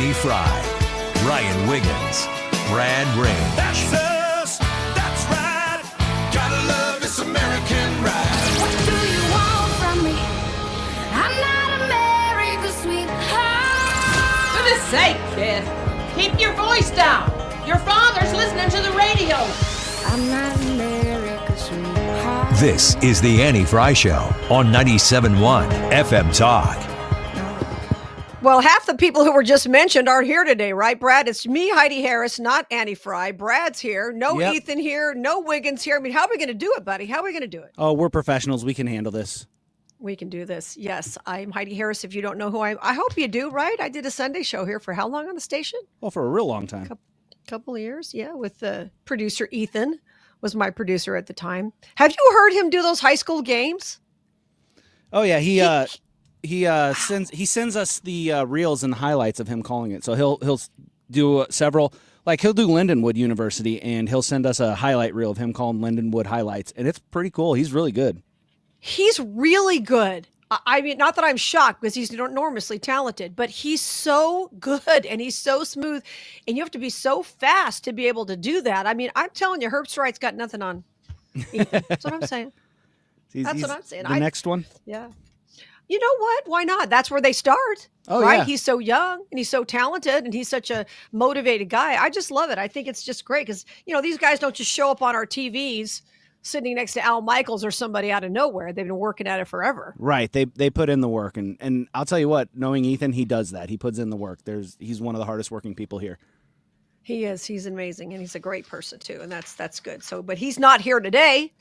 Annie Frey, Ryan Wiggins, Brad Range. That's us. That's right. Gotta love this American ride. What do you want from me? I'm not America's sweetheart. For goodness sake, kid. Keep your voice down. Your father's listening to the radio. I'm not America's sweetheart. This is the Annie Frey Show on 97.1 FM Talk. Well, half the people who were just mentioned aren't here today, right, Brad? It's me, Heidi Harris, not Annie Frey. Brad's here. No Yep. Ethan here. No Wiggins here. I mean, how are we going to do it, buddy? How are we going to do it? Oh, we're professionals. We can handle this. We can do this. Yes, I'm Heidi Harris. If you don't know who I am, I hope you do, right? I did a Sunday show here for how long on the station? Well, for a real long time. Couple of years, yeah, with the producer Ethan was my producer at the time. Have you heard him do those high school games? Oh yeah, he sends us the reels and the highlights of him calling it. So he'll do several, like he'll do Lindenwood University, and he'll send us a highlight reel of him calling Lindenwood highlights, and it's pretty cool. He's really good. He's really good. I mean, not that I'm shocked because he's enormously talented, but he's so good and he's so smooth, and you have to be so fast to be able to do that. I mean, I'm telling you, Herb Strite's got nothing on Ethan. That's what I'm saying. That's what I'm saying. The next one? Yeah. You know what? Why not? That's where they start. Oh, right? yeah. He's so young and he's so talented and he's such a motivated guy. I just love it. I think it's just great because, you know, these guys don't just show up on our TVs sitting next to Al Michaels or somebody out of nowhere. They've been working at it forever. Right. They put in the work, and I'll tell you what, knowing Ethan, he does that. He puts in the work. He's one of the hardest working people here. He is. He's amazing, and he's a great person too, and that's good. So, but he's not here today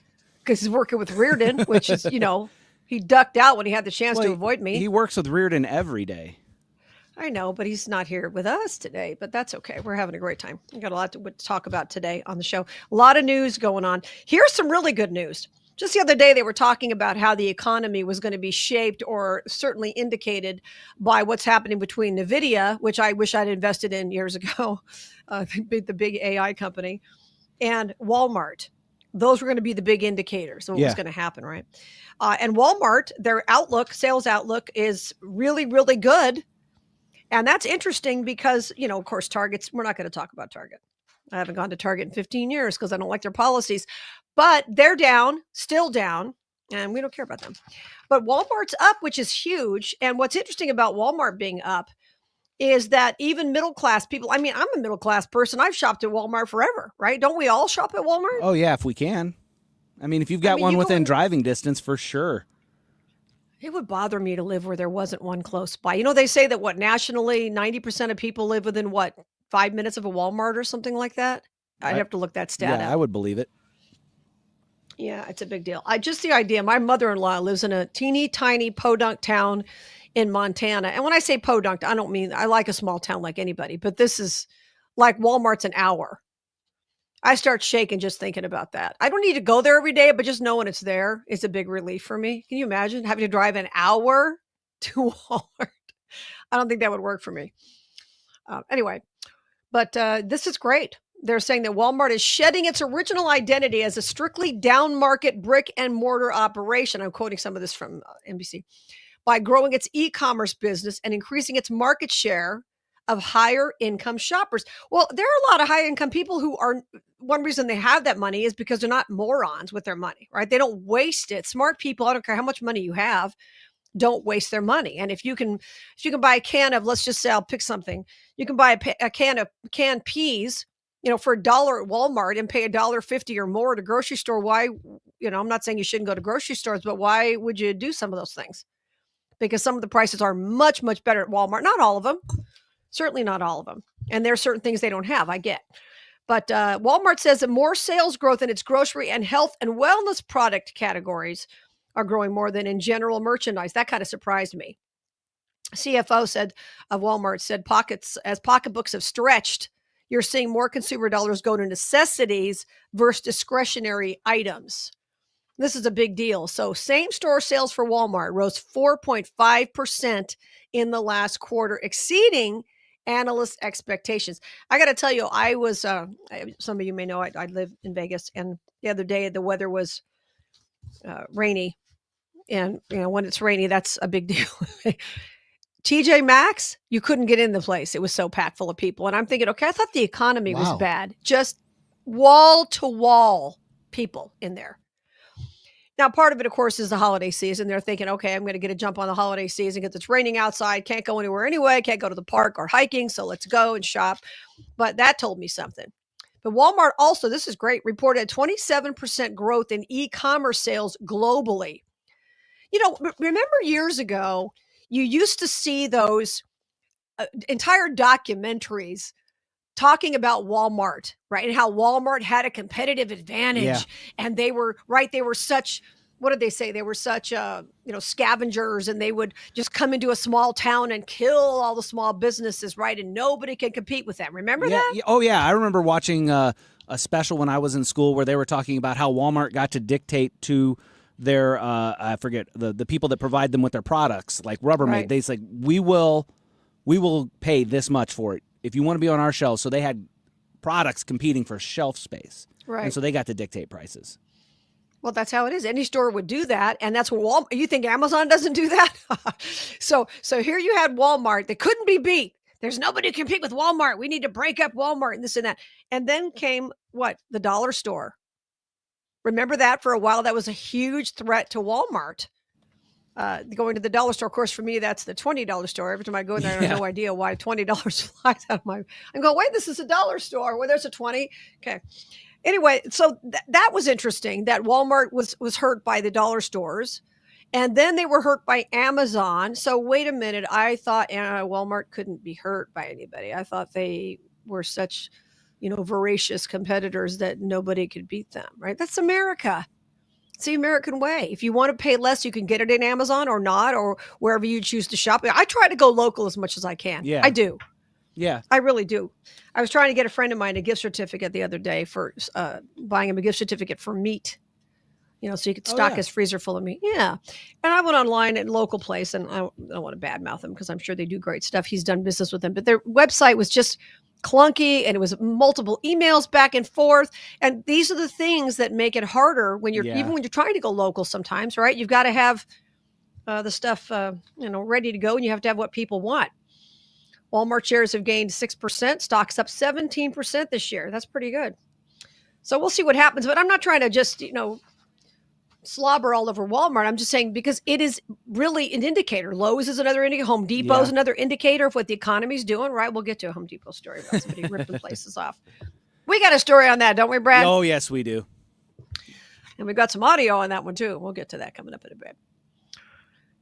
because he's working with Reardon, which is, you know, he ducked out when he had the chance to avoid me. He works with Reardon every day. I know, but he's not here with us today, but that's okay. We're having a great time. We got a lot to talk about today on the show. A lot of news going on. Here's some really good news. Just the other day, they were talking about how the economy was going to be shaped or certainly indicated by what's happening between NVIDIA, which I wish I'd invested in years ago, the big AI company, and Walmart. Those were going to be the big indicators of what was going to happen, right? And Walmart, their sales outlook is really, really good. And that's interesting because, you know, of course, Target's, we're not going to talk about Target. I haven't gone to Target in 15 years because I don't like their policies, but they're down, still down, and we don't care about them. But Walmart's up, which is huge. And what's interesting about Walmart being up is that even middle-class people, I mean, I'm a middle-class person. I've shopped at Walmart forever, right? Don't we all shop at Walmart? Oh, yeah, if we can. I mean, if you've got one within driving distance, for sure. It would bother me to live where there wasn't one close by. You know, they say that nationally, 90% of people live within 5 minutes of a Walmart or something like that. I'd have to look that stat up. Yeah, I would believe it. Yeah, it's a big deal. Just the idea, my mother-in-law lives in a teeny tiny podunk town in Montana. And when I say podunk, I don't mean, I like a small town like anybody, but this is like Walmart's an hour. I start shaking just thinking about that. I don't need to go there every day, but just knowing it's there is a big relief for me. Can you imagine having to drive an hour to Walmart? I don't think that would work for me. Anyway, but this is great. They're saying that Walmart is shedding its original identity as a strictly down market brick and mortar operation. I'm quoting some of this from NBC. By growing its e-commerce business and increasing its market share of higher income shoppers. Well, there are a lot of high income people who are, one reason they have that money is because they're not morons with their money, right? They don't waste it. Smart people, I don't care how much money you have, don't waste their money. And if you can buy a can of, let's just say, I'll pick something. You can buy a can of canned peas, you know, for $1 at Walmart and pay $1.50 or more at a grocery store. Why, you know, I'm not saying you shouldn't go to grocery stores, but why would you do some of those things? Because some of the prices are much, much better at Walmart. Not all of them. Certainly not all of them. And there are certain things they don't have, I get. But Walmart says that more sales growth in its grocery and health and wellness product categories are growing more than in general merchandise. That kind of surprised me. CFO said of Walmart said as pocketbooks have stretched, you're seeing more consumer dollars go to necessities versus discretionary items. This is a big deal. So same store sales for Walmart rose 4.5% in the last quarter, exceeding analyst expectations. I got to tell you, I was, some of you may know, I live in Vegas, and the other day the weather was rainy. And, you know, when it's rainy, that's a big deal. TJ Maxx, you couldn't get in the place. It was so packed full of people. And I'm thinking, okay, I thought the economy was bad. Just wall to wall people in there. Now, part of it, of course, is the holiday season. They're thinking, okay, I'm going to get a jump on the holiday season because it's raining outside. Can't go anywhere anyway. Can't go to the park or hiking. So let's go and shop. But that told me something. But Walmart also, this is great, reported 27% growth in e-commerce sales globally. You know, remember years ago, you used to see those entire documentaries talking about Walmart, right? And how Walmart had a competitive advantage. Yeah. And they were, right, they were such, what did they say? They were such, scavengers, and they would just come into a small town and kill all the small businesses, right? And nobody can compete with them. Remember that? Oh, yeah. I remember watching a special when I was in school where they were talking about how Walmart got to dictate to their, I forget, the people that provide them with their products, like Rubbermaid. Right. They say, we will pay this much for it if you want to be on our shelves. So they had products competing for shelf space. Right. And so they got to dictate prices. Well, that's how it is. Any store would do that. And that's what Walmart, you think Amazon doesn't do that? So here you had Walmart that couldn't be beat. There's nobody to compete with Walmart. We need to break up Walmart and this and that. And then came what? The dollar store. Remember that for a while? That was a huge threat to Walmart. Going to the dollar store, of course, for me, that's the $20 store. Every time I go in there, I have no idea why $20 flies out of my. I'm going, wait, this is a dollar store. Well, there's a 20. Okay. Anyway, so that was interesting that Walmart was hurt by the dollar stores, and then they were hurt by Amazon. So wait a minute, I thought Walmart couldn't be hurt by anybody. I thought they were such, voracious competitors that nobody could beat them. Right? That's America. It's the American way. If you want to pay less, you can get it in Amazon or not, or wherever you choose to shop. I try to go local as much as I can. Yeah. I do. Yeah. I really do. I was trying to get a friend of mine a gift certificate the other day for buying him a gift certificate for meat, so he could stock his freezer full of meat. Yeah. And I went online at a local place, and I don't want to badmouth them because I'm sure they do great stuff. He's done business with them, but their website was just clunky, and it was multiple emails back and forth. And these are the things that make it harder when you're, even when you're trying to go local sometimes, right? You've got to have the stuff, ready to go, and you have to have what people want. Walmart shares have gained 6%, stocks up 17% this year. That's pretty good. So we'll see what happens, but I'm not trying to just, slobber all over Walmart. I'm just saying because it is really an indicator. Lowe's is another indicator. Home Depot is another indicator of what the economy's doing, right? We'll get to a Home Depot story about somebody ripping places off. We got a story on that, don't we, Brad? Oh, yes, we do. And we've got some audio on that one, too. We'll get to that coming up in a bit.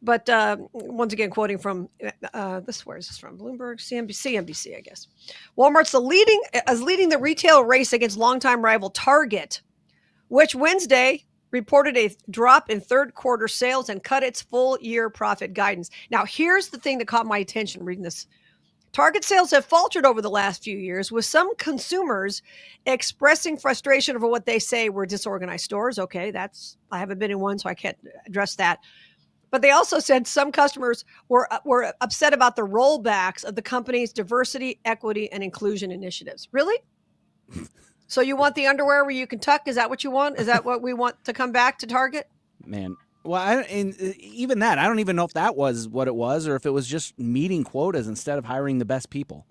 But once again, quoting from where is this from? Bloomberg, CNBC, I guess. Walmart's leading the retail race against longtime rival Target, which Wednesday reported a drop in third quarter sales and cut its full year profit guidance. Now, here's the thing that caught my attention reading this. Target sales have faltered over the last few years, with some consumers expressing frustration over what they say were disorganized stores. Okay, I haven't been in one, so I can't address that. But they also said some customers were upset about the rollbacks of the company's diversity, equity, and inclusion initiatives. Really? So you want the underwear where you can tuck? Is that what you want? Is that what we want to come back to Target? Man, well, even that, I don't even know if that was what it was, or if it was just meeting quotas instead of hiring the best people.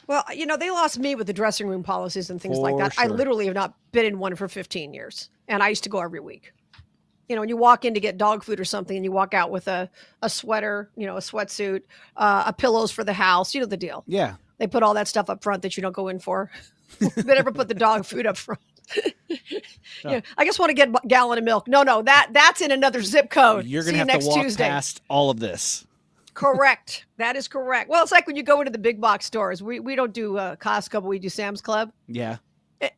Well, they lost me with the dressing room policies and things For like that. sure. I literally have not been in one for 15 years, and I used to go every week. When you walk in to get dog food or something, and you walk out with a sweater, a sweatsuit, pillows for the house, the deal. Yeah. They put all that stuff up front that you don't go in for. They never put the dog food up front. No. I just want to get a gallon of milk. No, that's in another zip code. You're going See to you have to next walk Tuesday. past all of this. Correct. That is correct. Well, it's like when you go into the big box stores. We don't do Costco, but we do Sam's Club. Yeah.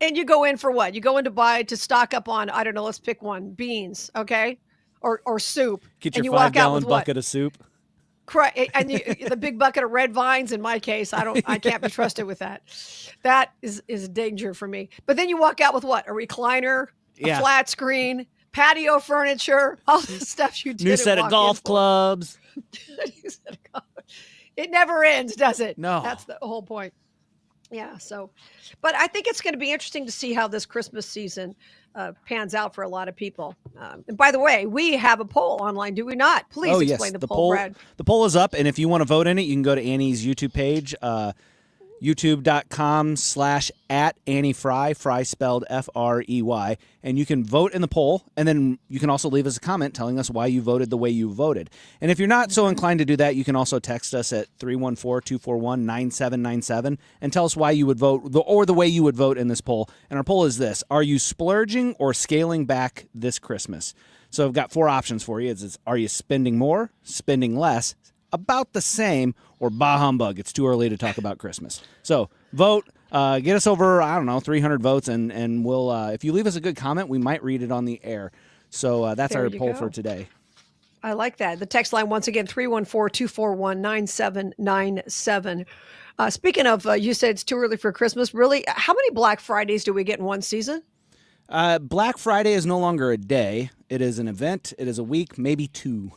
And you go in for what? You go in to stock up on, I don't know, let's pick one, beans, okay? Or soup. Get and your you walk out 5-gallon with what? bucket of soup. Correct. And the big bucket of red vines, in my case, I can't be trusted with that. That is a danger for me. But then you walk out with what? A recliner, a flat screen, patio furniture, all the stuff you did. New set of golf clubs. It never ends, does it? No. That's the whole point. Yeah. So, but I think it's going to be interesting to see how this Christmas season pans out for a lot of people. And by the way, we have a poll online, do we not? Please Oh, explain yes. the poll, Brad. The poll is up, and if you want to vote in it, you can go to Annie's YouTube page, youtube.com/@AnnieFrey, Frey spelled Frey, and you can vote in the poll, and then you can also leave us a comment telling us why you voted the way you voted. And if you're not so inclined to do that, you can also text us at 314-241-9797 and tell us why you would vote, or the way you would vote in this poll. And our poll is this: are you splurging or scaling back this Christmas? So I've got 4 options for you. It's are you spending more, spending less, about the same, or bah humbug, it's too early to talk about Christmas. So vote, get us over, 300 votes, and we'll, if you leave us a good comment, we might read it on the air. So that's There our you poll go. for today. I like that. The text line, once again, 314-241-9797. Speaking of, you said it's too early for Christmas. Really, how many Black Fridays do we get in one season? Black Friday is no longer a day. It is an event. It is a week, maybe 2.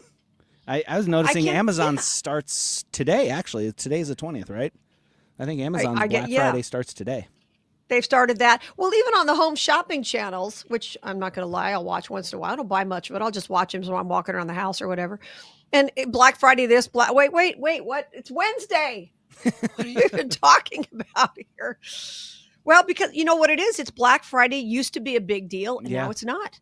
I was noticing Amazon starts today, actually. Today's the 20th, right? I think Amazon's Black Friday starts today. They've started that. Well, even on the home shopping channels, which I'm not going to lie, I'll watch once in a while. I don't buy much of it. I'll just watch them when I'm walking around the house or whatever. And Black Friday this, wait, what? It's Wednesday. What are you even talking about here? Well, because you know what it is? It's Black Friday used to be a big deal, and now it's not.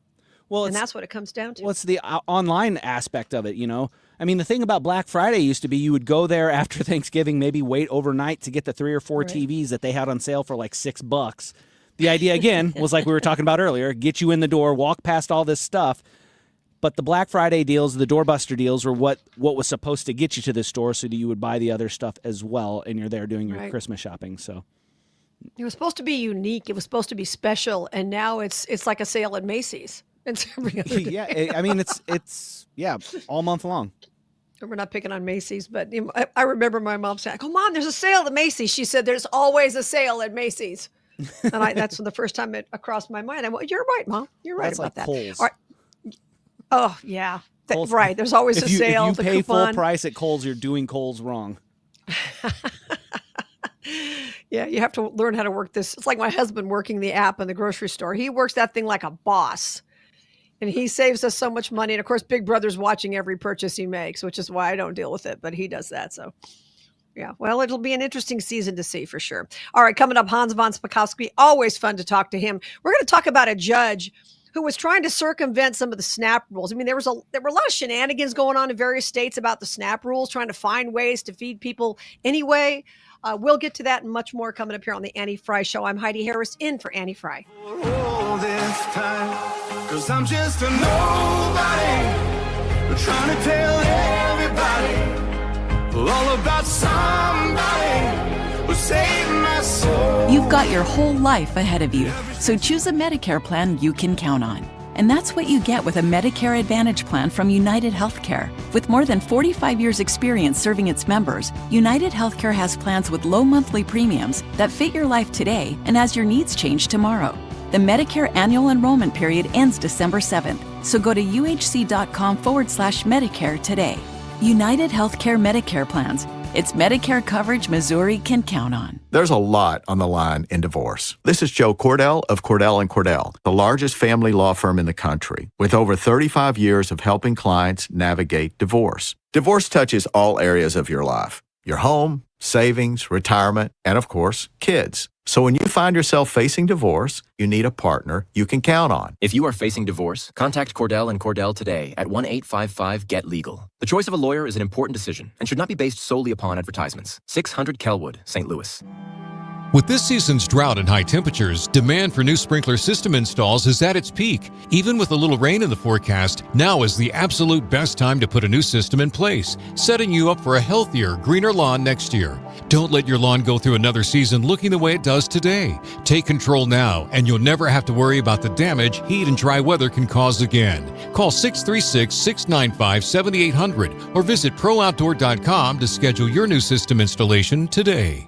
Well, and that's what it comes down to. Well, it's the online aspect of it, you know. I mean, the thing about Black Friday used to be you would go there after Thanksgiving, maybe wait overnight to get the 3 or 4 TVs that they had on sale for like $6. The idea, again, was like we were talking about earlier, get you in the door, walk past all this stuff. But the Black Friday deals, the doorbuster deals, were what was supposed to get you to the store so that you would buy the other stuff as well, and you're there doing your Christmas shopping. So it was supposed to be unique. It was supposed to be special, and now it's like a sale at Macy's. It's every other day. Yeah, I mean, it's all month long. We're not picking on Macy's, but I remember my mom saying, "Oh, Mom, there's a sale at Macy's." She said, "There's always a sale at Macy's," and that's the first time it crossed my mind. I went, "You're right, Mom. You're right about that." Kohl's. All right. Oh yeah, right. There's always a sale. If you pay full price at Kohl's, you're doing Kohl's wrong. Yeah, you have to learn how to work this. It's like my husband working the app in the grocery store. He works that thing like a boss. And he saves us so much money. And of course, Big Brother's watching every purchase he makes, which is why I don't deal with it, but he does that. So yeah, well, it'll be an interesting season to see for sure. All right, coming up, Hans von Spakovsky. Always fun to talk to him. We're going to talk about a judge who was trying to circumvent some of the SNAP rules. I mean, there were a lot of shenanigans going on in various states about the SNAP rules, trying to find ways to feed people anyway. We'll get to that and much more coming up here on the Annie Frey Show. I'm Heidi Harris, in for Annie Frey. All this time, 'cause I'm just a nobody, trying to tell everybody all about somebody who saved my soul. You've got your whole life ahead of you, so choose a Medicare plan you can count on. And that's what you get with a Medicare Advantage plan from United Healthcare. With more than 45 years' experience serving its members, United Healthcare has plans with low monthly premiums that fit your life today and as your needs change tomorrow. The Medicare annual enrollment period ends December 7th, so go to uhc.com/Medicare today. United Healthcare Medicare plans. It's Medicare coverage Missouri can count on. There's a lot on the line in divorce. This is Joe Cordell of Cordell & Cordell, the largest family law firm in the country, with over 35 years of helping clients navigate divorce. Divorce touches all areas of your life: your home, savings, retirement, and of course, kids. So when you find yourself facing divorce, you need a partner you can count on. If you are facing divorce, contact Cordell & Cordell today at 1-855-GET-LEGAL. The choice of a lawyer is an important decision and should not be based solely upon advertisements. 600 Kelwood, St. Louis. With this season's drought and high temperatures, demand for new sprinkler system installs is at its peak. Even with a little rain in the forecast, now is the absolute best time to put a new system in place, setting you up for a healthier, greener lawn next year. Don't let your lawn go through another season looking the way it does today. Take control now, and you'll never have to worry about the damage heat and dry weather can cause again. Call 636-695-7800 or visit ProOutdoor.com to schedule your new system installation today.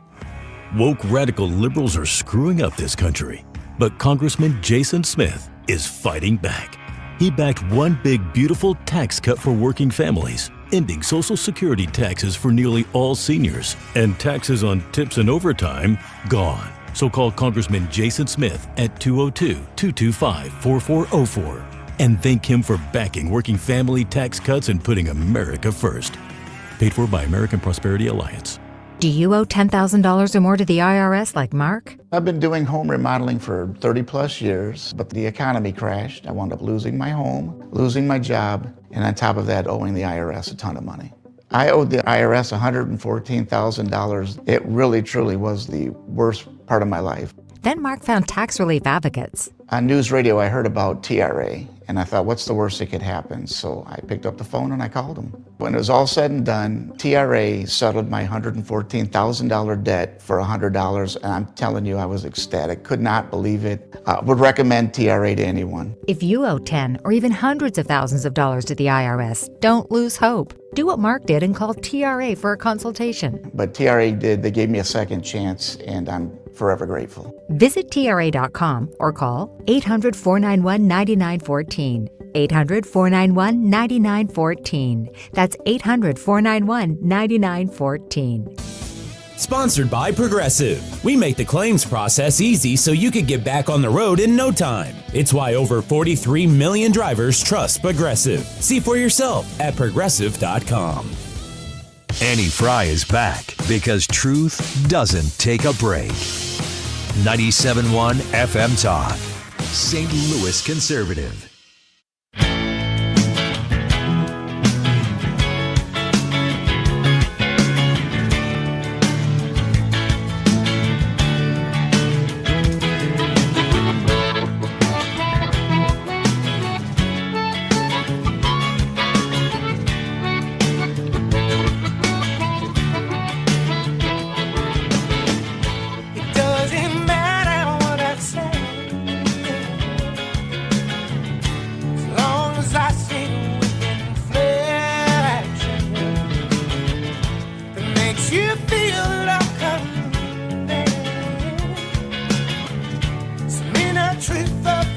Woke radical liberals are screwing up this country, but Congressman Jason Smith is fighting back. He backed one big beautiful tax cut for working families, ending Social Security taxes for nearly all seniors, and taxes on tips and overtime gone. So call Congressman Jason Smith at 202-225-4404 and thank him for backing working family tax cuts and putting America first. Paid for by American Prosperity Alliance. Do you owe $10,000 or more to the IRS like Mark? I've been doing home remodeling for 30 plus years, but the economy crashed. I wound up losing my home, losing my job, and on top of that, owing the IRS a ton of money. I owed the IRS $114,000. It really, truly was the worst part of my life. Then Mark found tax relief advocates. On news radio, I heard about TRA, and I thought, what's the worst that could happen? So I picked up the phone and I called them. When it was all said and done, TRA settled my $114,000 debt for $100, and I'm telling you, I was ecstatic. Could not believe it. Would recommend TRA to anyone. If you owe 10 or even hundreds of thousands of dollars to the IRS, don't lose hope. Do what Mark did and call TRA for a consultation. But TRA did. They gave me a second chance, and I'm forever grateful. Visit TRA.com or call 800-491-9914. 800-491-9914. That's 800-491-9914. Sponsored by Progressive. We make the claims process easy so you can get back on the road in no time. It's why over 43 million drivers trust Progressive. See for yourself at Progressive.com. Annie Frey is back because truth doesn't take a break. 97.1 FM Talk, St. Louis Conservative.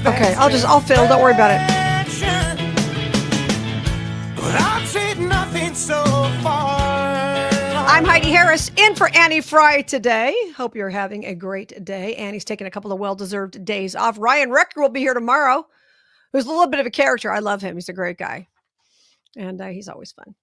Okay, I'll fill. Don't worry about it. I'm Heidi Harris, in for Annie Frey today. Hope you're having a great day. Annie's taking a couple of well-deserved days off. Ryan Recker will be here tomorrow, who's a little bit of a character. I love him. He's a great guy. And he's always fun.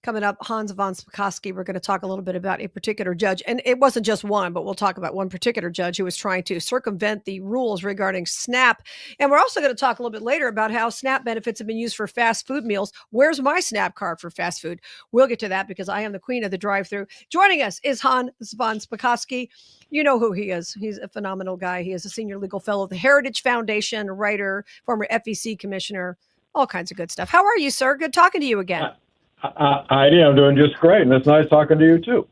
Coming up, Hans von Spakovsky, we're going to talk a little bit about a particular judge. And it wasn't just one, but we'll talk about one particular judge who was trying to circumvent the rules regarding SNAP. And we're also going to talk a little bit later about how SNAP benefits have been used for fast food meals. Where's my SNAP card for fast food? We'll get to that because I am the queen of the drive-thru. Joining us is Hans von Spakovsky. You know who he is. He's a phenomenal guy. He is a senior legal fellow of the Heritage Foundation, a writer, former FEC commissioner, all kinds of good stuff. How are you, sir? Good talking to you again. Heidi, I'm doing just great, and it's nice talking to you, too.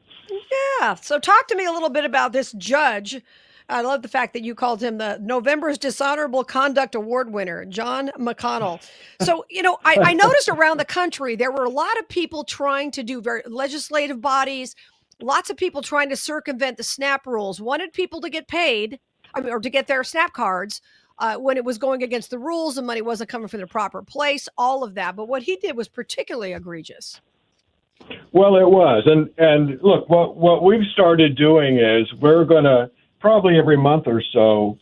Yeah. So talk to me a little bit about this judge. I love the fact that you called him the November's Dishonorable Conduct Award winner, John McConnell. So, I noticed around the country, there were a lot of people trying to do legislative bodies, lots of people trying to circumvent the SNAP rules, wanted people to get paid, or to get their SNAP cards. When it was going against the rules, the money wasn't coming from the proper place, all of that. But what he did was particularly egregious. Well, it was. And look, what we've started doing is we're going to probably every month or so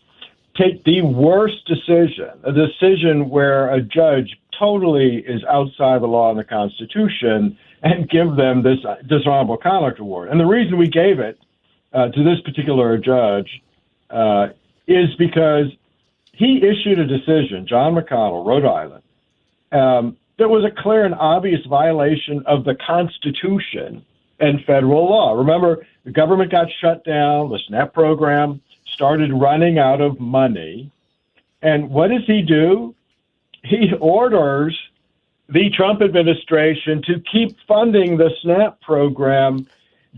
take the worst decision, a decision where a judge totally is outside the law and the Constitution, and give them this dishonorable conduct award. And the reason we gave it to this particular judge is because he issued a decision, John McConnell, Rhode Island, that was a clear and obvious violation of the Constitution and federal law. Remember, the government got shut down, the SNAP program started running out of money. And what does he do? He orders the Trump administration to keep funding the SNAP program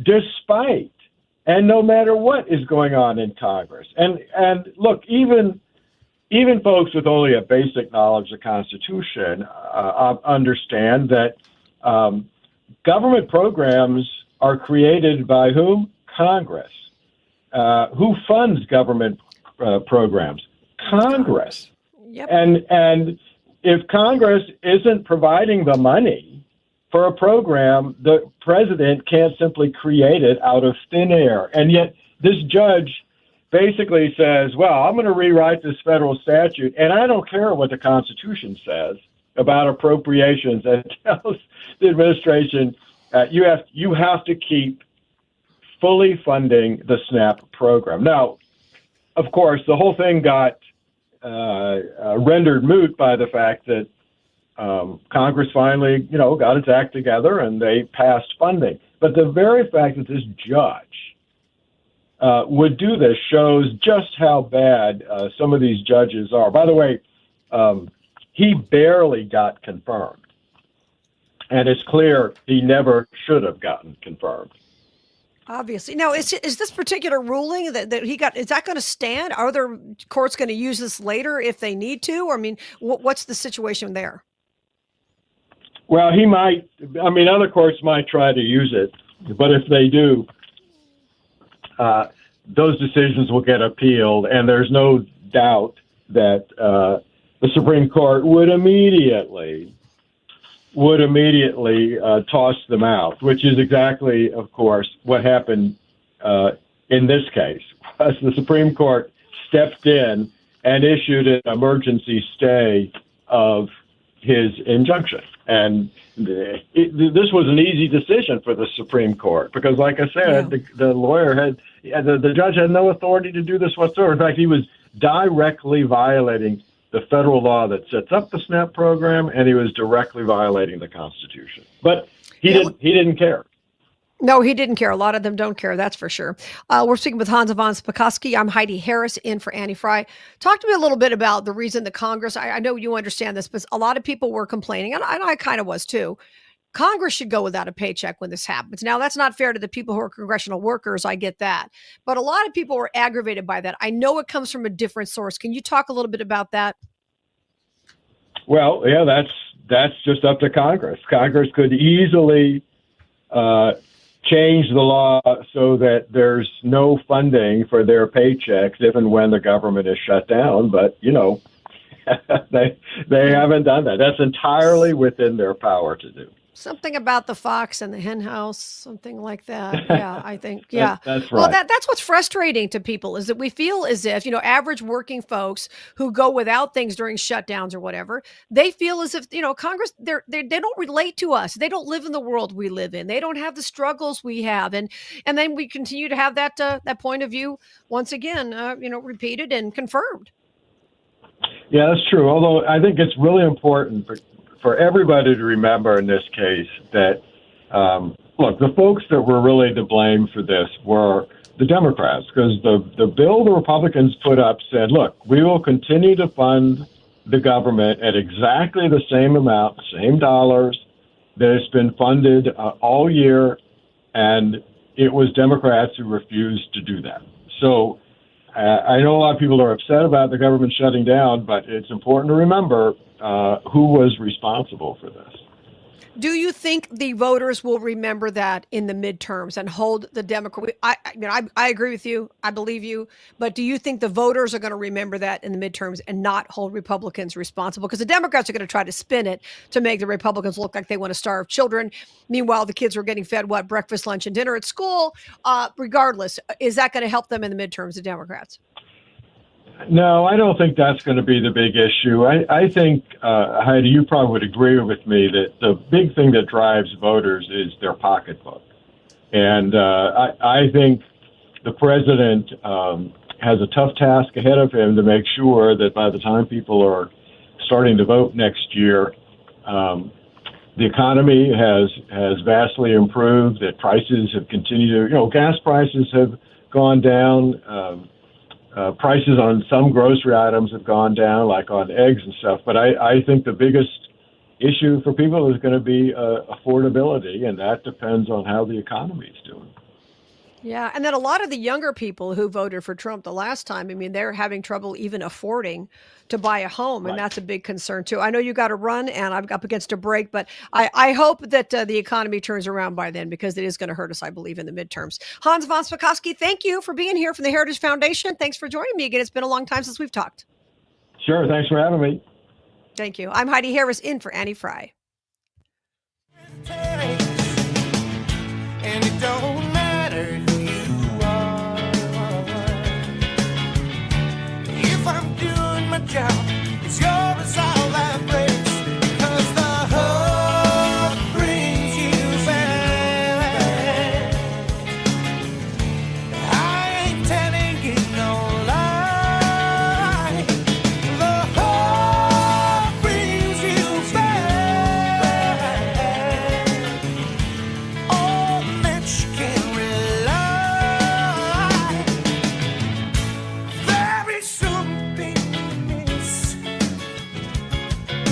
despite and no matter what is going on in Congress. And look, even folks with only a basic knowledge of the Constitution understand that government programs are created by whom? Congress. Who funds government programs? Congress. Yep. And if Congress isn't providing the money for a program, the president can't simply create it out of thin air. And yet this judge basically says, well, I'm going to rewrite this federal statute, and I don't care what the Constitution says about appropriations, and tells the administration, you have to keep fully funding the SNAP program. Now, of course, the whole thing got rendered moot by the fact that Congress finally, got its act together and they passed funding. But the very fact that this judge would do this shows just how bad some of these judges are. By the way, he barely got confirmed. And it's clear he never should have gotten confirmed. Obviously. Now, is this particular ruling that he got, is that going to stand? Are there courts going to use this later if they need to? Or, I mean, what's the situation there? Well, he might. I mean, other courts might try to use it. But if they do, those decisions will get appealed. And there's no doubt that the Supreme Court would immediately toss them out, which is exactly, of course, what happened in this case. As the Supreme Court stepped in and issued an emergency stay of his injunction. And this was an easy decision for the Supreme Court because, like I said, the judge had no authority to do this whatsoever. In fact, he was directly violating the federal law that sets up the SNAP program, and he was directly violating the Constitution. But he didn't care. No, he didn't care. A lot of them don't care, that's for sure. We're speaking with Hans von Spakovsky. I'm Heidi Harris in for Annie Frey. Talk to me a little bit about the reason the Congress, I know you understand this, but a lot of people were complaining, and I kind of was too. Congress should go without a paycheck when this happens. Now, that's not fair to the people who are congressional workers. I get that. But a lot of people were aggravated by that. I know it comes from a different source. Can you talk a little bit about that? Well, yeah, that's just up to Congress. Congress could easily change the law so that there's no funding for their paychecks if and when the government is shut down. But, they haven't done that. That's entirely within their power to do. Something about the fox and the hen house, something like that. Yeah, I think. Yeah, that's right. Well, that's what's frustrating to people is that we feel as if, average working folks who go without things during shutdowns or whatever, they feel as if, Congress, they don't relate to us. They don't live in the world we live in. They don't have the struggles we have. And then we continue to have that point of view once again, repeated and confirmed. Yeah, that's true. Although I think it's really important for everybody to remember in this case that, look, the folks that were really to blame for this were the Democrats, because the bill the Republicans put up said, look, we will continue to fund the government at exactly the same amount, the same dollars that it's been funded all year, and it was Democrats who refused to do that. So I know a lot of people are upset about the government shutting down, but it's important to remember who was responsible for this. Do you think the voters will remember that in the midterms and hold the Democrat? I agree with you. I believe you. But do you think the voters are going to remember that in the midterms and not hold Republicans responsible? Because the Democrats are going to try to spin it to make the Republicans look like they want to starve children. Meanwhile, the kids were getting fed breakfast, lunch, and dinner at school. Regardless, is that going to help them in the midterms, the Democrats? No, I don't think that's going to be the big issue. I think, Heidi, you probably would agree with me that the big thing that drives voters is their pocketbook. And I think the president has a tough task ahead of him to make sure that by the time people are starting to vote next year, the economy has vastly improved, that prices have continued to, gas prices have gone down. Prices on some grocery items have gone down, like on eggs and stuff. But I think the biggest issue for people is going to be affordability, and that depends on how the economy is doing. Yeah, and then a lot of the younger people who voted for Trump the last time, they're having trouble even affording to buy a home, and that's a big concern too. I know you got to run, and I'm up against a break, but I hope that the economy turns around by then, because it is going to hurt us, I believe, in the midterms. Hans von Spakovsky, thank you for being here from the Heritage Foundation. Thanks for joining me again. It's been a long time since we've talked. Sure, thanks for having me. Thank you. I'm Heidi Harris in for Annie Frey. And it don't matter who you are. If I'm doing my job, it's your resolve that breaks. 'Cause the hug brings you back. I ain't telling you no lie. The hug brings you back. On that you can rely. There is something amiss.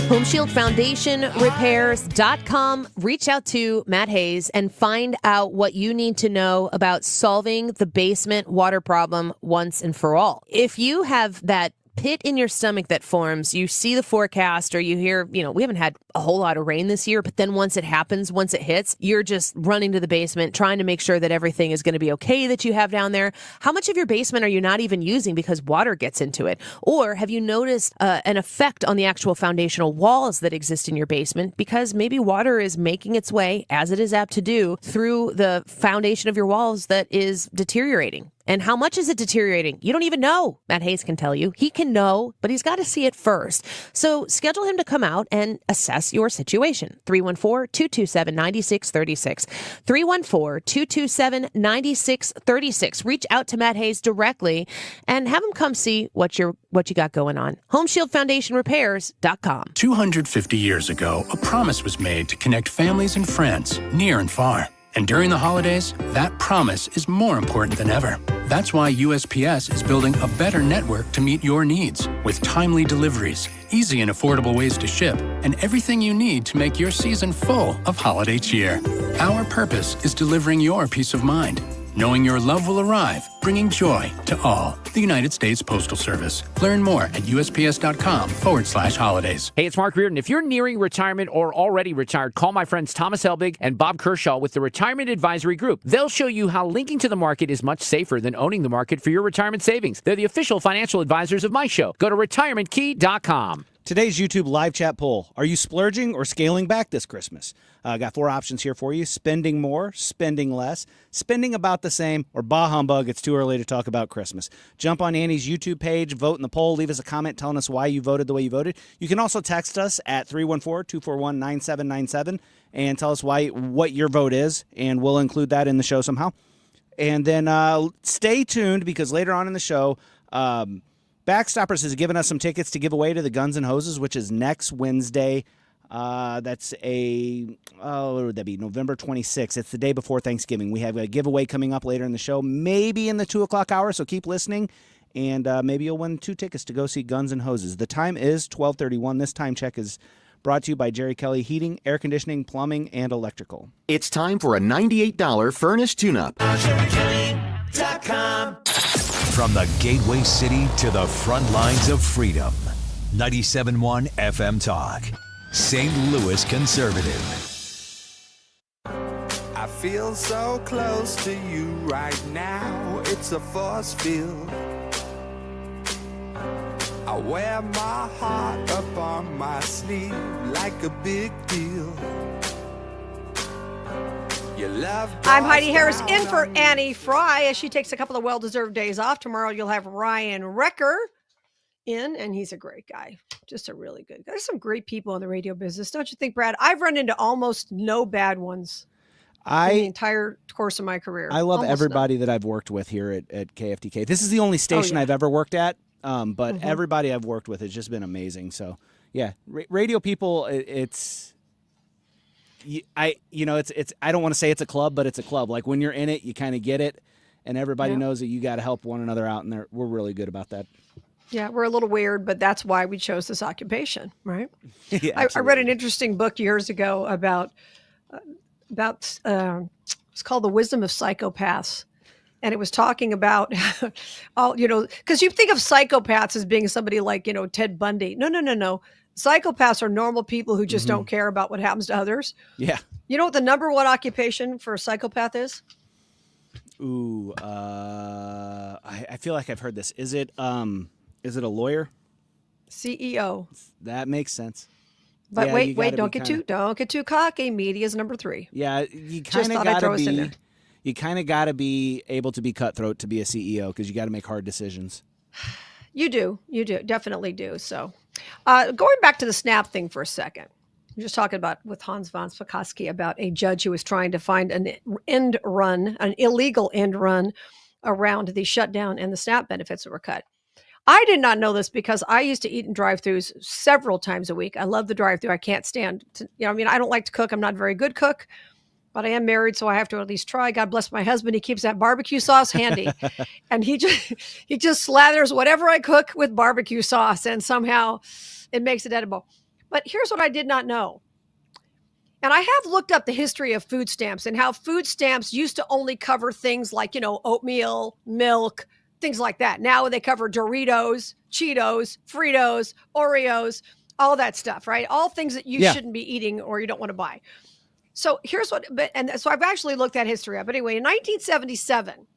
Home Shield Foundation Repairs.com. Reach out to Matt Hayes and find out what you need to know about solving the basement water problem once and for all. If you have that pit in your stomach that forms, you see the forecast or you hear, we haven't had a whole lot of rain this year, but then once it happens, once it hits, you're just running to the basement, trying to make sure that everything is going to be okay that you have down there. How much of your basement are you not even using because water gets into it? Or have you noticed an effect on the actual foundational walls that exist in your basement because maybe water is making its way, as it is apt to do, through the foundation of your walls that is deteriorating? And how much is it deteriorating? You don't even know. Matt Hayes can tell you. He can know, but he's got to see it first. So schedule him to come out and assess your situation. 314-227-9636. 314-227-9636. Reach out to Matt Hayes directly and have him come see what you got going on. HomeshieldFoundationRepairs.com. 250 years ago, a promise was made to connect families and friends near and far. And during the holidays, that promise is more important than ever. That's why USPS is building a better network to meet your needs with timely deliveries, easy and affordable ways to ship, and everything you need to make your season full of holiday cheer. Our purpose is delivering your peace of mind, knowing your love will arrive, bringing joy to all. The United States Postal Service. Learn more at USPS.com/holidays. Hey, it's Mark Reardon. If you're nearing retirement or already retired, call my friends Thomas Helbig and Bob Kershaw with the Retirement Advisory Group. They'll show you how linking to the market is much safer than owning the market for your retirement savings. They're the official financial advisors of my show. Go to retirementkey.com. Today's YouTube live chat poll. Are you splurging or scaling back this Christmas? Got 4 options here for you. Spending more, spending less, spending about the same, or bah humbug, it's too early to talk about Christmas. Jump on Annie's YouTube page, vote in the poll, leave us a comment telling us why you voted the way you voted. You can also text us at 314-241-9797 and tell us what your vote is, and we'll include that in the show somehow. And then stay tuned because later on in the show, Backstoppers has given us some tickets to give away to the Guns N' Hoses, which is next Wednesday. That's what would that be? November 26th. It's the day before Thanksgiving. We have a giveaway coming up later in the show, maybe in the 2 o'clock hour, so keep listening, and maybe you'll win 2 tickets to go see Guns N' Hoses. The time is 12:31. This time check is brought to you by Jerry Kelly Heating, Air Conditioning, Plumbing, and Electrical. It's time for a $98 furnace tune-up. From the gateway city to the front lines of freedom. 97.1 FM Talk. St. Louis Conservative. I feel so close to you right now. It's a force field. I wear my heart up on my sleeve like a big deal. Your love. I'm Heidi Harris in for Annie Frey as she takes a couple of well-deserved days off. Tomorrow you'll have Ryan Recker in, and he's a great guy. Just a really good guy. There's some great people in the radio business, don't you think, Brad? I've run into almost no bad ones in the entire course of my career. I love Almost everybody that I've worked with here at KFTK. This is the only station I've ever worked at, but everybody I've worked with has just been amazing. So, yeah, radio people, it's I don't want to say it's a club, but it's a club. Like when you're in it, you kind of get it, and everybody knows that you got to help one another out, and we're really good about that. Yeah, we're a little weird, but that's why we chose this occupation, right? Yeah, I read an interesting book years ago about it's called The Wisdom of Psychopaths. And it was talking about because you think of psychopaths as being somebody like, Ted Bundy. No. Psychopaths are normal people who just don't care about what happens to others. Yeah. You know what the number one occupation for a psychopath is? Ooh, I feel like I've heard this. Is it a lawyer? CEO. That makes sense. But Yeah, wait, you gotta don't be get too cocky. Media is number 3. Yeah, you Just kind of thought I'd got throw to us in be. there. You kind of got to be able to be cutthroat to be a CEO because you got to make hard decisions. You do, definitely do. So, going back to the SNAP thing for a second, I'm just talking about with Hans von Spakovsky about a judge who was trying to find an illegal end run around the shutdown and the SNAP benefits that were cut. I did not know this because I used to eat in drive-thrus several times a week. I love the drive-thru. I can't stand to, I don't like to cook. I'm not a very good cook, but I am married, so I have to at least try. God bless my husband. He keeps that barbecue sauce handy. And he just slathers whatever I cook with barbecue sauce, and somehow it makes it edible. But here's what I did not know. And I have looked up the history of food stamps and how food stamps used to only cover things like, oatmeal, milk, things like that. Now they cover Doritos, Cheetos, Fritos, Oreos, all that stuff, right? All things that you shouldn't be eating or you don't want to buy. So here's so I've actually looked that history up. But anyway, in 1977,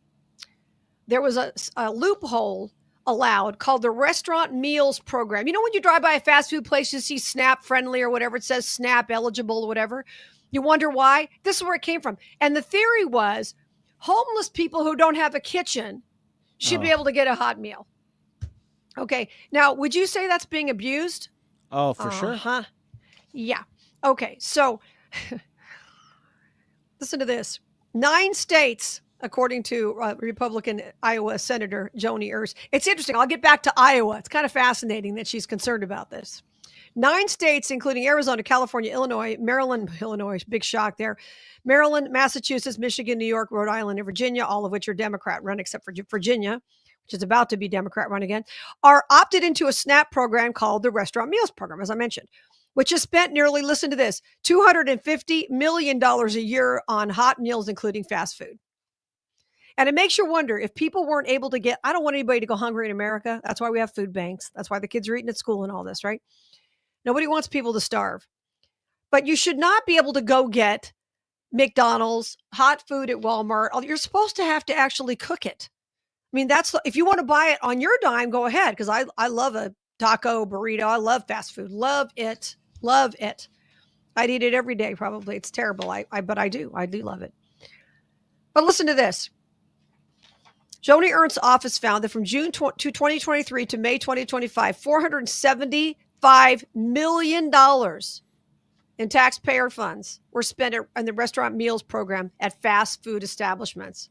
there was a loophole allowed called the Restaurant Meals Program. You know, when you drive by a fast food place, you see SNAP friendly or whatever, it says SNAP eligible or whatever. You wonder why? This is where it came from. And the theory was homeless people who don't have a kitchen should be able to get a hot meal. Okay. Now, would you say that's being abused? Oh, for sure. Yeah. Okay. So listen to this. 9 states, according to Republican Iowa Senator Joni Ernst. It's interesting. I'll get back to Iowa. It's kind of fascinating that she's concerned about this. 9 states, including Arizona, California, Illinois, Maryland, big shock there. Maryland, Massachusetts, Michigan, New York, Rhode Island, and Virginia, all of which are Democrat run, except for Virginia, which is about to be Democrat run again, are opted into a SNAP program called the Restaurant Meals Program, as I mentioned, which has spent nearly, listen to this, $250 million a year on hot meals, including fast food. And it makes you wonder if people weren't able to get, I don't want anybody to go hungry in America. That's why we have food banks. That's why the kids are eating at school and all this, right? Nobody wants people to starve. But you should not be able to go get McDonald's, hot food at Walmart. You're supposed to have to actually cook it. I mean, if you want to buy it on your dime, go ahead. Because I love a taco, burrito. I love fast food. Love it. Love it. I'd eat it every day, probably. It's terrible. But I do love it. But listen to this. Joni Ernst's office found that from June 2023 to May 2025, $475 million in taxpayer funds were spent in the Restaurant Meals Program at fast food establishments.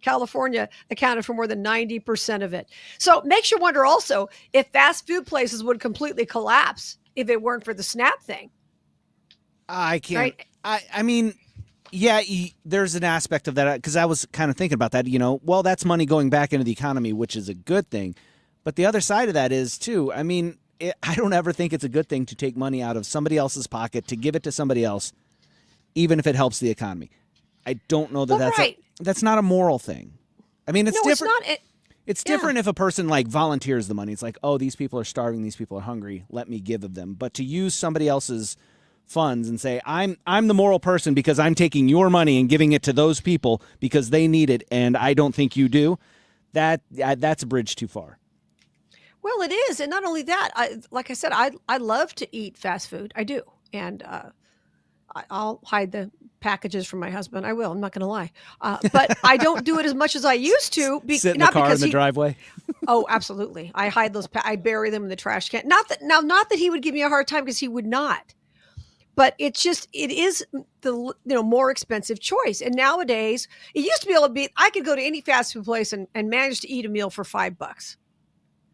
California accounted for more than 90% of it. So it makes you wonder also if fast food places would completely collapse if it weren't for the SNAP thing. I can't. Right? I mean, yeah, there's an aspect of that because I was kind of thinking about that. Well, that's money going back into the economy, which is a good thing. But the other side of that is too. I mean, I don't ever think it's a good thing to take money out of somebody else's pocket to give it to somebody else, even if it helps the economy. I don't know that that's not a moral thing. I mean, it's different. It's not. It's different if a person like volunteers the money. It's like, oh, these people are starving, these people are hungry. Let me give of them. But to use somebody else's funds and say, I'm the moral person because I'm taking your money and giving it to those people because they need it, and I don't think you do. That's a bridge too far. Well, it is, and not only that. Like I said, I love to eat fast food. I do, and I'll hide the packages from my husband. I will. I'm not going to lie, but I don't do it as much as I used to. Sit in the car in the driveway. Oh, absolutely. I hide those. I bury them in the trash can. Not that he would give me a hard time because he would not. But it is the more expensive choice. And nowadays, it used to be able to be. I could go to any fast food place and manage to eat a meal for $5.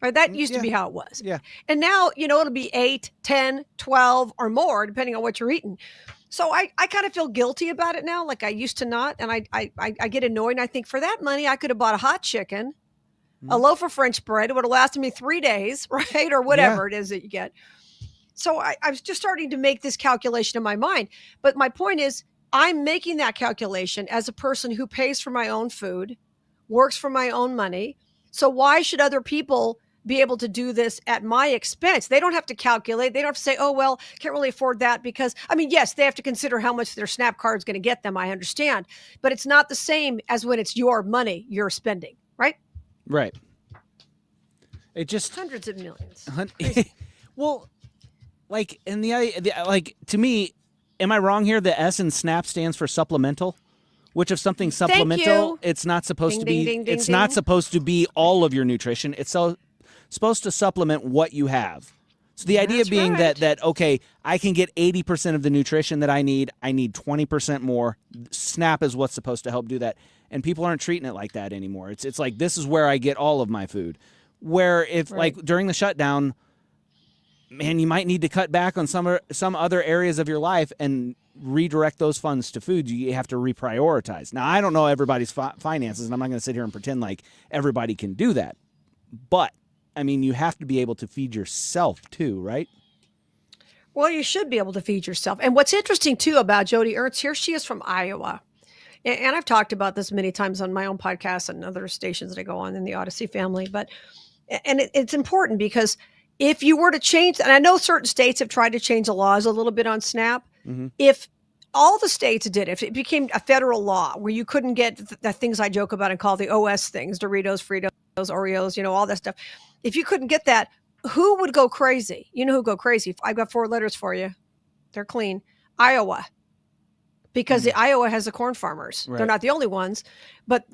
Right? That used to be how it was. Yeah. And now, it'll be 8, 10, 12 or more, depending on what you're eating. So I kind of feel guilty about it now, like I used to not. And I get annoyed. And I think for that money, I could have bought a hot chicken, a loaf of French bread. It would have lasted me 3 days, right? Or whatever it is that you get. So I was just starting to make this calculation in my mind. But my point is, I'm making that calculation as a person who pays for my own food, works for my own money. So why should other people be able to do this at my expense? They don't have to calculate. They don't have to say, oh, well, can't really afford that because, yes, they have to consider how much their SNAP card is going to get them. I understand. But it's not the same as when it's your money you're spending, right? Right. It just... Hundreds of millions. Well, like, and like, to me, am I wrong here? The S in SNAP stands for supplemental, which if something's supplemental, it's not supposed to be. It's not supposed to be all of your nutrition. It's supposed to supplement what you have. So the idea being that okay, I can get 80% of the nutrition that I need 20% more. SNAP is what's supposed to help do that, and people aren't treating it like that anymore. It's like, this is where I get all of my food. Where if like during the shutdown, man, you might need to cut back on some other areas of your life and redirect those funds to food. You have to reprioritize. Now, I don't know everybody's finances, and I'm not going to sit here and pretend like everybody can do that. But I mean, you have to be able to feed yourself too, right? Well, you should be able to feed yourself. And what's interesting too about Jody Ernst, here she is from Iowa. And I've talked about this many times on my own podcast and other stations that I go on in the Odyssey family. And it's important because if you were to change, and I know certain states have tried to change the laws a little bit on SNAP. Mm-hmm. If all the states did, if it became a federal law where you couldn't get the things I joke about and call the OS things, Doritos, Fritos, Oreos, all that stuff. If you couldn't get that, who would go crazy? You know who would go crazy? I've got 4 letters for you. They're clean. Iowa. Because the Iowa has the corn farmers. Right. They're not the only ones. But,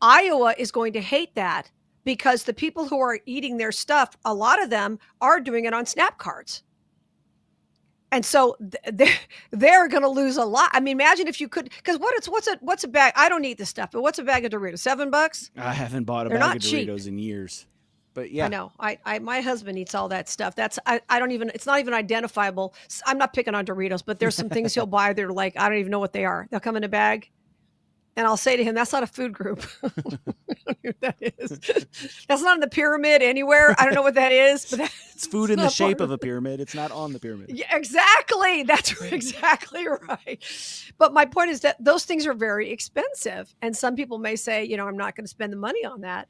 Iowa is going to hate that because the people who are eating their stuff, a lot of them are doing it on SNAP cards. And so they're going to lose a lot. I mean, imagine if you could, because what's a bag? I don't eat this stuff, but what's a bag of Doritos? $7? I haven't bought a bag of Doritos in years. But yeah, I know. My husband eats all that stuff. I don't even. It's not even identifiable. I'm not picking on Doritos, but there's some things he'll buy. They're like, I don't even know what they are. They'll come in a bag, and I'll say to him, "That's not a food group." I don't know what that is. That's not in the pyramid anywhere. I don't know what that is, but it's food in the shape of a pyramid. It's not on the pyramid. Yeah, exactly. That's exactly right. But my point is that those things are very expensive, and some people may say, I'm not going to spend the money on that.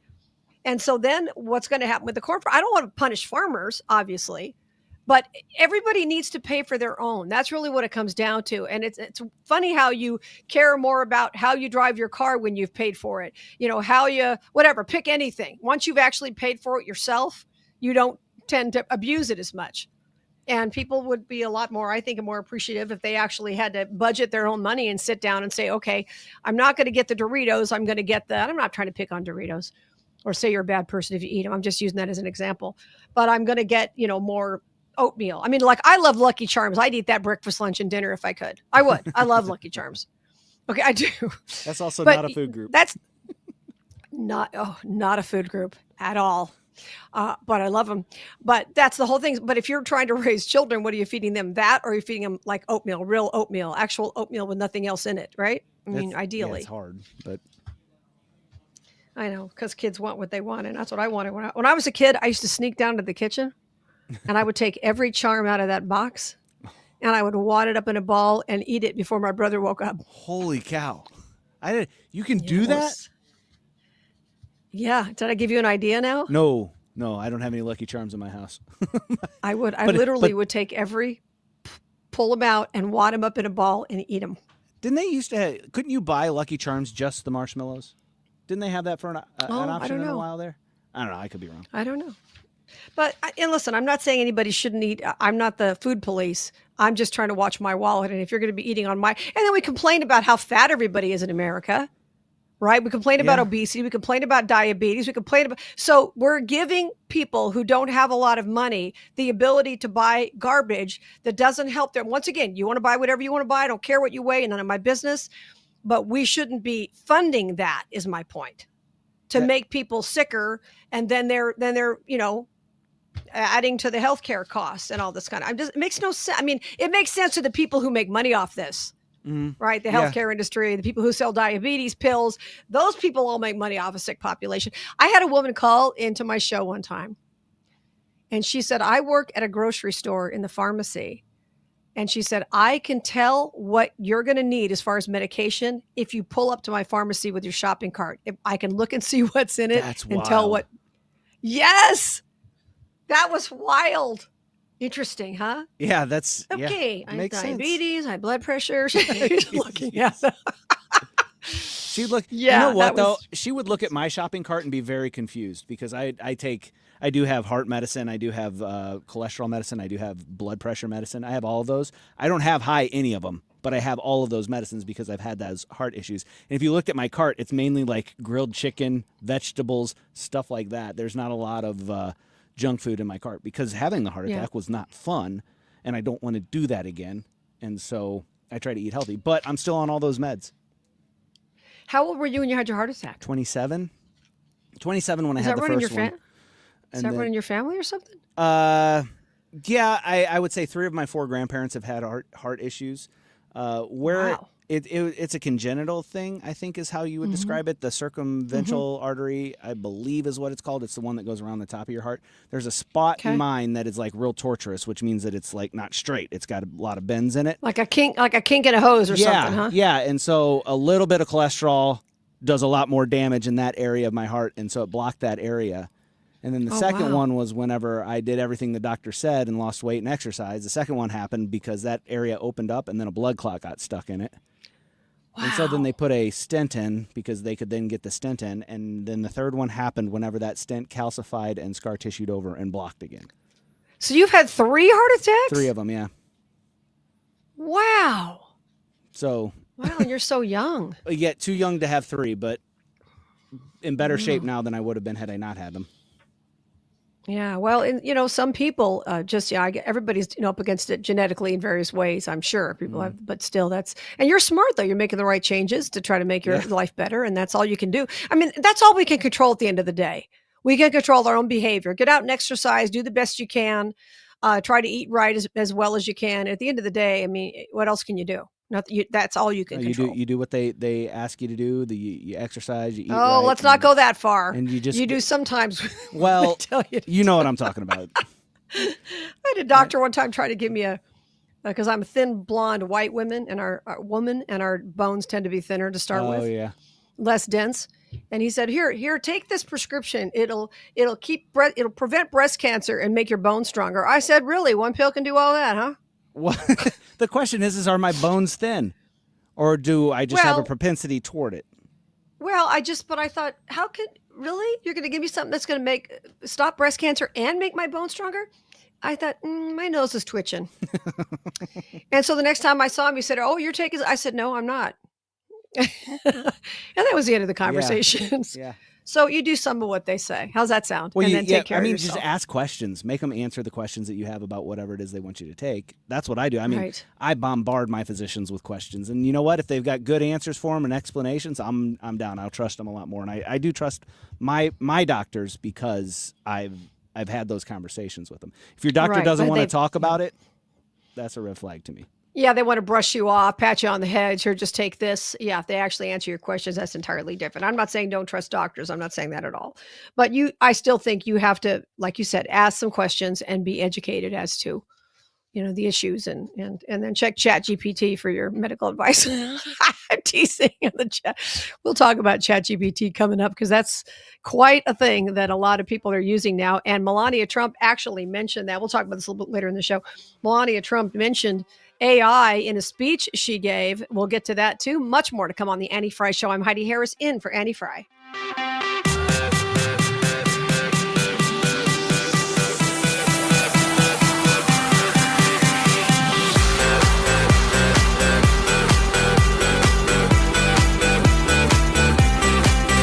And so then what's going to happen with the corn? I don't want to punish farmers, obviously, but everybody needs to pay for their own. That's really what it comes down to. And it's funny how you care more about how you drive your car when you've paid for it. How you, whatever, pick anything. Once you've actually paid for it yourself, you don't tend to abuse it as much. And people would be a lot more, I think, more appreciative if they actually had to budget their own money and sit down and say, okay, I'm not going to get the Doritos. I'm going to get I'm not trying to pick on Doritos. Or say you're a bad person if you eat them. I'm just using that as an example. But I'm going to get, more oatmeal. I mean, like, I love Lucky Charms. I'd eat that breakfast, lunch, and dinner if I could. I would. I love Lucky Charms. Okay, I do. That's also not a food group. That's not a food group at all. But I love them. But that's the whole thing. But if you're trying to raise children, what are you feeding them? That, or are you feeding them like oatmeal, real oatmeal, actual oatmeal with nothing else in it, right? I mean, ideally. Yeah, it's hard, but... I know, because kids want what they want, and that's what I wanted. When I was a kid, I used to sneak down to the kitchen, and I would take every charm out of that box, and I would wad it up in a ball and eat it before my brother woke up. Holy cow! You can do that? Yeah. Did I give you an idea now? No, I don't have any Lucky Charms in my house. I would. I literally would take pull them out and wad them up in a ball and eat them. Didn't they used to? Couldn't you buy Lucky Charms just the marshmallows? Didn't they have that for an option in a while there? I don't know. I could be wrong. I don't know. But, and listen, I'm not saying anybody shouldn't eat. I'm not the food police. I'm just trying to watch my wallet. And if you're going to be eating on and then we complain about how fat everybody is in America, right? We complain about obesity. We complain about diabetes. So we're giving people who don't have a lot of money the ability to buy garbage that doesn't help them. Once again, you want to buy whatever you want to buy. I don't care what you weigh, and none of my business. But we shouldn't be funding that, is my point, to make people sicker. And then they're adding to the healthcare costs and all this kind of, it makes no sense. I mean, it makes sense to the people who make money off this, right? The healthcare industry, the people who sell diabetes pills, those people all make money off a sick population. I had a woman call into my show one time, and she said, I work at a grocery store in the pharmacy. And she said, I can tell what you're going to need as far as medication if you pull up to my pharmacy with your shopping cart. If I can look and see what's in it. That's and wild. Tell what. Yes. That was wild. Interesting, huh? Yeah, that's okay. I have diabetes, sense. high blood pressure. She's looking at that. She'd look. Yeah, you know what though? She would look at my shopping cart and be very confused because I take I do have heart medicine. I do have cholesterol medicine. I do have blood pressure medicine. I have all of those. I don't have high any of them, but I have all of those medicines because I've had those heart issues. And if you looked at my cart, it's mainly like grilled chicken, vegetables, stuff like that. There's not a lot of junk food in my cart because having the heart attack was not fun, and I don't want to do that again. And so I try to eat healthy, but I'm still on all those meds. How old were you when you had your heart attack? 27. 27 when I had the first one. Is that running in your family or something? Yeah, I would say 3 of my 4 grandparents have had heart issues. Wow. It's a congenital thing, I think is how you would describe it. The circumventral artery, I believe is what it's called. It's the one that goes around the top of your heart. There's a spot in mine that is like real torturous, which means that it's like not straight. It's got a lot of bends in it. Like a kink in a hose or something, huh? Yeah, and so a little bit of cholesterol does a lot more damage in that area of my heart, and so it blocked that area. And then the second one was whenever I did everything the doctor said and lost weight and exercise. The second one happened because that area opened up and then a blood clot got stuck in it. Wow. And so then they put a stent in because they could then get the stent in. And then the third one happened whenever that stent calcified and scar tissued over and blocked again. So you've had 3 heart attacks? 3 of them, yeah. Wow. So. Wow, and you're so young. Yeah, too young to have 3, but in better shape now than I would have been had I not had them. Yeah, well, and, some people everybody's up against it genetically in various ways. I'm sure people have, but still, and you're smart though. You're making the right changes to try to make your life better, and that's all you can do. I mean, that's all we can control at the end of the day. We can control our own behavior. Get out and exercise. Do the best you can. Try to eat right as well as you can. At the end of the day, I mean, what else can you do? That's all you can control. You do what they ask you to do. You exercise. You eat right, let's not go that far. And you do sometimes. Well, you know what I'm talking about. I had a doctor one time try to give me because I'm a thin blonde white woman, and our bones tend to be thinner to start with. Oh yeah, less dense. And he said, "Here, take this prescription. It'll prevent breast cancer and make your bones stronger." I said, "Really? One pill can do all that, huh?" Well, the question is are my bones thin, or do I just have a propensity toward it? Well, I thought, how could you're going to give me something that's going to stop breast cancer and make my bones stronger? I thought, my nose is twitching. And so the next time I saw him, he said, "Oh, you're taking," I said, "No, I'm not." And that was the end of the conversations. Yeah. So you do some of what they say. How's that sound? Well, and then take care of yourself. yourself. Just ask questions. Make them answer the questions that you have about whatever it is they want you to take. That's what I do. I mean, I bombard my physicians with questions, and you know what? If they've got good answers for them and explanations, I'm down. I'll trust them a lot more, and I do trust my doctors because I've had those conversations with them. If your doctor doesn't want to talk about it, that's a red flag to me. Yeah, they want to brush you off, pat you on the head. Here, just take this. Yeah, if they actually answer your questions, that's entirely different. I'm not saying don't trust doctors. I'm not saying that at all. But I still think you have to, like you said, ask some questions and be educated as to, the issues, and then check ChatGPT for your medical advice. I'm teasing in the chat. We'll talk about ChatGPT coming up because that's quite a thing that a lot of people are using now. And Melania Trump actually mentioned that. We'll talk about this a little bit later in the show. Melania Trump mentioned AI in a speech she gave. We'll get to that too. Much more to come on the Annie Frey Show. I'm Heidi Harris in for Annie Frey.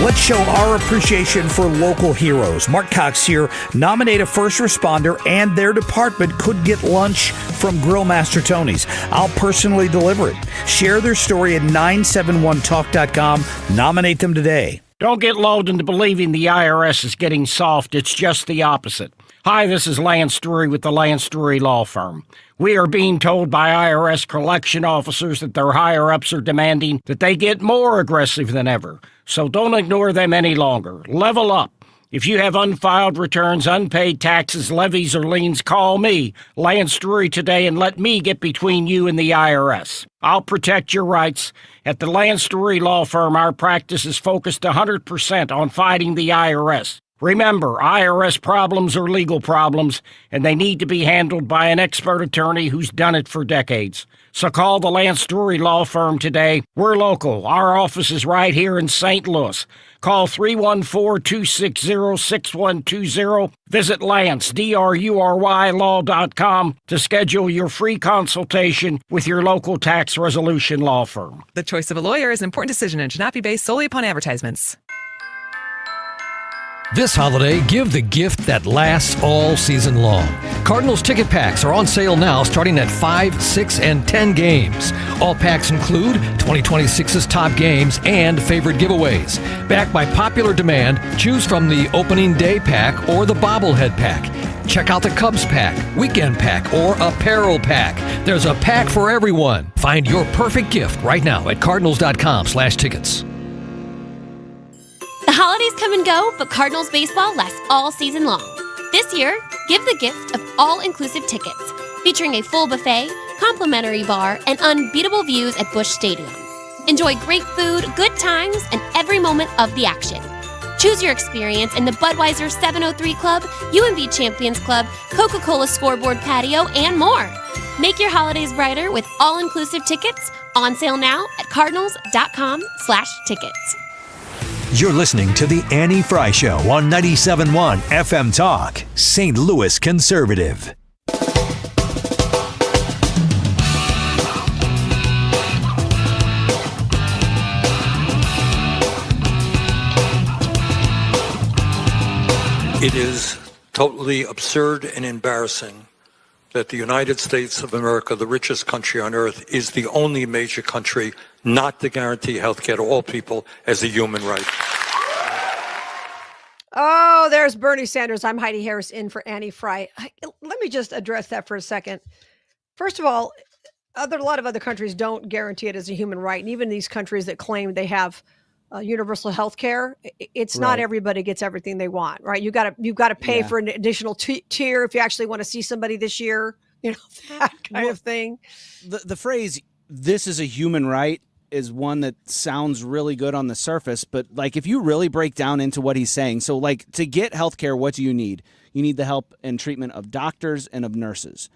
Let's show our appreciation for local heroes. Mark Cox here. Nominate a first responder and their department could get lunch from Grill Master Tony's. I'll personally deliver it. Share their story at 971talk.com. Nominate them today. Don't get lulled into believing the IRS is getting soft. It's just the opposite. Hi, this is Lance Drury with the Lance Drury Law Firm. We are being told by IRS collection officers that their higher-ups are demanding that they get more aggressive than ever. So don't ignore them any longer. Level up. If you have unfiled returns, unpaid taxes, levies, or liens, call me, Lance Drury, today and let me get between you and the IRS. I'll protect your rights. At the Lance Drury Law Firm, our practice is focused 100% on fighting the IRS. Remember, IRS problems are legal problems, and they need to be handled by an expert attorney who's done it for decades. So call the Lance Drury Law Firm today. We're local. Our office is right here in St. Louis. Call 314-260-6120. Visit Lance, D-R-U-R-Y, law.com to schedule your free consultation with your local tax resolution law firm. The choice of a lawyer is an important decision and should not be based solely upon advertisements. This holiday, give the gift that lasts all season long. Cardinals ticket packs are on sale now, starting at 5, 6, and 10 games. All packs include 2026's top games and favorite giveaways. Backed by popular demand, choose from the opening day pack or the bobblehead pack. Check out the Cubs pack, weekend pack, or apparel pack. There's a pack for everyone. Find your perfect gift right now at cardinals.com/tickets. The holidays come and go, but Cardinals baseball lasts all season long. This year, give the gift of all-inclusive tickets, featuring a full buffet, complimentary bar, and unbeatable views at Busch Stadium. Enjoy great food, good times, and every moment of the action. Choose your experience in the Budweiser 703 Club, UMB Champions Club, Coca-Cola Scoreboard Patio, and more. Make your holidays brighter with all-inclusive tickets, on sale now at cardinals.com/tickets. You're listening to the Annie Frey Show on 97.1 FM Talk, St. Louis Conservative. It is totally absurd and embarrassing that the United States of America, the richest country on earth, is the only major country not to guarantee health care to all people as a human right. Oh, there's Bernie Sanders. I'm Heidi Harris in for Annie Frey. Let me just address that for a second. First of all, a lot of other countries don't guarantee it as a human right. And even these countries that claim they have universal health care, it's not everybody gets everything they want, right? You've got to pay for an additional tier if you actually want to see somebody this year, that kind of thing. The phrase, this is a human right, is one that sounds really good on the surface, but like if you really break down into what he's saying, so like to get healthcare, what do you need? You need the help and treatment of doctors and of nurses.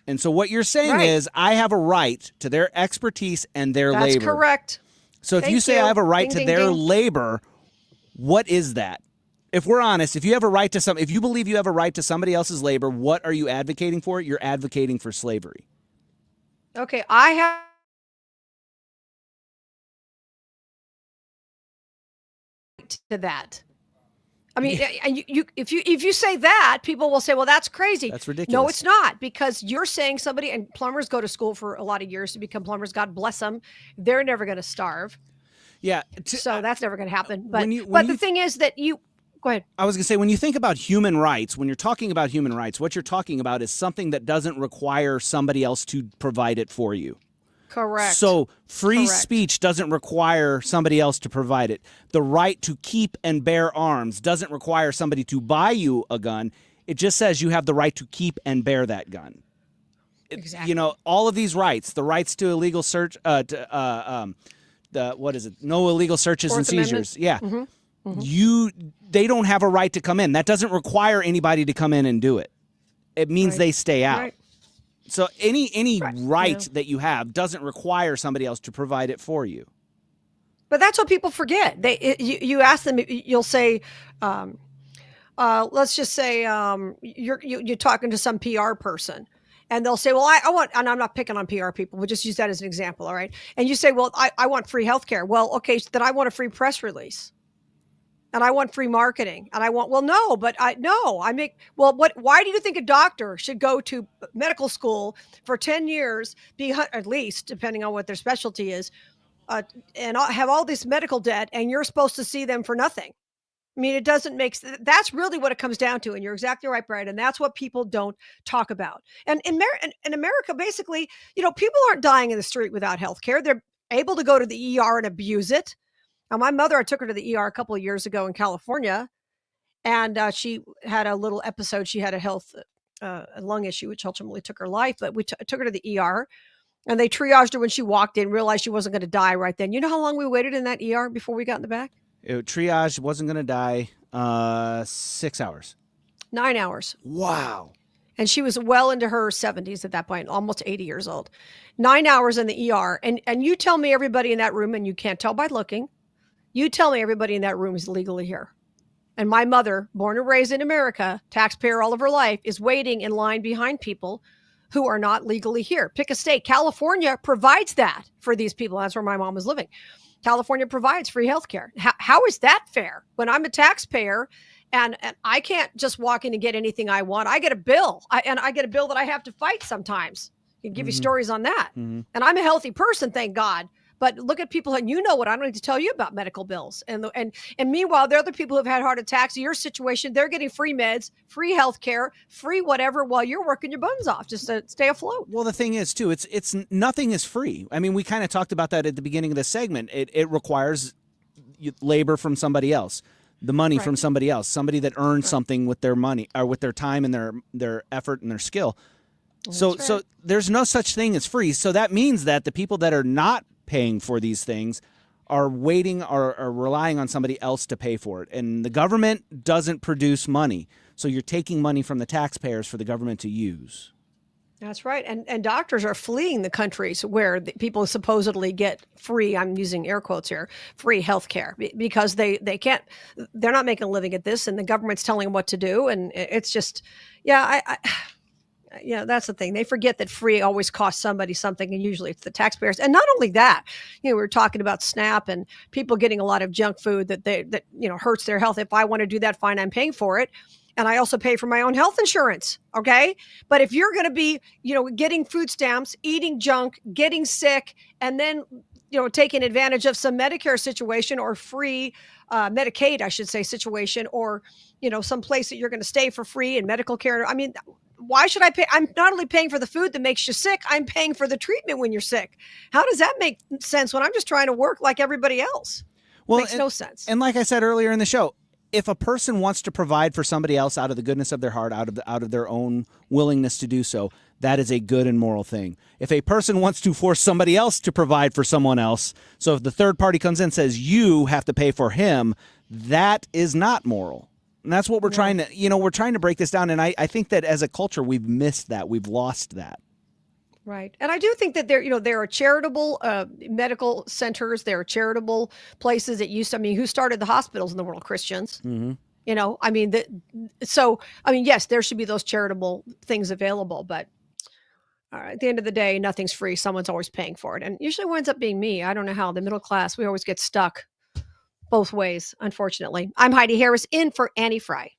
And so what you're saying is I have a right to their expertise and their labor. That's correct. So if you say I have a right to their labor, what is that? If we're honest, if you have a right to if you believe you have a right to somebody else's labor, what are you advocating for? You're advocating for slavery. Okay, I have to that. I mean, and if you say that, people will say, well, that's crazy. That's ridiculous. No, it's not, because you're saying somebody, and plumbers go to school for a lot of years to become plumbers. God bless them. They're never going to starve. Yeah. So that's never going to happen. But the thing is that go ahead. I was going to say, when you think about human rights, when you're talking about human rights, what you're talking about is something that doesn't require somebody else to provide it for you. Correct. So free speech doesn't require somebody else to provide it. The right to keep and bear arms doesn't require somebody to buy you a gun. It just says you have the right to keep and bear that gun. Exactly. All of these rights, the rights to illegal search, no illegal searches and seizures. Yeah. Mm-hmm. Mm-hmm. They don't have a right to come in. That doesn't require anybody to come in and do it. It means they stay out. Right. So any right that you have doesn't require somebody else to provide it for you. But that's what people forget. You ask them, you'll say, let's just say you're talking to some PR person, and they'll say, well, I want, and I'm not picking on PR people, we'll just use that as an example, all right? And you say, well, I want free healthcare. Well, okay, so then I want a free press release. And I want free marketing. And I want, why do you think a doctor should go to medical school for 10 years, at least, depending on what their specialty is, and have all this medical debt, and you're supposed to see them for nothing? I mean, it doesn't make sense. That's really what it comes down to. And you're exactly right, Brian. And that's what people don't talk about. And in America, basically, people aren't dying in the street without health care. They're able to go to the ER and abuse it. Now, my mother, I took her to the ER a couple of years ago in California, and she had a little episode. She had a lung issue, which ultimately took her life. But we took her to the ER, and they triaged her when she walked in, realized she wasn't going to die right then. You know how long we waited in that ER before we got in the back? Triage wasn't going to die 6 hours. 9 hours. Wow. And she was well into her 70s at that point, almost 80 years old. 9 hours in the ER. And you tell me everybody in that room, and you can't tell by looking, you tell me everybody in that room is legally here. And my mother, born and raised in America, taxpayer all of her life, is waiting in line behind people who are not legally here. Pick a state. California provides that for these people. That's where my mom was living. California provides free health care. How is that fair? When I'm a taxpayer and I can't just walk in and get anything I want, I get a bill. And I get a bill that I have to fight sometimes. I can give you stories on that. And I'm a healthy person, thank God. But look at people, and you know what, I don't need to tell you about medical bills. And meanwhile, there are other people who've had heart attacks. In your situation, they're getting free meds, free health care, free whatever, while you're working your buns off just to stay afloat. Well, the thing is, too, it's nothing is free. I mean, we kind of talked about that at the beginning of the segment. It requires labor from somebody else, the money from somebody else, somebody that earns something with their money or with their time and their effort and their skill. So there's no such thing as free. So that means that the people that are not paying for these things are waiting or are relying on somebody else to pay for it. And the government doesn't produce money. So you're taking money from the taxpayers for the government to use. That's right. And doctors are fleeing the countries where the people supposedly get free, I'm using air quotes here, free health care, because they're not making a living at this, and the government's telling them what to do. And it's just, that's the thing. They forget that free always costs somebody something, and usually it's the taxpayers. And not only that, we were talking about SNAP and people getting a lot of junk food that hurts their health. If I want to do that, fine, I'm paying for it. And I also pay for my own health insurance. Okay. But if you're going to be, getting food stamps, eating junk, getting sick, and then, taking advantage of some Medicare situation or free Medicaid, I should say, situation, or, some place that you're going to stay for free and medical care. I mean, why should I pay? I'm not only paying for the food that makes you sick, I'm paying for the treatment when you're sick. How does that make sense when I'm just trying to work like everybody else? Well, makes no sense. And like I said earlier in the show, if a person wants to provide for somebody else out of the goodness of their heart, out of their own willingness to do so, that is a good and moral thing. If a person wants to force somebody else to provide for someone else, so if the third party comes in and says you have to pay for him, that is not moral. And that's what we're trying to, we're trying to break this down. And I think that as a culture, we've missed that. We've lost that. Right. And I do think that there are charitable medical centers. There are charitable places that who started the hospitals in the world? Christians. Mm-hmm. Yes, there should be those charitable things available. But at the end of the day, nothing's free. Someone's always paying for it. And usually winds up being me. I don't know how. The middle class, we always get stuck both ways, unfortunately. I'm Heidi Harris, in for Annie Frey.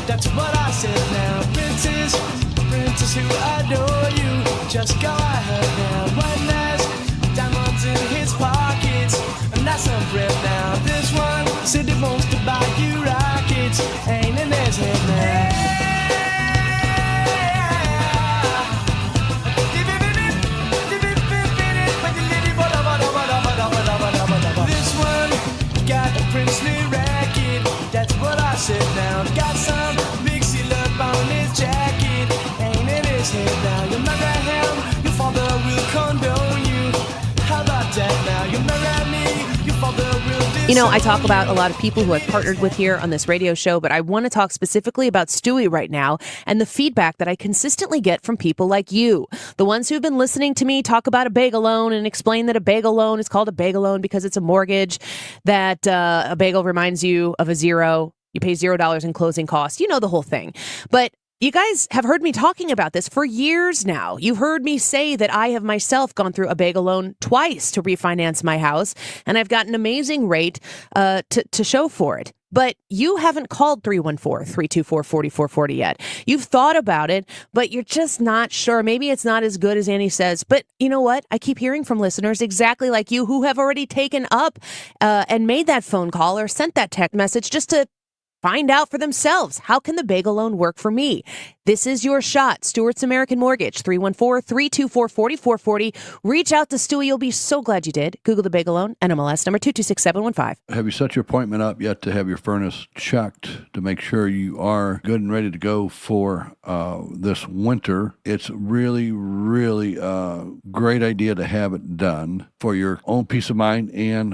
That's what I said now. Princess who adore you. Just go ahead now. One last diamonds in his pockets. And that's some breath now. This one said he wants to buy you rockets. Ain't in his head now. This one got a princely racket. That's what I said now. Got some big seal up on his jacket. Ain't in his head now. You marry him, your father will condone you. How about that now? You marry me, your father will I talk about a lot of people who I've partnered with here on this radio show, but I want to talk specifically about Stewie right now and the feedback that I consistently get from people like you, the ones who've been listening to me talk about a bagel loan and explain that a bagel loan is called a bagel loan because it's a mortgage, that a bagel reminds you of a zero. You pay $0 in closing costs. You know the whole thing. But you guys have heard me talking about this for years now. You've heard me say that I have myself gone through a bagel loan twice to refinance my house, and I've got an amazing rate to show for it. But you haven't called 314-324-4440 yet. You've thought about it, but you're just not sure. Maybe it's not as good as Annie says. But you know what? I keep hearing from listeners exactly like you who have already taken up and made that phone call or sent that text message just to find out for themselves. How can the bagel loan work for me? This is your shot. Stewart's American Mortgage, 314-324-4440. Reach out to Stewie. You'll be so glad you did. Google the Bagel Loan, NMLS number 226715. Have you set your appointment up yet to have your furnace checked to make sure you are good and ready to go for this winter? It's really, really a great idea to have it done for your own peace of mind and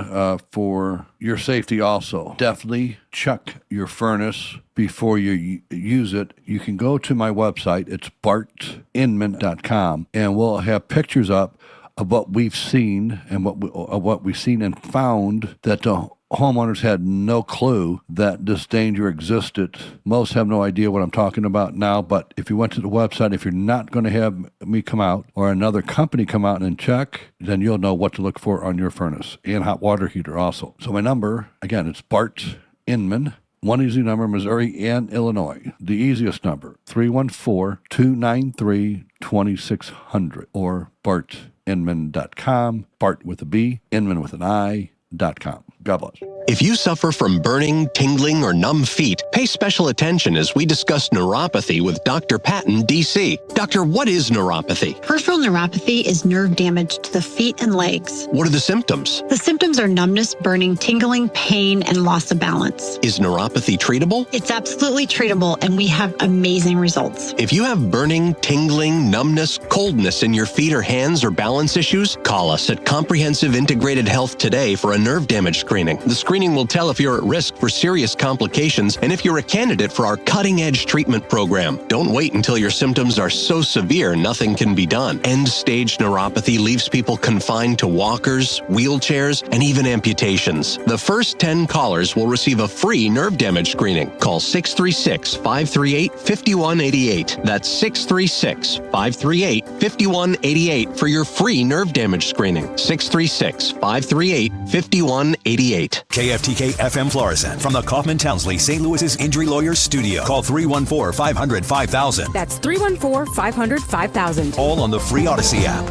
for your safety also. Definitely check your furnace before you use it. You can go to my website. It's bartinman.com, and we'll have pictures up of what we've seen and what we've seen and found that the homeowners had no clue that this danger existed. Most have no idea what I'm talking about now, but if you went to the website, if you're not going to have me come out or another company come out and check, then you'll know what to look for on your furnace and hot water heater also. So my number, again, it's Bart Inman. One easy number, Missouri and Illinois. The easiest number, 314-293-2600 or bartinman.com, Bart with a B, Inman with an I.com. God bless. If you suffer from burning, tingling, or numb feet, pay special attention as we discuss neuropathy with Dr. Patton, D.C. Doctor, what is neuropathy? Peripheral neuropathy is nerve damage to the feet and legs. What are the symptoms? The symptoms are numbness, burning, tingling, pain, and loss of balance. Is neuropathy treatable? It's absolutely treatable, and we have amazing results. If you have burning, tingling, numbness, coldness in your feet or hands or balance issues, call us at Comprehensive Integrated Health today for a nerve damage screening. The screening will tell if you're at risk for serious complications and if you're a candidate for our cutting-edge treatment program. Don't wait until your symptoms are so severe nothing can be done. End-stage neuropathy leaves people confined to walkers, wheelchairs, and even amputations. The first 10 callers will receive a free nerve damage screening. Call 636-538-5188. That's 636-538-5188 for your free nerve damage screening. 636-538-5188. KFTK FM Florissant from the Kaufman Townsley St. Louis's Injury Lawyers Studio. Call 314-500-5000. That's 314-500-5000. All on the free Odyssey app.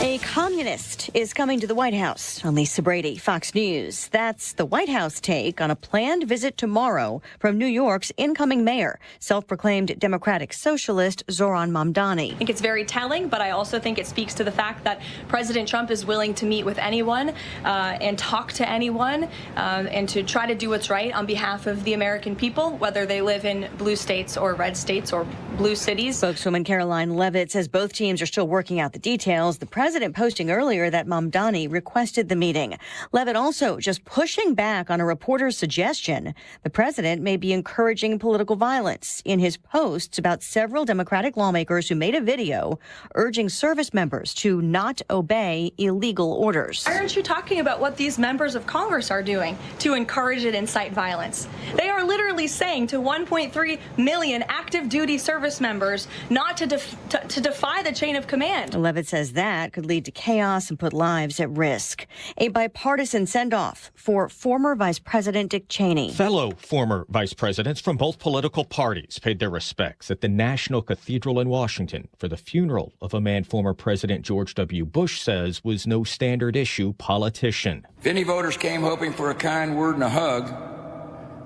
A communist is coming to the White House. I'm Lisa Brady, Fox News. That's the White House take on a planned visit tomorrow from New York's incoming mayor, self-proclaimed Democratic Socialist Zoran Mamdani. I think it's very telling, but I also think it speaks to the fact that President Trump is willing to meet with anyone and talk to anyone and to try to do what's right on behalf of the American people, whether they live in blue states or red states or blue cities. Spokeswoman Caroline Levitt says both teams are still working out the details. The president posting earlier that Mamdani requested the meeting. Levitt also just pushing back on a reporter's suggestion the president may be encouraging political violence in his posts about several Democratic lawmakers who made a video urging service members to not obey illegal orders. Why aren't you talking about what these members of Congress are doing to encourage and incite violence? They are literally saying to 1.3 million active duty service members not to defy the chain of command. Levitt says that could lead to chaos and put lives at risk. A bipartisan send-off for former Vice President Dick Cheney. Fellow former vice presidents from both political parties paid their respects at the National Cathedral in Washington for the funeral of a man former President George W. Bush says was no standard issue politician. If any voters came hoping for a kind word and a hug,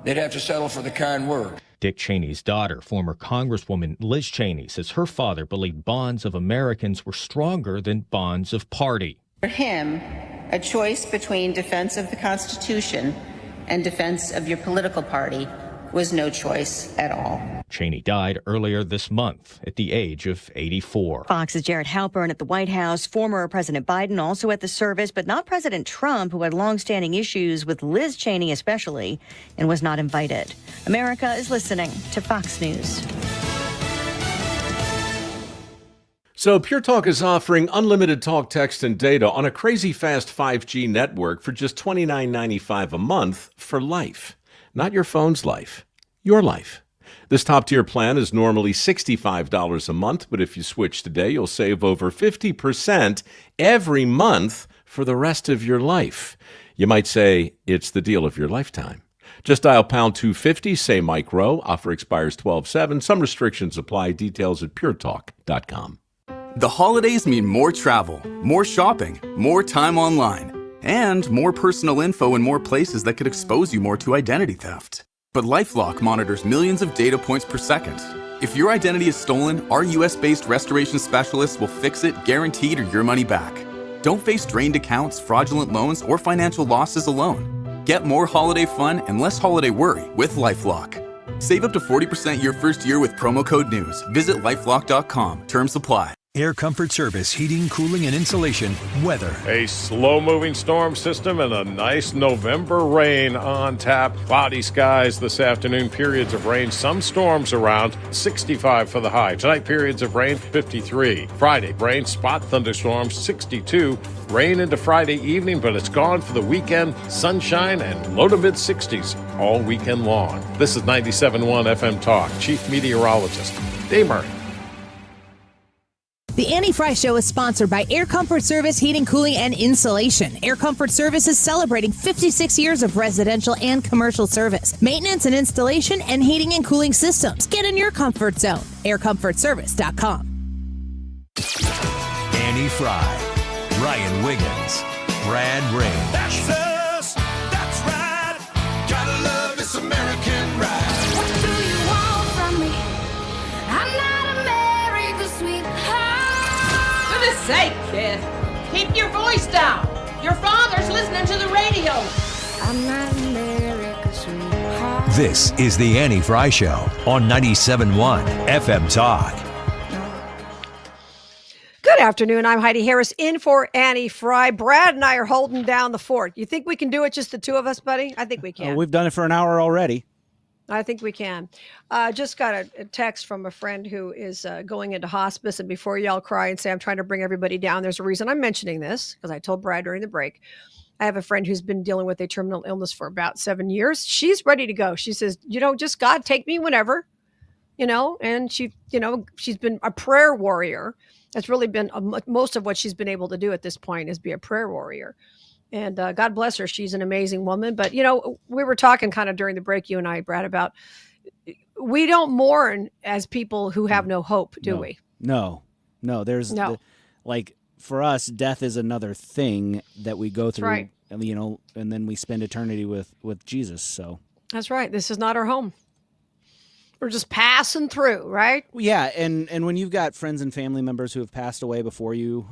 they'd have to settle for the kind word. Dick Cheney's daughter, former Congresswoman Liz Cheney, says her father believed bonds of Americans were stronger than bonds of party. For him, a choice between defense of the Constitution and defense of your political party was no choice at all. Cheney died earlier this month at the age of 84. Fox's Jared Halpern at the White House. Former President Biden also at the service, but not President Trump, who had longstanding issues with Liz Cheney especially and was not invited. America is listening to Fox News. So Pure Talk is offering unlimited talk, text, and data on a crazy fast 5G network for just $29.95 a month for life. Not your phone's life, your life. This top-tier plan is normally $65 a month, but if you switch today, you'll save over 50% every month for the rest of your life. You might say it's the deal of your lifetime. Just dial pound 250, say Mike Rowe. Offer expires 12/7. Some restrictions apply. Details at puretalk.com. The holidays mean more travel, more shopping, more time online, and more personal info in more places that could expose you more to identity theft. But LifeLock monitors millions of data points per second. If your identity is stolen, our US-based restoration specialists will fix it, guaranteed, or your money back. Don't face drained accounts, fraudulent loans, or financial losses alone. Get more holiday fun and less holiday worry with LifeLock. Save up to 40% your first year with promo code NEWS. Visit lifelock.com. Terms apply. Air Comfort Service, heating, cooling, and insulation, weather. A slow-moving storm system and a nice November rain on tap. Cloudy skies this afternoon, periods of rain, some storms around, 65 for the high. Tonight, periods of rain, 53. Friday, rain, spot thunderstorms, 62. Rain into Friday evening, but it's gone for the weekend. Sunshine and low to mid-60s all weekend long. This is 97.1 FM Talk. Chief Meteorologist Dave Murray. The Annie Frey Show is sponsored by Air Comfort Service Heating, Cooling, and Insulation. Air Comfort Service is celebrating 56 years of residential and commercial service, maintenance and installation, and heating and cooling systems. Get in your comfort zone. AirComfortService.com. Annie Frey, Ryan Wiggins, Brad Ray. That's us. That's right. Gotta love this American ride. What do you want from me? I'm not America's sweetheart. For goodness sake, kid. Keep your voice down. Your father's listening to the radio. I'm not America's sweetheart. This is the Annie Frey Show on 97.1 FM Talk. Good afternoon. I'm Heidi Harris in for Annie Frey. Brad and I are holding down the fort. You think we can do it, just the two of us, buddy? I think we can. We've done it for an hour already. I think we can. Just got a text from a friend who is going into hospice. And before y'all cry and say I'm trying to bring everybody down, there's a reason I'm mentioning this, because I told Brad during the break. I have a friend who's been dealing with a terminal illness for about 7 years. She's ready to go. She says, just God, take me whenever, and she's been a prayer warrior. That's really been most of what she's been able to do at this point is be a prayer warrior. And God bless her. She's an amazing woman. But, we were talking kind of during the break, you and I, Brad, about we don't mourn as people who have no hope, do we? No. There's for us, death is another thing that we go through, right. And then we spend eternity with Jesus. So that's right. This is not our home. We're just passing through, right? Yeah. And when you've got friends and family members who have passed away before you,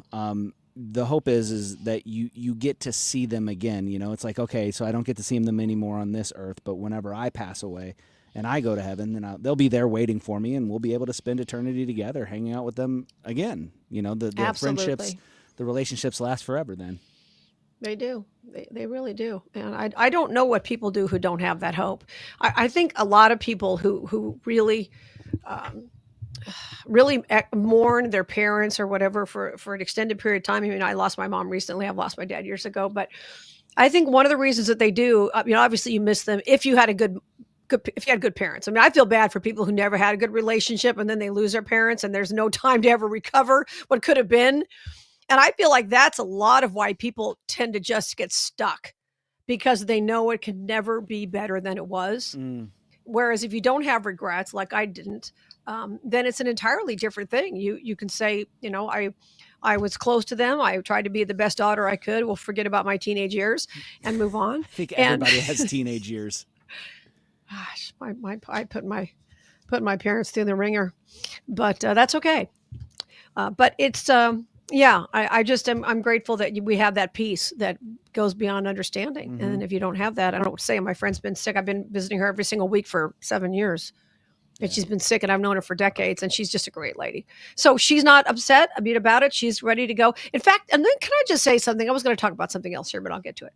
the hope is that you get to see them again. It's like, okay, so I don't get to see them anymore on this earth, but whenever I pass away and I go to heaven, then they'll be there waiting for me, and we'll be able to spend eternity together, hanging out with them again. The friendships, the relationships last forever then. They do. They really do. And I don't know what people do who don't have that hope. I think a lot of people who really mourn their parents or whatever for an extended period of time. I mean, I lost my mom recently. I've lost my dad years ago. But I think one of the reasons that they do, obviously you miss them if you had if you had good parents. I mean, I feel bad for people who never had a good relationship and then they lose their parents and there's no time to ever recover what could have been. And I feel like that's a lot of why people tend to just get stuck, because they know it can never be better than it was. Whereas if you don't have regrets, like I didn't, then it's an entirely different thing. You can say, I was close to them. I tried to be the best daughter I could. We'll forget about my teenage years and move on. I think everybody has teenage years. Gosh, I put my parents through the ringer, but that's okay. But it's I'm grateful that we have that peace that goes beyond understanding. Mm-hmm. And if you don't have that, I don't say my friend's been sick. I've been visiting her every single week for 7 years. And she's been sick, and I've known her for decades, and she's just a great lady. So she's not upset about it. She's ready to go. In fact, and then can I just say something? I was going to talk about something else here, but I'll get to it.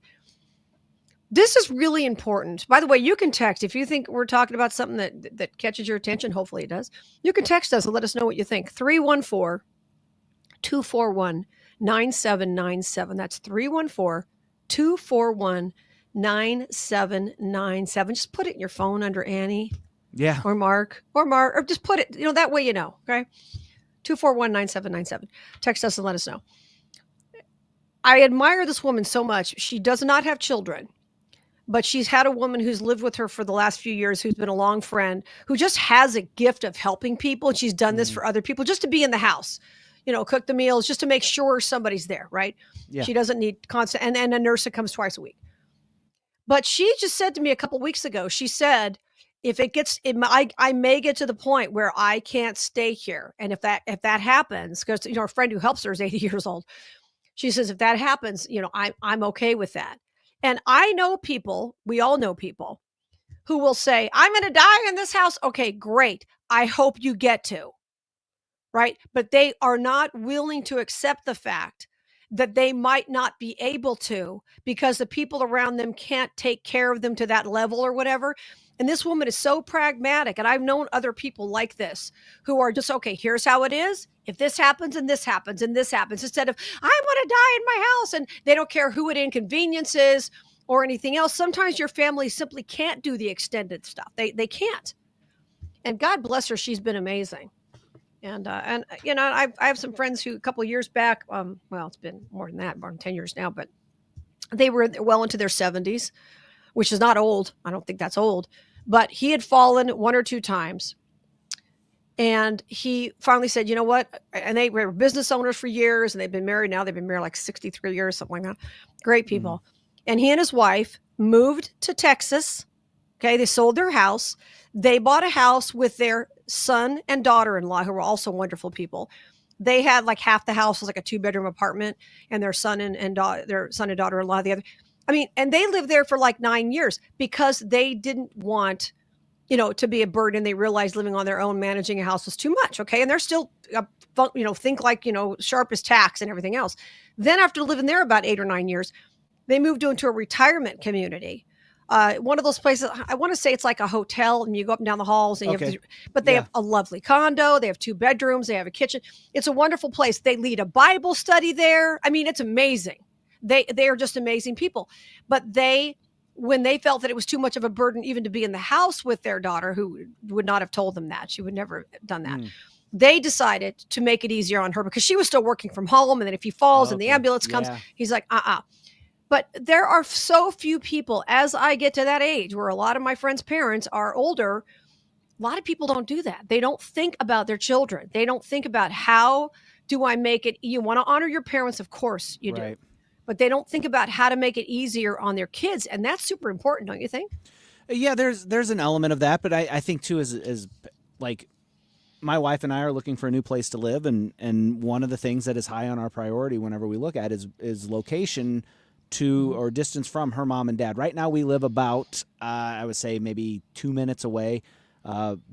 This is really important. By the way, you can text if you think we're talking about something that catches your attention. Hopefully it does. You can text us and let us know what you think. 314-241-9797. That's 314-241-9797. Just put it in your phone under Annie. Yeah. Or Mark, or just put it, that way okay? 241-9797. Text us and let us know. I admire this woman so much. She does not have children, but she's had a woman who's lived with her for the last few years, who's been a long friend, who just has a gift of helping people. And she's done this for other people, just to be in the house, cook the meals, just to make sure somebody's there, right? Yeah. She doesn't need constant, and a nurse that comes twice a week. But she just said to me a couple weeks ago, she said, if it gets, I may get to the point where I can't stay here. And if that happens, because, you know, a friend who helps her is 80 years old. She says, if that happens, you know, I'm okay with that. And I know people, we all know people who will say, I'm going to die in this house. Okay, great. I hope you get to, right? But they are not willing to accept the fact that they might not be able to because the people around them can't take care of them to that level or whatever. And this woman is so pragmatic. And I've known other people like this who are just, okay, here's how it is. If this happens and this happens and this happens, instead of, I want to die in my house, and they don't care who it inconveniences or anything else. Sometimes your family simply can't do the extended stuff. They can't. And God bless her. She's been amazing. And you know, I have some friends who a couple of years back, well, it's been more than that, more than 10 years now, but they were well into their 70s, which is not old. I don't think that's old, but he had fallen one or two times. And he finally said, you know what? And they were business owners for years, and they've been married now. They've been married like 63 years, something like that. Great people. And he and his wife moved to Texas. Okay. They sold their house. They bought a house with their son and daughter-in-law, who were also wonderful people. They had like half the house was like a 2-bedroom apartment, and their son and daughter-in-law, the other. I mean, and they lived there for like 9 years because they didn't want, you know, to be a burden. They realized living on their own, managing a house was too much. Okay. And they're still, you know, think like, you know, sharp as tacks and everything else. Then after living there about 8 or 9 years, they moved into a retirement community. One of those places, I want to say it's like a hotel, and you go up and down the halls, and but they have a lovely condo. They have 2 bedrooms. They have a kitchen. It's a wonderful place. They lead a Bible study there. I mean, it's amazing. They are just amazing people. But when they felt that it was too much of a burden even to be in the house with their daughter, who would not have told them that, she would never have done that. They decided to make it easier on her because she was still working from home. And then if he falls and the ambulance comes, he's like, But there are so few people, as I get to that age where a lot of my friends' parents are older, a lot of people don't do that. They don't think about their children. They don't think about, how do I make it? You want to honor your parents, of course you do. But they don't think about how to make it easier on their kids. And that's super important, don't you think? Yeah, there's an element of that. But I think, too, is like, my wife and I are looking for a new place to live. And one of the things that is high on our priority whenever we look at is location to or distance from her mom and dad. Right now we live about, I would say maybe 2 minutes away,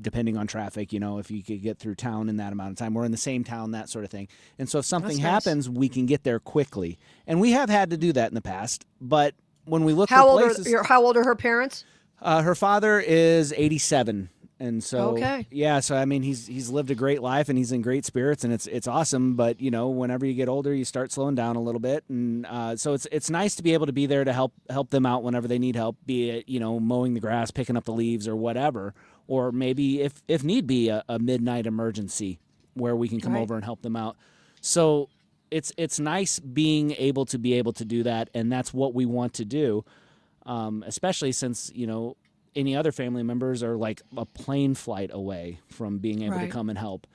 depending on traffic, you know, if you could get through town in that amount of time. We're in the same town, that sort of thing. And so if something happens, we can get there quickly. And we have had to do that in the past. But when we look for places... How old are her parents? Her father is 87. And so, so I mean, he's lived a great life, and he's in great spirits, and it's awesome. But you know, whenever you get older, you start slowing down a little bit, and so it's nice to be able to be there to help them out whenever they need help, be it, you know, mowing the grass, picking up the leaves, or whatever, or maybe if need be a midnight emergency where we can come over and help them out. So it's nice being able to do that, and that's what we want to do, especially since, you know, any other family members are like a plane flight away from being able to come and help.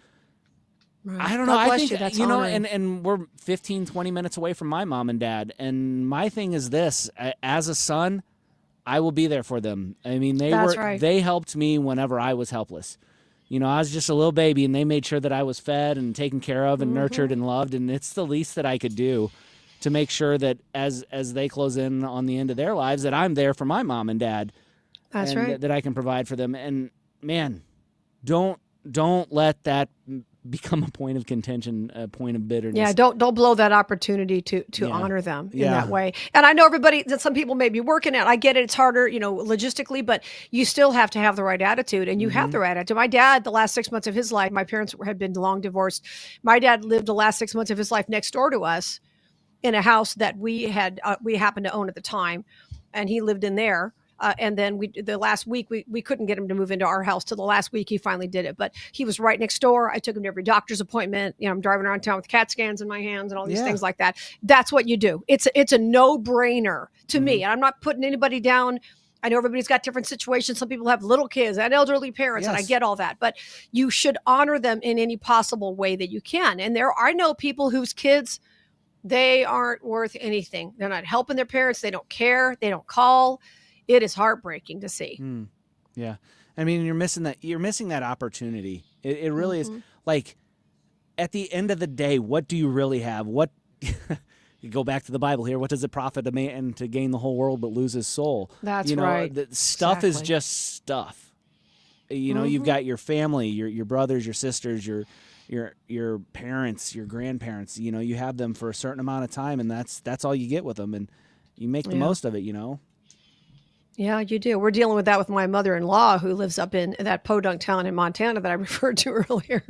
I don't know. I think, you know, and we're 15, 20 minutes away from my mom and dad. And my thing is this, as a son, I will be there for them. I mean, they helped me whenever I was helpless. You know, I was just a little baby, and they made sure that I was fed and taken care of and nurtured and loved. And it's the least that I could do to make sure that as they close in on the end of their lives, that I'm there for my mom and dad. That's right. That I can provide for them. And man, don't let that become a point of contention, a point of bitterness. Yeah, don't blow that opportunity to honor them in that way. And I know that some people may be working at. I get it; it's harder, you know, logistically, but you still have to have the right attitude, and you have the right attitude. My dad, the last 6 months of his life, my parents had been long divorced. My dad lived the last 6 months of his life next door to us, in a house that we happened to own at the time, and he lived in there. And then the last week, we couldn't get him to move into our house till the last week. He finally did it, but he was right next door. I took him to every doctor's appointment. You know, I'm driving around town with CAT scans in my hands and all these things like that. That's what you do. It's a no-brainer to me. And I'm not putting anybody down. I know everybody's got different situations. Some people have little kids and elderly parents, and I get all that. But you should honor them in any possible way that you can. And I know people whose kids, they aren't worth anything. They're not helping their parents. They don't care. They don't call. It is heartbreaking to see. Yeah. I mean, you're missing that opportunity. It really is. Like, at the end of the day, what do you really have? What you go back to the Bible here. What does it profit a man to gain the whole world but lose his soul? That's right. The stuff is just stuff. You know, you've got your family, your brothers, your sisters, your parents, your grandparents. You know, you have them for a certain amount of time, and that's all you get with them, and you make the most of it. You know. Yeah, you do. We're dealing with that with my mother-in-law, who lives up in that podunk town in Montana that I referred to earlier,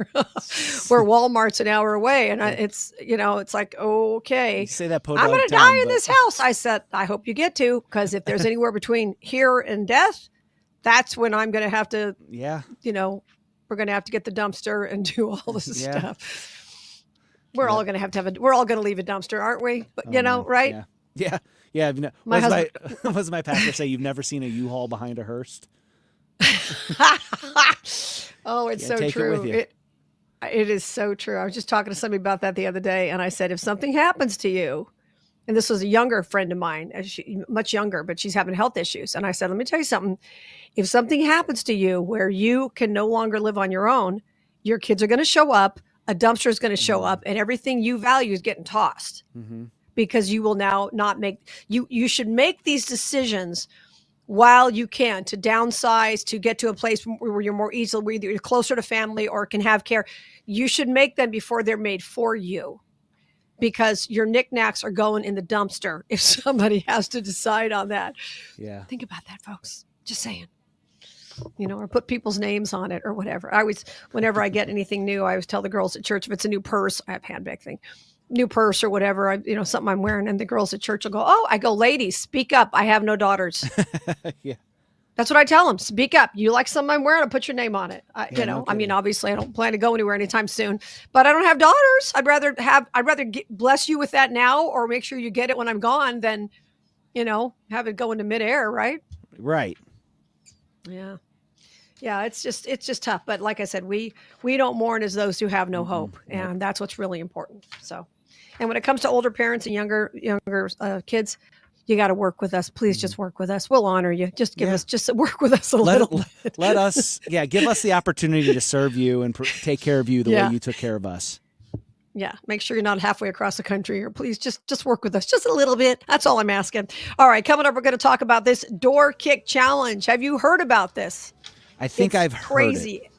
where Walmart's an hour away. And it's like, okay, you say that podunk I'm going to town, die in this house. I said, I hope you get to, because if there's anywhere between here and death, that's when I'm going to have to, we're going to have to get the dumpster and do all this stuff. We're all going to have we're all going to leave a dumpster, aren't we? But, right? Yeah. Yeah, what does my pastor say? You've never seen a U-Haul behind a hearse? Oh, it's so true. It is so true. I was just talking to somebody about that the other day, and I said, if something happens to you, and this was a younger friend of mine, much younger, but she's having health issues. And I said, let me tell you something. If something happens to you where you can no longer live on your own, your kids are going to show up, a dumpster is going to show up, and everything you value is getting tossed. Mm-hmm. Because you will now not you should make these decisions while you can, to downsize, to get to a place where you're more easily, where you're closer to family or can have care. You should make them before they're made for you, because your knickknacks are going in the dumpster if somebody has to decide on that. Yeah. Think about that, folks. Just saying. Or put people's names on it or whatever. Whenever I get anything new, I always tell the girls at church, if it's a new purse, I have handbag thing, new purse or whatever, something I'm wearing, and the girls at church will go, I go, ladies, speak up. I have no daughters. Yeah. That's what I tell them. Speak up. You like something I'm wearing, I'll put your name on it. I mean, obviously I don't plan to go anywhere anytime soon, but I don't have daughters. I'd rather bless you with that now, or make sure you get it when I'm gone, than, have it go into midair. Right. Right. Yeah. Yeah, it's just tough. But like I said, we don't mourn as those who have no hope, and that's what's really important. So, and when it comes to older parents and younger kids, you got to work with us. Please just work with us. We'll honor you. Just work with us a little bit. Let us, give us the opportunity to serve you and take care of you the way you took care of us. Yeah, make sure you're not halfway across the country, or please just work with us just a little bit. That's all I'm asking. All right, coming up, we're going to talk about this door kick challenge. Have you heard about this? I think I've heard it.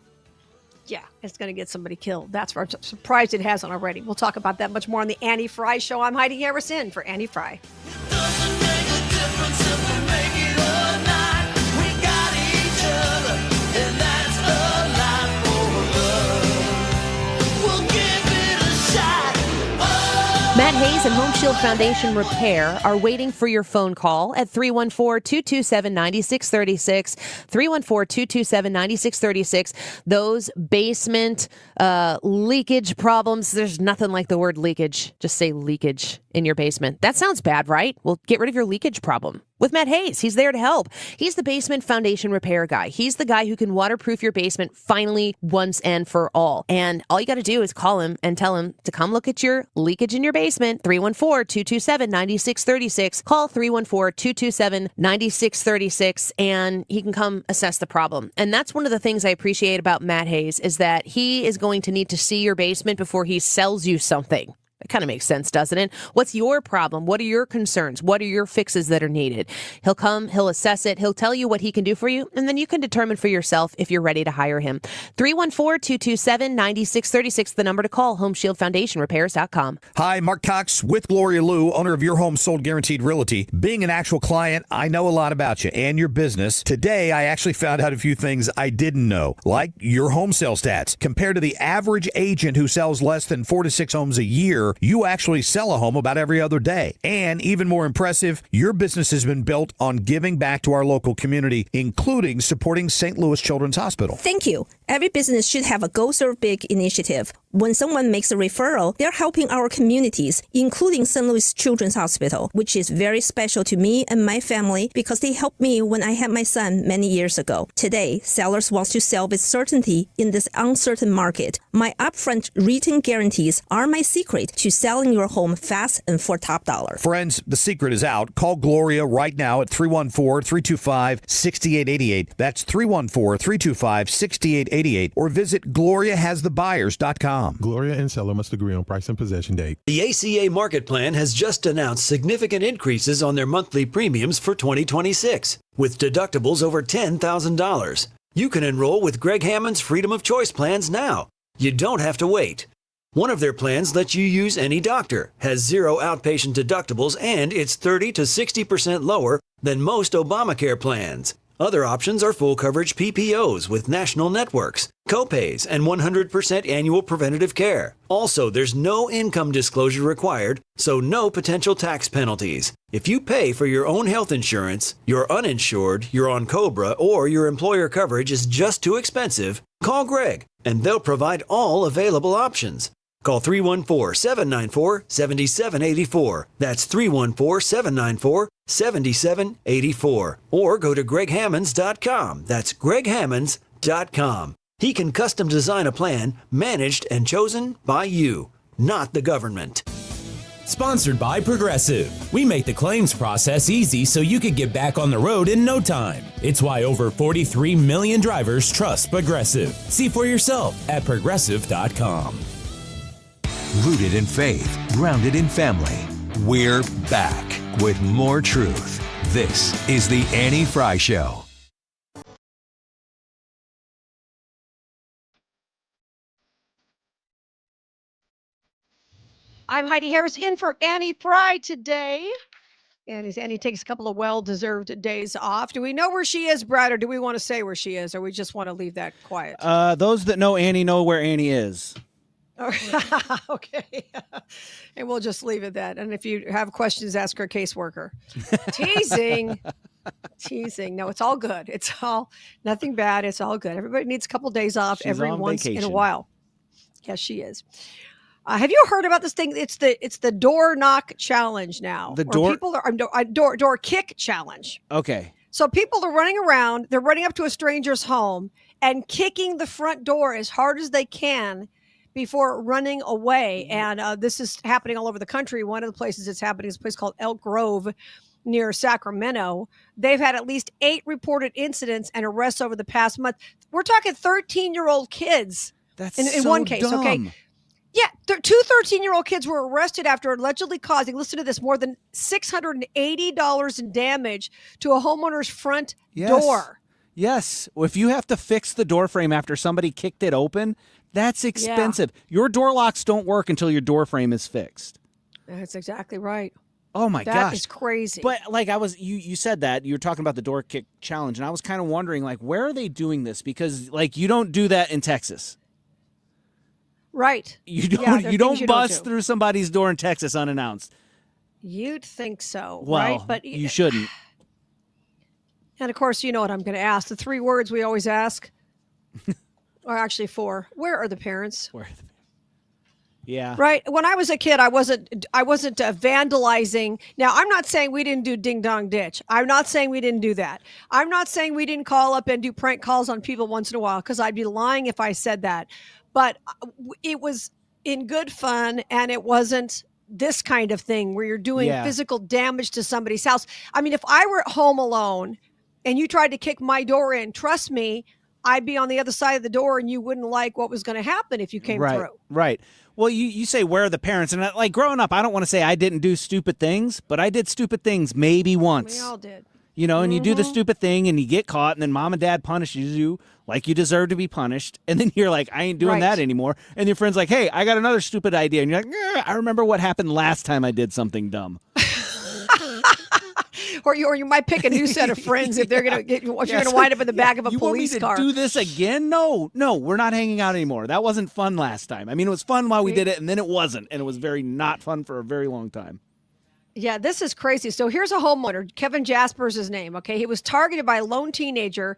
Yeah, it's going to get somebody killed. That's why I'm surprised it hasn't already. We'll talk about that much more on the Annie Frey Show. I'm Heidi Harrison for Annie Frey. Matt Hayes and Home Shield Foundation Repair are waiting for your phone call at 314-227-9636. 314-227-9636. Those basement leakage problems, there's nothing like the word leakage. Just say leakage in your basement. That sounds bad, right? Well, get rid of your leakage problem with Matt Hayes. He's there to help. He's the basement foundation repair guy. He's the guy who can waterproof your basement finally, once and for all. And all you got to do is call him and tell him to come look at your leakage in your basement. 314-227-9636. Call 314-227-9636, and he can come assess the problem. And that's one of the things I appreciate about Matt Hayes, is that he is going to need to see your basement before he sells you something. That kind of makes sense, doesn't it? What's your problem? What are your concerns? What are your fixes that are needed? He'll come, he'll assess it, he'll tell you what he can do for you, and then you can determine for yourself if you're ready to hire him. 314-227-9636, the number to call, HomeshieldFoundationRepairs.com. Hi, Mark Cox with Gloria Lou, owner of Your Home Sold Guaranteed Realty. Being an actual client, I know a lot about you and your business. Today, I actually found out a few things I didn't know, like your home sales stats. Compared to the average agent who sells less than 4 to 6 homes a year, you actually sell a home about every other day. And even more impressive, your business has been built on giving back to our local community, including supporting St. Louis Children's Hospital. Thank you. Every business should have a Go Serve Big initiative. When someone makes a referral, they're helping our communities, including St. Louis Children's Hospital, which is very special to me and my family because they helped me when I had my son many years ago. Today, sellers want to sell with certainty in this uncertain market. My upfront written guarantees are my secret to selling your home fast and for top dollar. Friends, the secret is out. Call Gloria right now at 314-325-6888. That's 314-325-6888. Or visit GloriaHasTheBuyers.com. Gloria and seller must agree on price and possession date. The ACA Market Plan has just announced significant increases on their monthly premiums for 2026, with deductibles over $10,000. You can enroll with Greg Hammond's Freedom of Choice plans now. You don't have to wait. One of their plans lets you use any doctor, has zero outpatient deductibles, and it's 30 to 60% lower than most Obamacare plans. Other options are full coverage PPOs with national networks, copays, and 100% annual preventative care. Also, there's no income disclosure required, so no potential tax penalties. If you pay for your own health insurance, you're uninsured, you're on COBRA, or your employer coverage is just too expensive, call Greg, and they'll provide all available options. Call 314-794-7784. That's 314-794-7784. Or go to GregHammonds.com. That's GregHammonds.com. He can custom design a plan managed and chosen by you, not the government. Sponsored by Progressive. We make the claims process easy so you can get back on the road in no time. It's why over 43 million drivers trust Progressive. See for yourself at Progressive.com. Rooted in faith, grounded in family. We're back with more truth. This is the Annie Frey Show. I'm Heidi Harris in for Annie Frey today. And as Annie takes a couple of well-deserved days off, do we know where she is, Brad, or do we want to say where she is, or we just want to leave that quiet? Those that know Annie know where Annie is. Okay. And we'll just leave it that. And if you have questions, ask our caseworker. Teasing. Teasing. No, it's all good. It's all nothing bad. It's all good. Everybody needs a couple of days off every once in a while. Yes, she is. Have you heard about this thing? It's the door knock challenge now. The door door kick challenge. Okay. So people are running around. They're running up to a stranger's home and kicking the front door as hard as they can before running away. And this is happening all over the country. One of the places it's happening is a place called Elk Grove near Sacramento. They've had at least 8 reported incidents and arrests over the past month. We're talking 13-year-old kids. That's in so one case. dumb. Okay. Yeah, 2 13-year-old kids were arrested after allegedly causing, listen to this, more than $680 in damage to a homeowner's front door. Yes. If you have to fix the door frame after somebody kicked it open, that's expensive. Yeah. Your door locks don't work until your door frame is fixed. That's exactly right. Oh my gosh. That is crazy. But like you said that, you were talking about the door kick challenge, and I was kind of wondering, like, where are they doing this? Because like you don't do that in Texas. Right. You don't bust through somebody's door in Texas unannounced. You'd think so, well, right? But you shouldn't. And of course, you know what I'm going to ask. The 3 words we always ask, or actually 4. Where are the parents? Where are the parents? Yeah. Right. When I was a kid, I wasn't vandalizing. Now, I'm not saying we didn't do ding dong ditch. I'm not saying we didn't do that. I'm not saying we didn't call up and do prank calls on people once in a while, because I'd be lying if I said that. But it was in good fun, and it wasn't this kind of thing where you're doing physical damage to somebody's house. I mean, if I were at home alone and you tried to kick my door in, trust me, I'd be on the other side of the door, and you wouldn't like what was going to happen if you came through. Right. Well, you say, where are the parents? And like growing up, I don't want to say I didn't do stupid things, but I did stupid things maybe once. We all did. You know, and you do the stupid thing and you get caught, and then mom and dad punishes you like you deserve to be punished. And then you're like, I ain't doing that anymore. And your friend's like, hey, I got another stupid idea. And you're like, I remember what happened last time I did something dumb. Or you might pick a new set of friends if they're gonna get. If you're gonna wind up in the back of a police car. You want me to do this again? No, we're not hanging out anymore. That wasn't fun last time. I mean, it was fun while we did it, and then it wasn't, and it was very not fun for a very long time. Yeah, this is crazy. So here's a homeowner. Kevin Jasper's his name. Okay, he was targeted by a lone teenager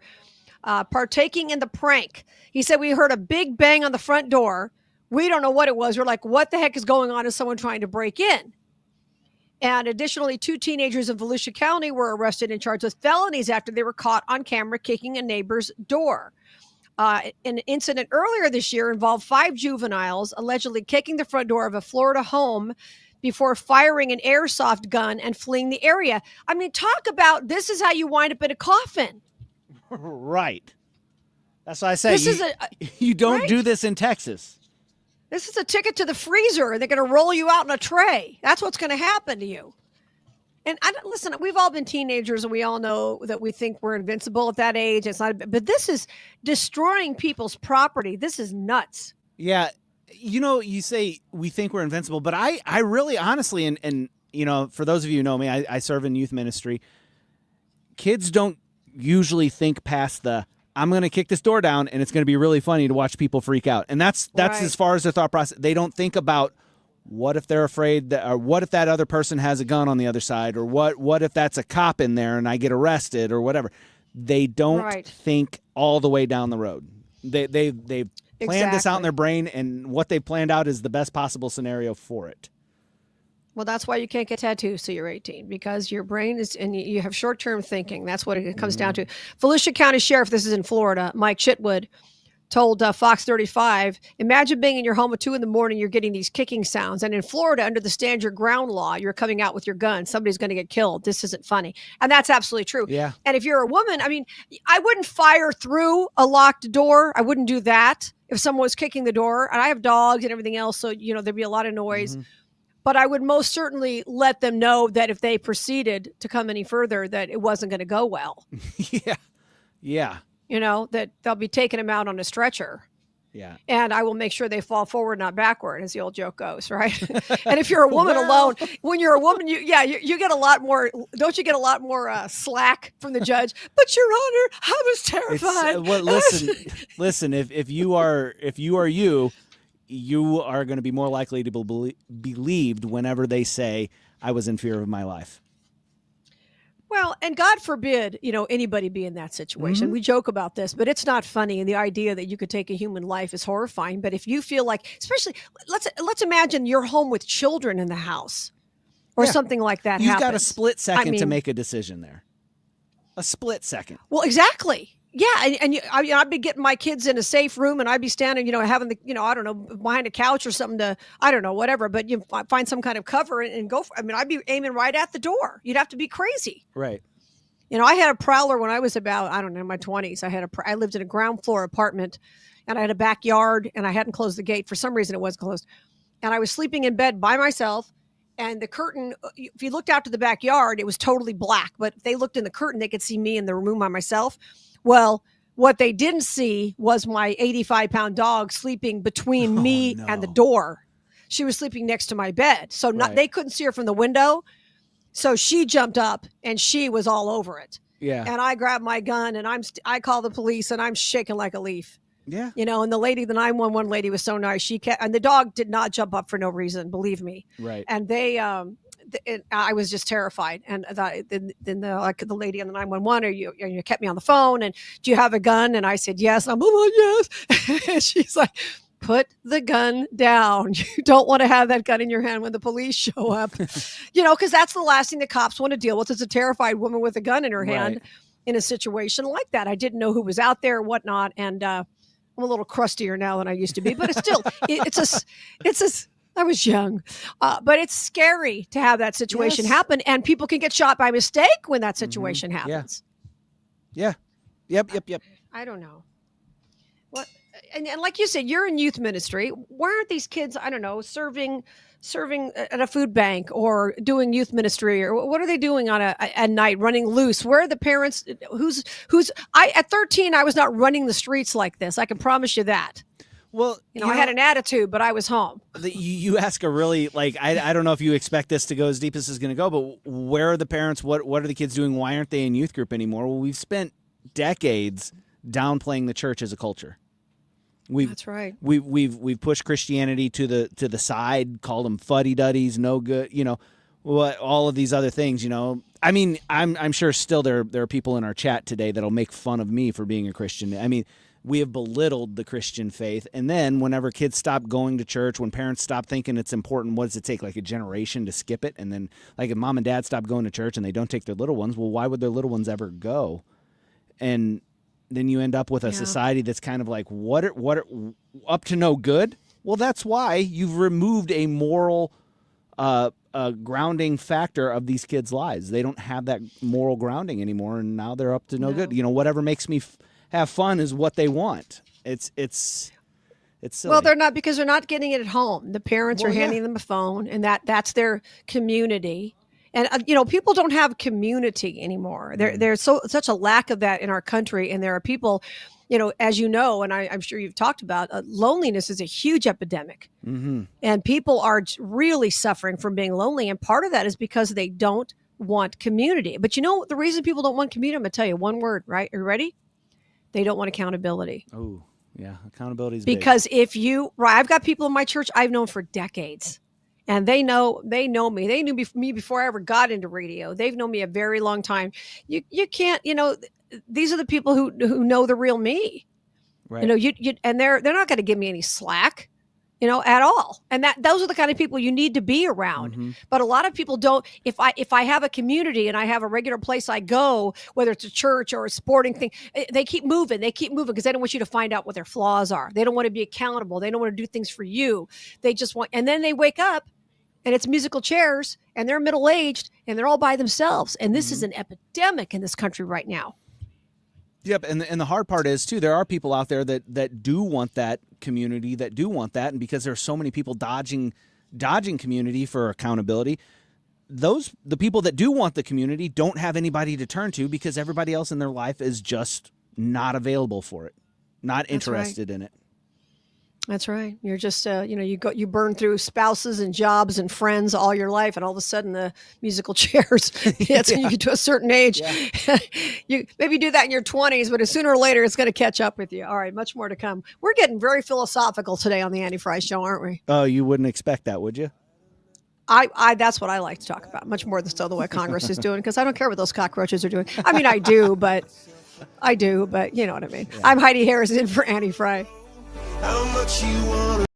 partaking in the prank. He said, we heard a big bang on the front door. We don't know what it was. We're like, what the heck is going on? Is someone trying to break in? And additionally, 2 teenagers in Volusia County were arrested and charged with felonies after they were caught on camera kicking a neighbor's door. An incident earlier this year involved 5 juveniles allegedly kicking the front door of a Florida home before firing an airsoft gun and fleeing the area. I mean, talk about this is how you wind up in a coffin. Right. That's why I say you don't do this in Texas. This is a ticket to the freezer. They're going to roll you out in a tray. That's what's going to happen to you. And listen, we've all been teenagers, and we all know that we think we're invincible at that age. It's not, but this is destroying people's property. This is nuts. Yeah, you say we think we're invincible, but I really, honestly, and for those of you who know me, I serve in youth ministry. Kids don't usually think past the I'm going to kick this door down, and it's going to be really funny to watch people freak out, and that's right. As far as their thought process. They don't think about. What if they're afraid that, or what if that other person has a gun on the other side, or what if that's a cop in there and I get arrested or whatever? They don't think all the way down the road. They've planned this out in their brain, and what they've planned out is the best possible scenario for it. Well, that's why you can't get tattoos till you're 18, because your brain is, and you have short-term thinking. That's what it comes down to. Volusia County Sheriff, this is in Florida, Mike Chitwood, told Fox 35, imagine being in your home at 2 a.m, you're getting these kicking sounds. And in Florida, under the stand your ground law, you're coming out with your gun. Somebody's going to get killed. This isn't funny. And that's absolutely true. Yeah. And if you're a woman, I mean, I wouldn't fire through a locked door. I wouldn't do that if someone was kicking the door. And I have dogs and everything else, so, there'd be a lot of noise. Mm-hmm. But I would most certainly let them know that if they proceeded to come any further, that it wasn't going to go well. Yeah. Yeah. That they'll be taking them out on a stretcher. Yeah. And I will make sure they fall forward, not backward, as the old joke goes, right? And if you're a woman alone, when you're a woman, you get a lot more, don't you get a lot more slack from the judge? But Your Honor, I was terrified. Listen, if you are you are going to be more likely to be believed whenever they say, I was in fear of my life. Well, and God forbid, anybody be in that situation. Mm-hmm. We joke about this, but it's not funny. And the idea that you could take a human life is horrifying. But if you feel like, especially, let's imagine you're home with children in the house or something like that. You've got a split second to make a decision there. A split second. Well, exactly. Yeah, and I'd be getting my kids in a safe room, and I'd be standing, having the, I don't know, behind a couch or something to, I don't know, whatever. But you find some kind of cover and go. I'd be aiming right at the door. You'd have to be crazy, right? I had a prowler when I was about, I don't know, in my 20s. I lived in a ground floor apartment, and I had a backyard, and I hadn't closed the gate for some reason. It was closed, and I was sleeping in bed by myself. And the curtain, if you looked out to the backyard, it was totally black. But if they looked in the curtain, they could see me in the room by myself. Well, what they didn't see was my 85-pound dog sleeping between me and the door. She was sleeping next to my bed. So they couldn't see her from the window. So she jumped up and she was all over it. Yeah. And I grabbed my gun and I call the police and I'm shaking like a leaf. Yeah. And the 911 lady was so nice. And the dog did not jump up for no reason, believe me. Right. And I was just terrified. And then the lady on the 911, you kept me on the phone, and do you have a gun? And I said, yes. I'm like, yes. And she's like, put the gun down. You don't want to have that gun in your hand when the police show up, because that's the last thing the cops want to deal with is a terrified woman with a gun in her hand in a situation like that. I didn't know who was out there or whatnot. And I'm a little crustier now than I used to be, but it's still, I was young, but it's scary to have that situation happen, and people can get shot by mistake when that situation happens. Yeah. Yep. I don't know. What, and like you said, you're in youth ministry. Why aren't these kids, I don't know, serving at a food bank or doing youth ministry, or what are they doing at night, running loose? Where are the parents? At 13, I was not running the streets like this. I can promise you that. Well, I had an attitude, but I was home. You ask a really, I don't know if you expect this to go as deep as this is going to go, but where are the parents? What are the kids doing? Why aren't they in youth group anymore? Well, we've spent decades downplaying the church as a culture. That's right. We've pushed Christianity to the side, called them fuddy-duddies, no good. all of these other things, I mean, I'm sure still there are people in our chat today that'll make fun of me for being a Christian. I mean, we have belittled the Christian faith. And then whenever kids stop going to church, when parents stop thinking it's important, what does it take? Like a generation to skip it? And then like if mom and dad stop going to church and they don't take their little ones, well, why would their little ones ever go? And then you end up with a society that's kind of like, what are up to no good? Well, that's why you've removed a moral grounding factor of these kids' lives. They don't have that moral grounding anymore, and now they're up to no good. Whatever makes me have fun is what they want. It's silly. Well, they're not, because they're not getting it at home. The parents are handing them a phone, and that's their community. And people don't have community anymore. There's such a lack of that in our country, and there are people, as you know, and I'm sure you've talked about, loneliness is a huge epidemic, and people are really suffering from being lonely. And part of that is because they don't want community. But the reason people don't want community, I'm going to tell you one word, right? Are you ready? They don't want accountability. Oh, yeah. Accountability is because big. I've got people in my church I've known for decades, and they know me. They knew me before I ever got into radio. They've known me a very long time. You can't, these are the people who know the real me, right? And they're not going to give me any slack, at all. And those are the kind of people you need to be around. But a lot of people don't. If I have a community and I have a regular place I go, whether it's a church or a sporting thing, they keep moving because they don't want you to find out what their flaws are. They don't want to be accountable. They don't want to do things for you. They just want, and then they wake up and it's musical chairs and they're middle-aged and they're all by themselves. And this is an epidemic in this country right now. Yep, and the hard part is, too, there are people out there that do want that community, that do want that, and because there's so many people dodging community for accountability, the people that do want the community don't have anybody to turn to because everybody else in their life is just not available for it, not interested in it. That's right. You're just, you burn through spouses and jobs and friends all your life, and all of a sudden the musical chairs, when you get to a certain age, you maybe do that in your 20s, but sooner or later it's going to catch up with you. All right, much more to come. We're getting very philosophical today on the Annie Frey Show, aren't we? Oh, you wouldn't expect that, would you? I that's what I like to talk about, much more than what Congress is doing, because I don't care what those cockroaches are doing. I mean, I do, but you know what I mean. Yeah. I'm Heidi Harris in for Annie Frey. How much you want.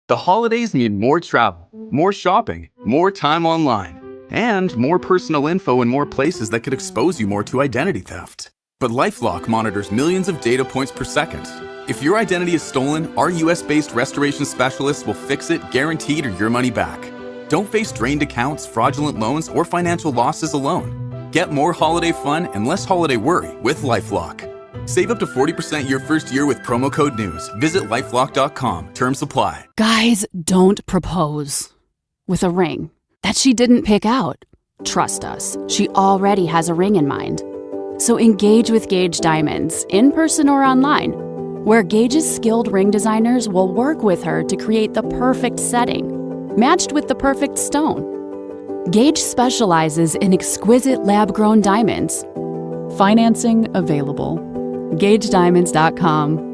The holidays need more travel, more shopping, more time online, and more personal info in more places that could expose you more to identity theft. But LifeLock monitors millions of data points per second. If your identity is stolen, our US-based restoration specialists will fix it, guaranteed, or your money back. Don't face drained accounts, fraudulent loans, or financial losses alone. Get more holiday fun and less holiday worry with LifeLock. Save up to 40% your first year with promo code NEWS. Visit lifelock.com. Terms apply. Guys, don't propose with a ring that she didn't pick out. Trust us, she already has a ring in mind. So engage with Gage Diamonds, in person or online, where Gage's skilled ring designers will work with her to create the perfect setting, matched with the perfect stone. Gage specializes in exquisite lab-grown diamonds. Financing available. GageDiamonds.com.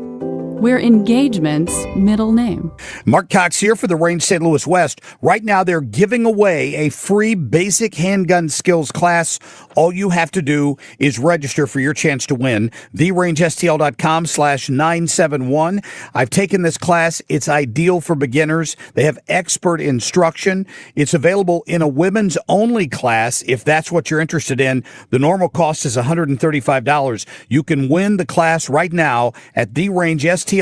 We're Engagement's middle name. Mark Cox here for the Range St. Louis West. Right now, they're giving away a free basic handgun skills class. All you have to do is register for your chance to win. TheRangeSTL.com/971. I've taken this class. It's ideal for beginners. They have expert instruction. It's available in a women's only class if that's what you're interested in. The normal cost is $135. You can win the class right now at TheRangeSTL.com/971.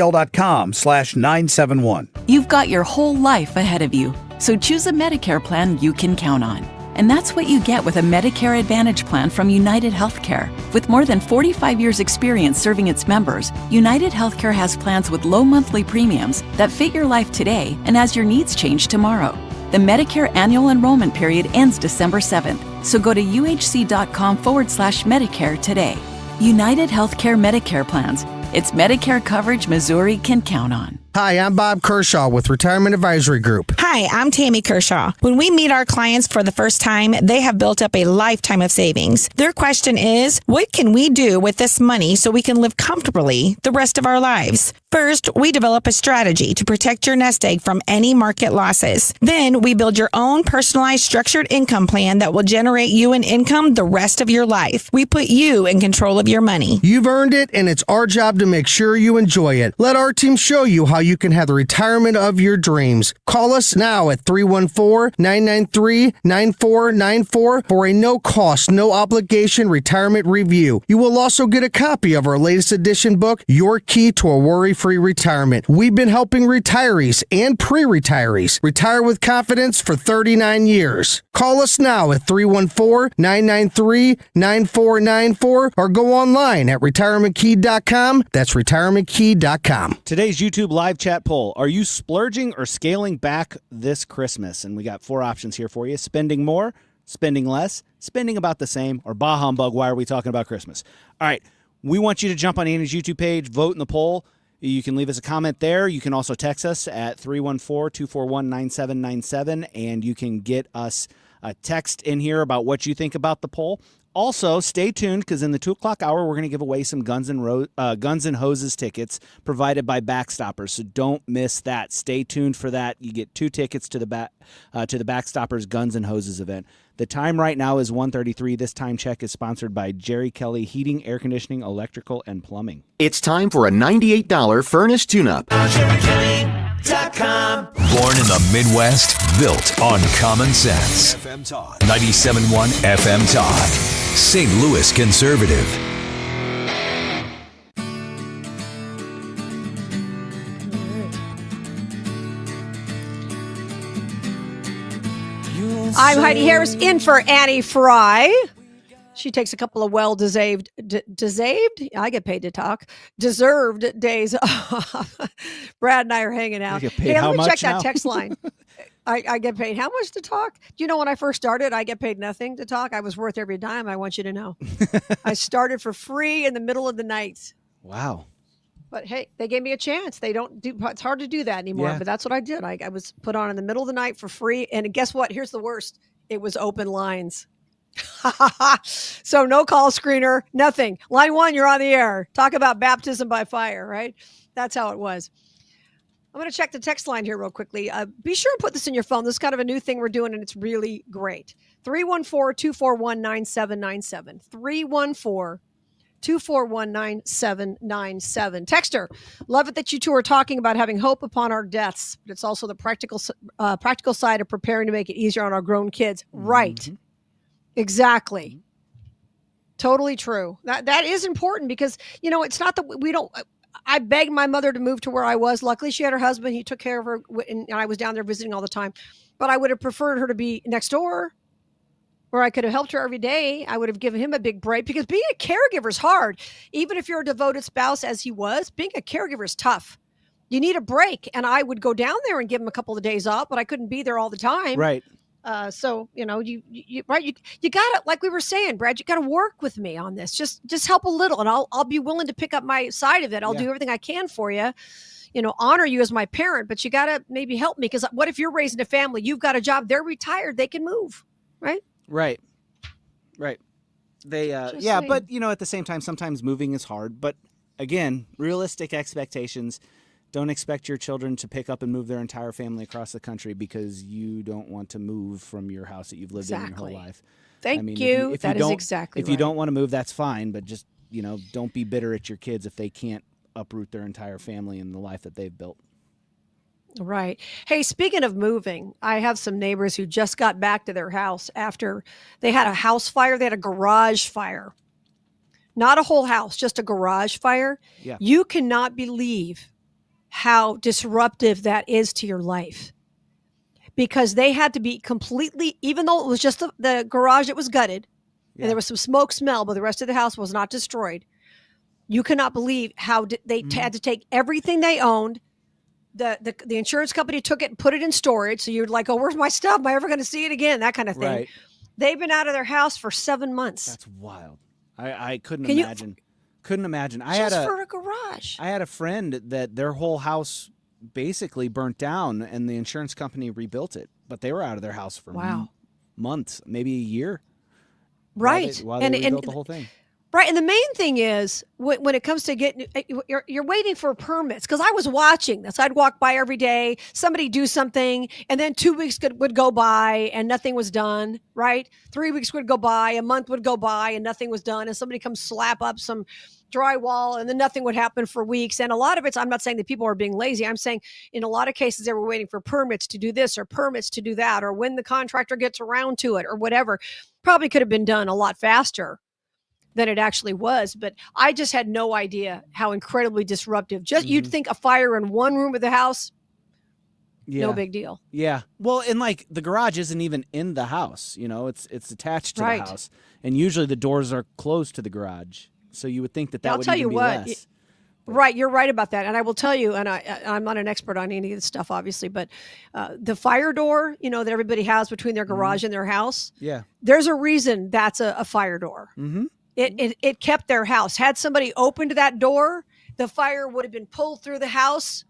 You've got your whole life ahead of you, so choose a Medicare plan you can count on. And that's what you get with a Medicare Advantage plan from United Healthcare. With more than 45 years' experience serving its members, United Healthcare has plans with low monthly premiums that fit your life today and as your needs change tomorrow. The Medicare annual enrollment period ends December 7th, so go to uhc.com/Medicare today. United Healthcare Medicare plans. It's Medicare coverage Missouri can count on. Hi, I'm Bob Kershaw with Retirement Advisory Group. Hi, I'm Tammy Kershaw. When we meet our clients for the first time, they have built up a lifetime of savings. Their question is, what can we do with this money so we can live comfortably the rest of our lives? First, we develop a strategy to protect your nest egg from any market losses. Then, we build your own personalized structured income plan that will generate you an income the rest of your life. We put you in control of your money. You've earned it, and it's our job to make sure you enjoy it. Let our team show you how you can have the retirement of your dreams. Call us now at 314-993-9494 for a no-cost, no-obligation retirement review. You will also get a copy of our latest edition book, Your Key to a Worry-Free Retirement. We've been helping retirees and pre-retirees retire with confidence for 39 years. Call us now at 314-993-9494 or go online at retirementkey.com. That's retirementkey.com. Today's YouTube live chat poll: are you splurging or scaling back this Christmas? And we got 4 options here for you: spending more, spending less, spending about the same, or bah humbug, why are we talking about Christmas? All right, we want you to jump on Annie's YouTube page, vote in the poll. You can leave us a comment there. You can also text us at 314-241-9797, and you can get us a text in here about what you think about the poll. Also, stay tuned, because in the 2 o'clock hour, we're going to give away some Guns and Hoses tickets provided by Backstoppers, so don't miss that. Stay tuned for that. You get 2 tickets to the Backstoppers Guns and Hoses event. The time right now is 1:33. This time check is sponsored by Jerry Kelly Heating, Air Conditioning, Electrical, and Plumbing. It's time for a $98 furnace tune-up. JerryKelly.com. Born in the Midwest, built on common sense. FM Talk. 97.1 FM Talk. St. Louis Conservative. I'm Heidi Harris, in for Annie Frey. She takes a couple of well-deserved, I get paid to talk, deserved days off. Brad and I are hanging out. Hey, let me check that text line. I get paid how much to talk? You know, when I first started, I get paid nothing to talk. I was worth every dime, I want you to know. I started for free in the middle of the night. Wow. But hey, they gave me a chance. They don't do, it's hard to do that anymore, but that's what I did. I was put on in the middle of the night for free. And guess what? Here's the worst. It was open lines. So no call screener, nothing. Line 1, you're on the air. Talk about baptism by fire, right? That's how it was. I'm going to check the text line here real quickly. Be sure and put this in your phone. This is kind of a new thing we're doing, and it's really great. 314-241-9797. 314-241-9797. Texter, love it that you two are talking about having hope upon our deaths, but it's also the practical side of preparing to make it easier on our grown kids. Right. Mm-hmm. Exactly. Totally true. That is important because, you know, it's not that we don't. I begged my mother to move to where I was. Luckily, she had her husband. He took care of her, and I was down there visiting all the time. But I would have preferred her to be next door, where I could have helped her every day. I would have given him a big break, because being a caregiver is hard. Even if you're a devoted spouse, as he was, being a caregiver is tough. You need a break. And I would go down there and give him a couple of days off, but I couldn't be there all the time. Right. So, you know, you gotta, like we were saying, Brad, you gotta work with me on this. Just help a little, and I'll be willing to pick up my side of it. I'll do everything I can for you, you know, honor you as my parent, but you gotta maybe help me. Cause what if you're raising a family, you've got a job, they're retired, they can move. Right. Right. They, saying. but you know, at the same time, sometimes moving is hard, but again, realistic expectations. Don't expect your children to pick up and move their entire family across the country because you don't want to move from your house that you've lived in your whole life. Thank you. That is exactly right. If you don't want to move, that's fine. But just, you know, don't be bitter at your kids if they can't uproot their entire family and the life that they've built. Right. Hey, speaking of moving, I have some neighbors who just got back to their house after they had a house fire. They had a garage fire. Not a whole house, just a garage fire. Yeah. You cannot believe how disruptive that is to your life, because they had to be completely, even though it was just the garage that was gutted and there was some smoke smell, but the rest of the house was not destroyed. You cannot believe how they had to take everything they owned. The insurance company took it and put it in storage. So you're like, oh, where's my stuff? Am I ever going to see it again? That kind of thing. Right. They've been out of their house for 7 months. That's wild. I couldn't imagine. Couldn't imagine. For a garage. I had a friend that their whole house basically burnt down, and the insurance company rebuilt it. But they were out of their house for months, maybe a year. Right. While they rebuilt the whole thing. Right. And the main thing is when it comes to getting, you're waiting for permits. Because I was watching this. I'd walk by every day, somebody do something, and then 2 weeks would go by and nothing was done. Right. 3 weeks would go by, a month would go by and nothing was done. And somebody comes slap up some drywall and then nothing would happen for weeks. And a lot of it's, I'm not saying that people are being lazy. I'm saying in a lot of cases they were waiting for permits to do this or permits to do that, or when the contractor gets around to it or whatever. Probably could have been done a lot faster than it actually was. But I just had no idea how incredibly disruptive. Just you'd think a fire in one room of the house, no big deal. Yeah. Well, and like the garage isn't even in the house, it's attached to the house. And usually the doors are closed to the garage. So you would think that would even be less. Right. You're right about that. And I will tell you, and I'm not an expert on any of this stuff, obviously, but the fire door, that everybody has between their garage and their house. Yeah. There's a reason that's a fire door. Mm-hmm. It kept their house. Had somebody opened that door, the fire would have been pulled through the house,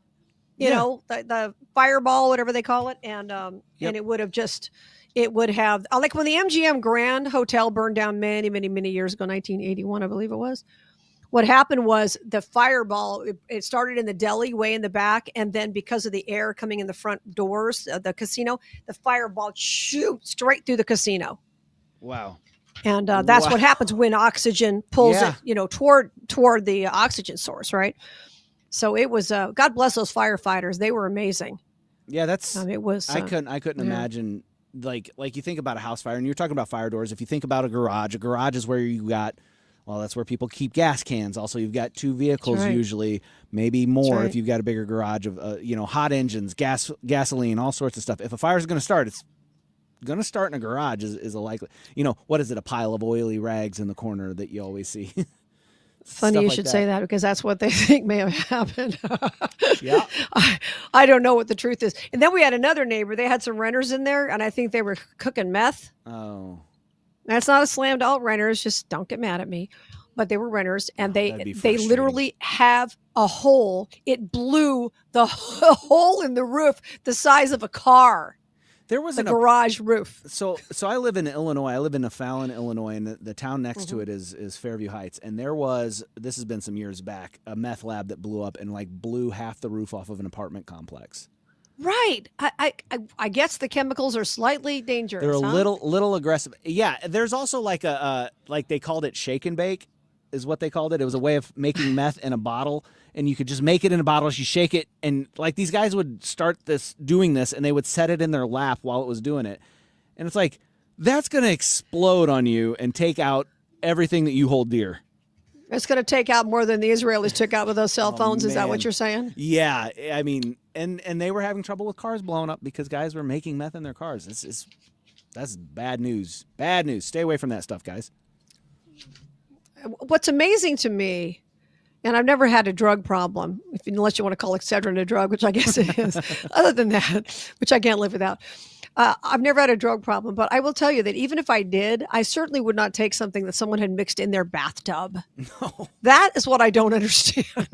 the fireball, whatever they call it. And it would have like when the MGM Grand Hotel burned down many, many, many years ago, 1981, I believe it was. What happened was the fireball, it started in the deli way in the back. And then because of the air coming in the front doors of the casino, the fireball shoots straight through the casino. Wow. And that's what happens when oxygen pulls it, toward the oxygen source, right? So it was, God bless those firefighters. They were amazing. Yeah, that's, it was. I couldn't imagine, like you think about a house fire, and you're talking about fire doors. If you think about a garage is where you got, that's where people keep gas cans. Also, you've got two vehicles usually, maybe more if you've got a bigger garage of, hot engines, gasoline, all sorts of stuff. If a fire is going to start, it's going to start in a garage is a likely, what is it? A pile of oily rags in the corner that you always see. Funny you should say that because that's what they think may have happened. Yeah. I don't know what the truth is. And then we had another neighbor. They had some renters in there, and I think they were cooking meth. Oh. That's not a slam to all renters. Just don't get mad at me. But they were renters, and they literally have a hole. It blew the hole in the roof the size of a car. There was a garage roof. So I live in Illinois. I live in Fallon, Illinois, and the town next to it is Fairview Heights. And there was, this has been some years back, a meth lab that blew up and blew half the roof off of an apartment complex. Right. I guess the chemicals are slightly dangerous. They're a little aggressive. Yeah. There's also like they called it shake and bake, is what they called it. It was a way of making meth in a bottle. And you could just make it in a bottle, you shake it, and these guys would start doing this, and they would set it in their lap while it was doing it. And it's like, that's going to explode on you and take out everything that you hold dear. It's going to take out more than the Israelis took out with those cell phones. Is that what you're saying? Yeah. I mean, and they were having trouble with cars blowing up because guys were making meth in their cars. That's bad news. Bad news. Stay away from that stuff, guys. What's amazing to me, and I've never had a drug problem, unless you want to call Excedrin a drug, which I guess it is. Other than that, which I can't live without. I've never had a drug problem, but I will tell you that even if I did, I certainly would not take something that someone had mixed in their bathtub. No. That is what I don't understand.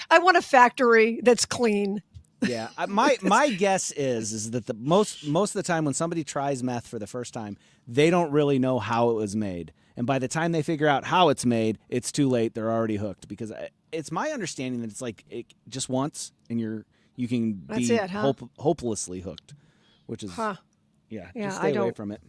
I want a factory that's clean. Yeah, my guess is that the most of the time when somebody tries meth for the first time, they don't really know how it was made. And by the time they figure out how it's made, it's too late. They're already hooked because it's my understanding that it's it just once and you can be hopelessly hooked, which is just stay away from it.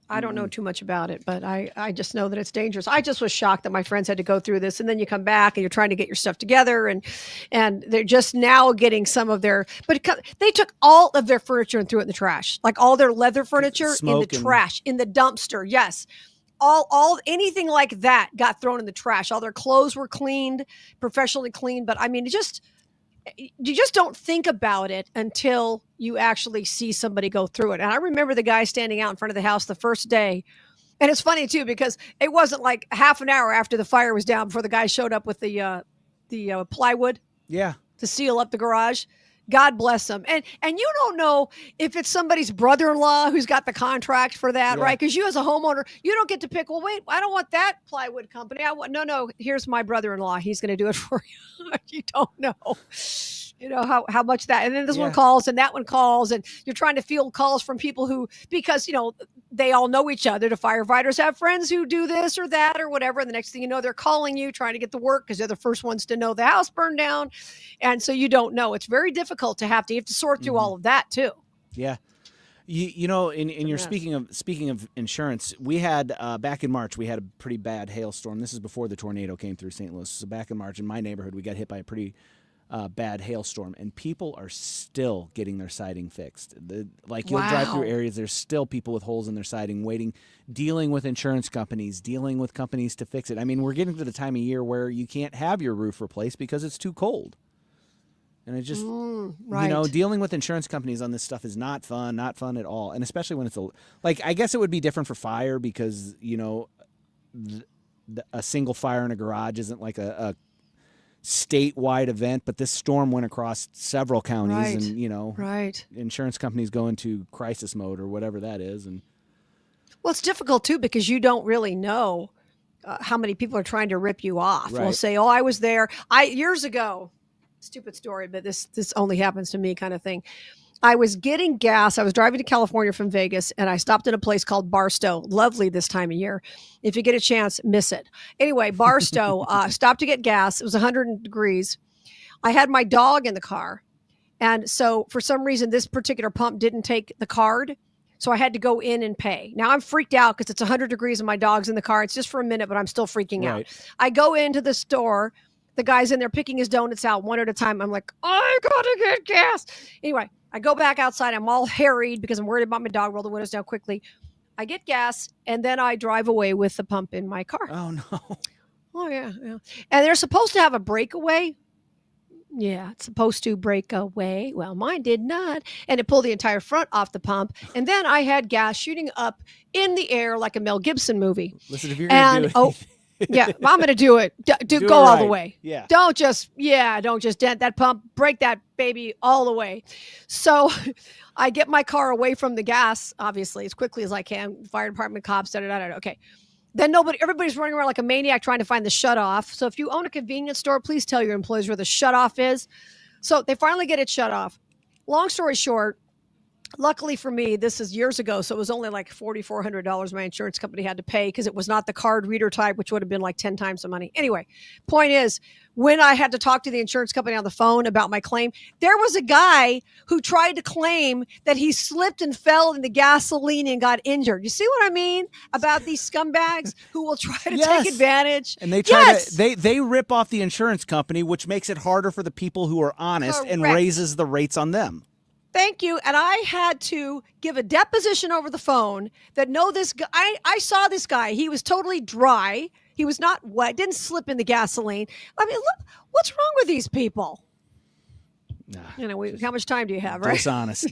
I don't know too much about it, but I just know that it's dangerous. I just was shocked that my friends had to go through this, and then you come back and you're trying to get your stuff together, and they're just now getting some of their. But they took all of their furniture and threw it in the trash, like all their leather furniture in the trash, in the dumpster. Yes. All anything like that got thrown in the trash. All their clothes were cleaned, professionally cleaned. But I mean, you just don't think about it until you actually see somebody go through it. And I remember the guy standing out in front of the house the first day. And it's funny too, because it wasn't like half an hour after the fire was down before the guy showed up with the plywood. Yeah. To seal up the garage. God bless them. And you don't know if it's somebody's brother-in-law who's got the contract for that, right? Because you as a homeowner, you don't get to pick, well, wait, I don't want that plywood company. No, here's my brother-in-law. He's going to do it for you. You don't know. You know how much that, and then this one calls and that one calls, and you're trying to field calls from people who, because, you know, they all know each other. The firefighters have friends who do this or that or whatever. And the next thing you know, they're calling you, trying to get the work because they're the first ones to know the house burned down. And so you don't know. It's very difficult to have to sort through all of that too. Yeah. You know, in your speaking of insurance, we had back in March, we had a pretty bad hailstorm. This is before the tornado came through St. Louis. So back in March in my neighborhood, we got hit by a pretty bad hailstorm, and people are still getting their siding fixed. You'll drive through areas, there's still people with holes in their siding waiting, dealing with insurance companies, dealing with companies to fix it. I mean, we're getting to the time of year where you can't have your roof replaced because it's too cold. And it just, you know, dealing with insurance companies on this stuff is not fun at all. And especially when it's I guess it would be different for fire because, you know, a single fire in a garage isn't like a statewide event, but this storm went across several counties and, you know, insurance companies go into crisis mode or whatever that is. And well, it's difficult too, because you don't really know how many people are trying to rip you off. We'll say, oh, I was there. Years ago, stupid story, but this only happens to me kind of thing. I was getting gas. I was driving to California from Vegas, and I stopped at a place called Barstow. Lovely this time of year. If you get a chance, miss it. Anyway, Barstow, stopped to get gas. It was 100 degrees. I had my dog in the car. And so for some reason, this particular pump didn't take the card. So I had to go in and pay. Now I'm freaked out because it's 100 degrees and my dog's in the car. It's just for a minute, but I'm still freaking out. I go into the store. The guy's in there picking his donuts out one at a time. I'm like, I gotta get gas. Anyway, I go back outside. I'm all harried because I'm worried about my dog. Roll the windows down quickly. I get gas, and then I drive away with the pump in my car. Oh, no. Oh, yeah. And they're supposed to have a breakaway. Yeah, it's supposed to break away. Well, mine did not. And it pulled the entire front off the pump. And then I had gas shooting up in the air like a Mel Gibson movie. Listen, if you're going to do it. Yeah, I'm going to do it. Do go all the way. Yeah. Don't just dent that pump, break that baby all the way. So I get my car away from the gas, obviously, as quickly as I can. Fire department, cops, okay. Then everybody's running around like a maniac trying to find the shutoff. So if you own a convenience store, please tell your employees where the shutoff is. So they finally get it shut off. Long story short, luckily for me, this is years ago, so it was only like $4,400 my insurance company had to pay because it was not the card reader type, which would have been like 10 times the money. Anyway, point is, when I had to talk to the insurance company on the phone about my claim, there was a guy who tried to claim that he slipped and fell in the gasoline and got injured. You see what I mean about these scumbags who will try to take advantage? And they try to they rip off the insurance company, which makes it harder for the people who are honest and raises the rates on them. Thank you. And I had to give a deposition over the phone that this guy, I saw this guy. He was totally dry. He was not wet, didn't slip in the gasoline. I mean, look, what's wrong with these people? How much time do you have, right?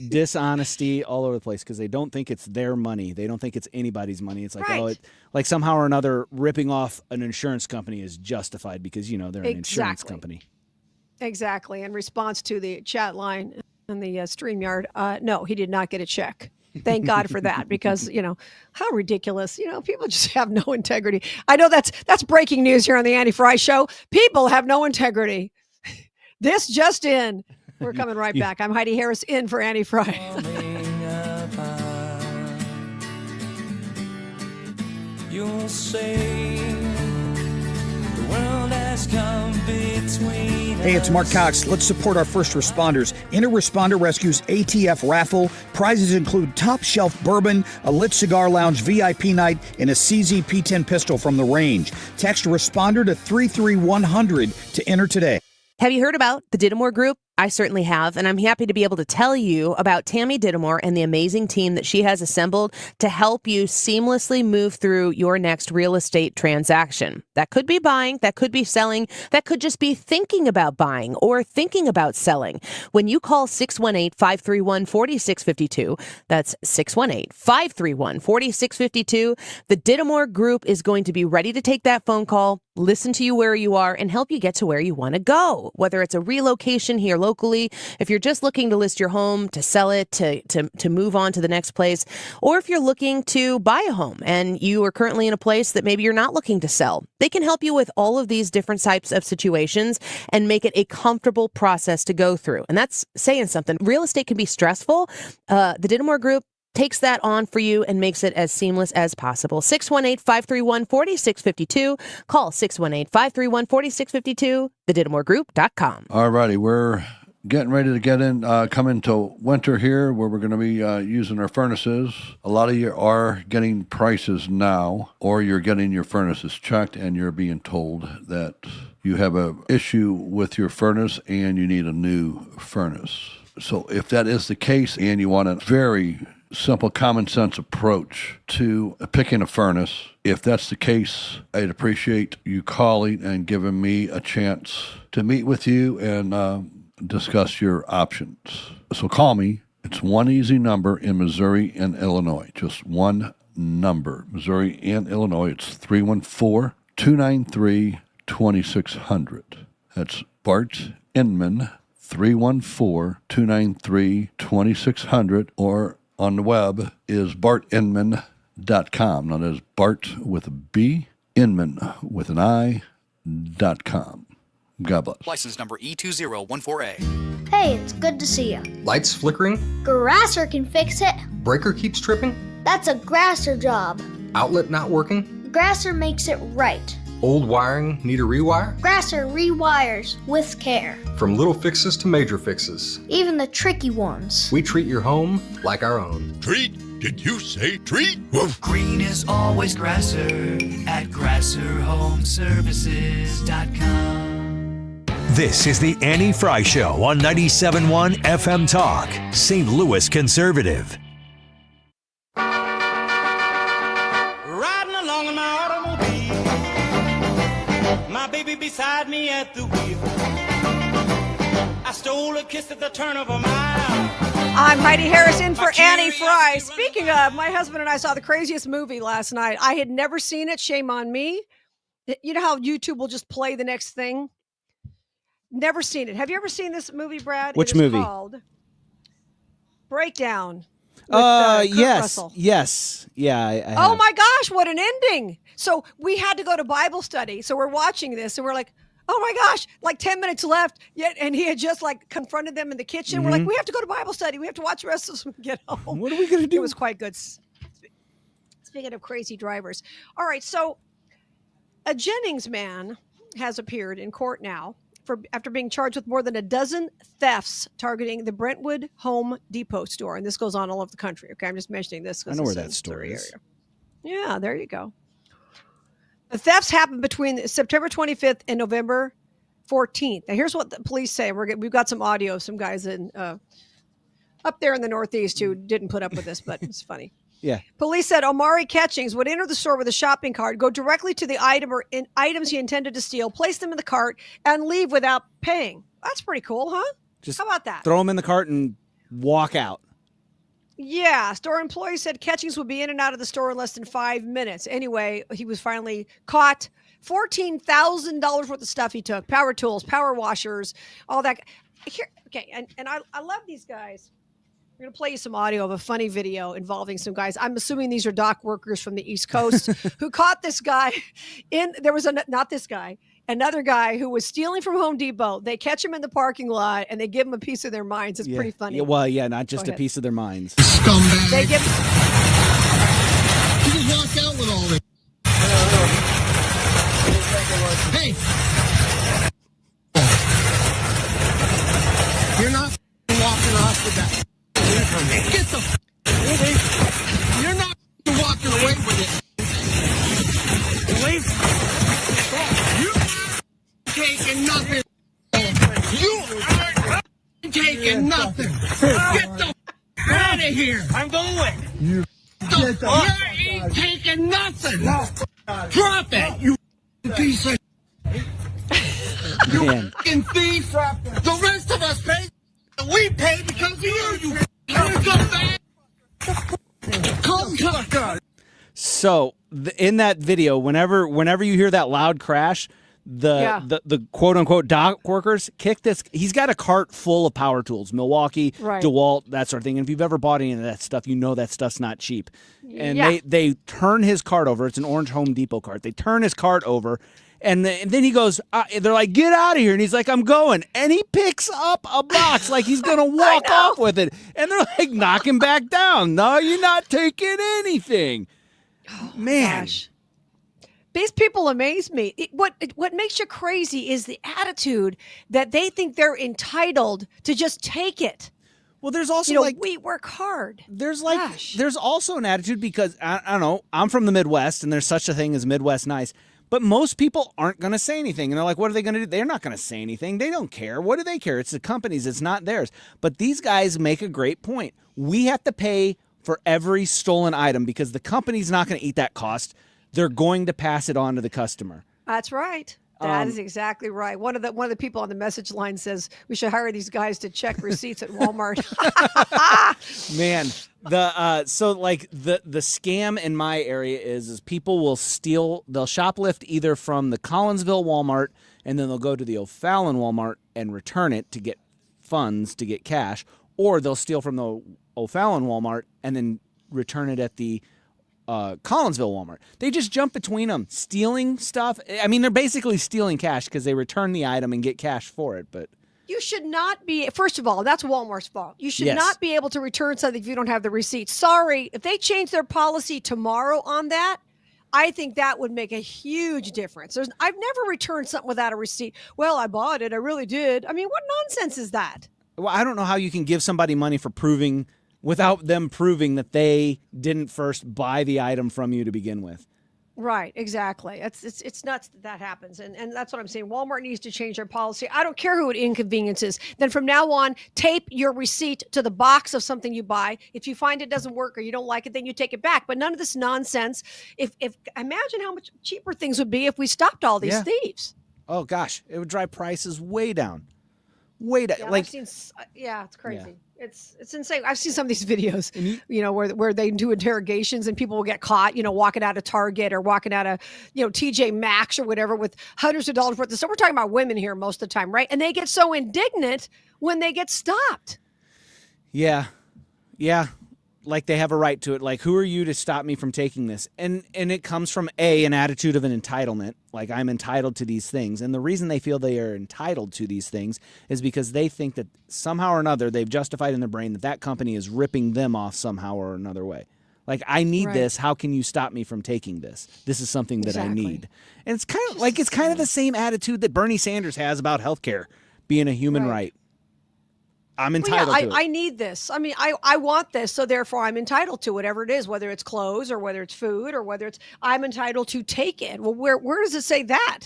Dishonesty all over the place because they don't think it's their money. They don't think it's anybody's money. It's like, like somehow or another ripping off an insurance company is justified because, you know, they're an insurance company. Exactly. In response to the chat line in the StreamYard, no, he did not get a check. Thank God for that, because, you know, how ridiculous. You know, people just have no integrity. I know that's breaking news here on the Annie Frey Show. People have no integrity. This just in. We're coming right back. I'm Heidi Harris in for Annie Frey. You'll say the world has come between. Hey, it's Mark Cox. Let's support our first responders. Inter Responder Rescue's ATF raffle. Prizes include top shelf bourbon, a lit cigar lounge VIP night, and a CZ P10 pistol from the range. Text responder to 33100 to enter today. Have you heard about the Dittamore Group? I certainly have, and I'm happy to be able to tell you about Tammy Dittamore and the amazing team that she has assembled to help you seamlessly move through your next real estate transaction. That could be buying, that could be selling, that could just be thinking about buying or thinking about selling. When you call 618-531-4652, that's 618-531-4652, the Dittamore Group is going to be ready to take that phone call, listen to you where you are, and help you get to where you want to go. Whether it's a relocation here locally, if you're just looking to list your home, to sell it, to move on to the next place, or if you're looking to buy a home and you are currently in a place that maybe you're not looking to sell, they can help you with all of these different types of situations and make it a comfortable process to go through. And that's saying something. Real estate can be stressful. The Dittmore Group takes that on for you and makes it as seamless as possible. 618-531-4652. Call 618-531-4652, thedittmoregroup.com. All righty, we're getting ready to come into winter here where we're going to be using our furnaces. A lot of you are getting prices now, or you're getting your furnaces checked and you're being told that you have an issue with your furnace and you need a new furnace. So if that is the case and you want a very simple common sense approach to picking a furnace, if that's the case, I'd appreciate you calling and giving me a chance to meet with you and discuss your options. So call me. It's one easy number in Missouri and Illinois. Just one number. Missouri and Illinois. It's 314-293-2600. That's Bart Inman, 314-293-2600, or on the web is bartinman.com. Now, there's Bart with a B, Inman with an I.com. God bless. License number E2014A. Hey, it's good to see you. Lights flickering? Grasser can fix it. Breaker keeps tripping? That's a Grasser job. Outlet not working? Grasser makes it right. Old wiring need a rewire? Grasser rewires with care. From little fixes to major fixes. Even the tricky ones. We treat your home like our own. Treat? Did you say treat? Green is always Grasser at GrasserHomeServices.com. This is the Annie Frey Show on 97.1 FM Talk, St. Louis Conservative. Riding along in my automobile, my baby beside me at the wheel. I stole a kiss at the turn of a mile. I'm Heidi Harris in for Annie Frey. Speaking of, my husband and I saw the craziest movie last night. I had never seen it. Shame on me. You know how YouTube will just play the next thing? Never seen it. Have you ever seen this movie, Brad? Which movie? Called Breakdown. Yes. Russell. Yes. Yeah. I have. Oh my gosh, what an ending. So we had to go to Bible study. So we're watching this and we're like, oh my gosh, like 10 minutes left. Yet, and he had just like confronted them in the kitchen. Mm-hmm. We're like, we have to go to Bible study. We have to watch the rest of this when we get home. What are we going to do? It was quite good. Speaking of crazy drivers. All right. So a Jennings man has appeared in court now after being charged with more than a dozen thefts targeting the Brentwood Home Depot store. And this goes on all over the country. Okay. I'm just mentioning this. I know where that store is. Yeah, there you go. The thefts happened between September 25th and November 14th. Now, here's what the police say. We've got some audio of some guys in up there in the Northeast who didn't put up with this, but it's funny. Yeah. Police said Omari Catchings would enter the store with a shopping cart, go directly to the item or items he intended to steal, place them in the cart, and leave without paying. That's pretty cool, huh? Just how about that? Throw them in the cart and walk out. Yeah, store employees said Catchings would be in and out of the store in less than 5 minutes. Anyway, he was finally caught. $14,000 worth of stuff he took. Power tools, power washers, all that. Here, okay, and I love these guys. We're going to play you some audio of a funny video involving some guys. I'm assuming these are dock workers from the East Coast who caught this guy not this guy, another guy who was stealing from Home Depot. They catch him in the parking lot and they give him a piece of their minds. It's pretty funny. Yeah, well, yeah, not just a piece of their minds. Scumbag. They give. You just walked out with all this. Hey! You're not walking off with that. Get the away. You're not walking away with it. Wait. You are taking nothing. You are taking nothing. Get the out of here. I'm going. You ain't taking nothing. Drop it, you piece of you fucking thief. The rest of us pay. We pay because of you. So in that video, whenever you hear that loud crash, the quote unquote dock workers kick this. He's got a cart full of power tools, Milwaukee, Right. DeWalt, that sort of thing. And if you've ever bought any of that stuff, you know that stuff's not cheap. And Yeah. they turn his cart over. It's an orange Home Depot cart. They turn his cart over. And then he goes, they're like, get out of here. And he's like, I'm going. And he picks up a box like he's going to walk off with it. And they're like, knock him back down. No, you're not taking anything. Man. Gosh. These people amaze me. What makes you crazy is the attitude that they think they're entitled to just take it. Well, there's also we work hard. There's also an attitude because, I don't know, I'm from the Midwest and there's such a thing as Midwest nice. But most people aren't going to say anything. And they're like, what are they going to do? They're not going to say anything. They don't care. What do they care? It's the companies. It's not theirs. But these guys make a great point. We have to pay for every stolen item because the company's not going to eat that cost. They're going to pass it on to the customer. That's right. That is exactly right. One of the people on the message line says we should hire these guys to check receipts at Walmart. Man, the scam in my area is people will they'll shoplift either from the Collinsville Walmart and then they'll go to the O'Fallon Walmart and return it to get funds, to get cash, or they'll steal from the O'Fallon Walmart and then return it at the Collinsville Walmart. They just jump between them, stealing stuff. I mean, they're basically stealing cash because they return the item and get cash for it. But you should not be, first of all, that's Walmart's fault. You should not be able to return something if you don't have the receipt. Sorry, if they change their policy tomorrow on that, I think that would make a huge difference. I've never returned something without a receipt. Well, I bought it. I really did. I mean, what nonsense is that? Well, I don't know how you can give somebody money for proving without them proving that they didn't first buy the item from you to begin with. Right, exactly. It's nuts that happens. And that's what I'm saying. Walmart needs to change their policy. I don't care who it inconveniences. Then from now on, tape your receipt to the box of something you buy. If you find it doesn't work or you don't like it, then you take it back. But none of this nonsense. If imagine how much cheaper things would be if we stopped all these thieves. Oh gosh, it would drive prices way down. Way down. Yeah, like it's crazy. Yeah. It's insane. I've seen some of these videos, where they do interrogations and people will get caught, walking out of Target or walking out of, TJ Maxx or whatever with hundreds of dollars worth of stuff. We're talking about women here most of the time, right? And they get so indignant when they get stopped. Yeah. Yeah. Like they have a right to it. Like, who are you to stop me from taking this? And it comes from an attitude of an entitlement. Like, I'm entitled to these things. And the reason they feel they are entitled to these things is because they think that somehow or another they've justified in their brain that company is ripping them off somehow or another way. Like, I need this. How can you stop me from taking this? This is something that I need. And it's kind of the same attitude that Bernie Sanders has about healthcare being a human right. I'm entitled to it. I need this. I mean, I want this, so therefore I'm entitled to whatever it is, whether it's clothes or whether it's food or whether I'm entitled to take it. Well, where does it say that?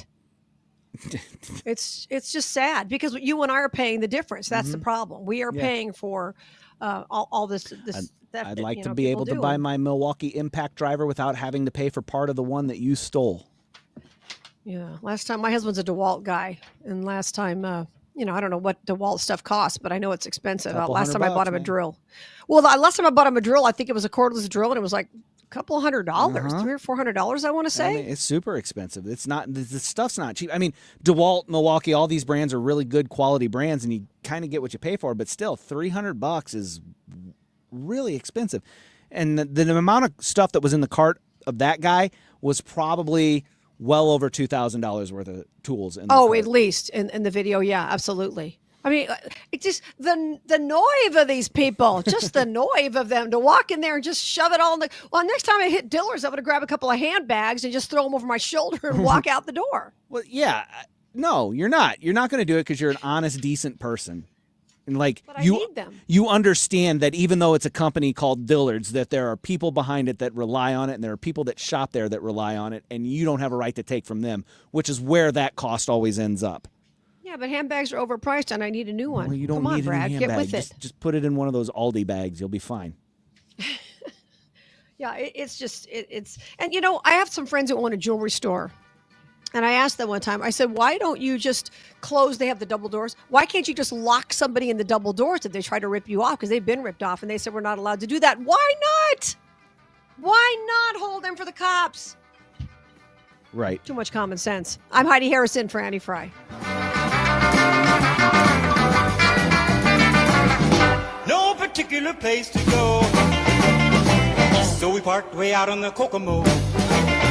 It's just sad because you and I are paying the difference. That's the problem. We are paying for all this theft. I'd like to be able to buy my Milwaukee Impact driver without having to pay for part of the one that you stole. Yeah. Last time, my husband's a DeWalt guy, and last time, I don't know what DeWalt stuff costs, but I know it's expensive. Last time I bought him a drill. Well, last time I bought him a drill, I think it was a cordless drill, and it was like a couple $100, $300 or $400, I want to say. I mean, it's super expensive. It's not, the stuff's not cheap. I mean, DeWalt, Milwaukee, all these brands are really good quality brands, and you kind of get what you pay for, but still, $300 is really expensive. And the amount of stuff that was in the cart of that guy was probably well over $2,000 worth of tools. At least in the video. Yeah, absolutely. I mean, it's just the noive of these people, just the noive of them to walk in there and just shove it all in next time I hit Dillard's, I'm going to grab a couple of handbags and just throw them over my shoulder and walk out the door. Well, yeah, no, you're not. You're not going to do it because you're an honest, decent person. And but I need them. You understand that even though it's a company called Dillard's, that there are people behind it that rely on it, and there are people that shop there that rely on it, and you don't have a right to take from them, which is where that cost always ends up. Yeah, but handbags are overpriced, and I need a new one. Well, you don't Come need on, Brad, a new handbag. get with it. Just put it in one of those Aldi bags. You'll be fine. Yeah, it's and I have some friends that own a jewelry store. And I asked them one time, I said, why don't you just close? They have the double doors. Why can't you just lock somebody in the double doors if they try to rip you off? Because they've been ripped off. And they said, we're not allowed to do that. Why not? Why not hold them for the cops? Right. Too much common sense. I'm Heidi Harrison for Annie Frey. No particular place to go, so we parked way out on the Kokomo.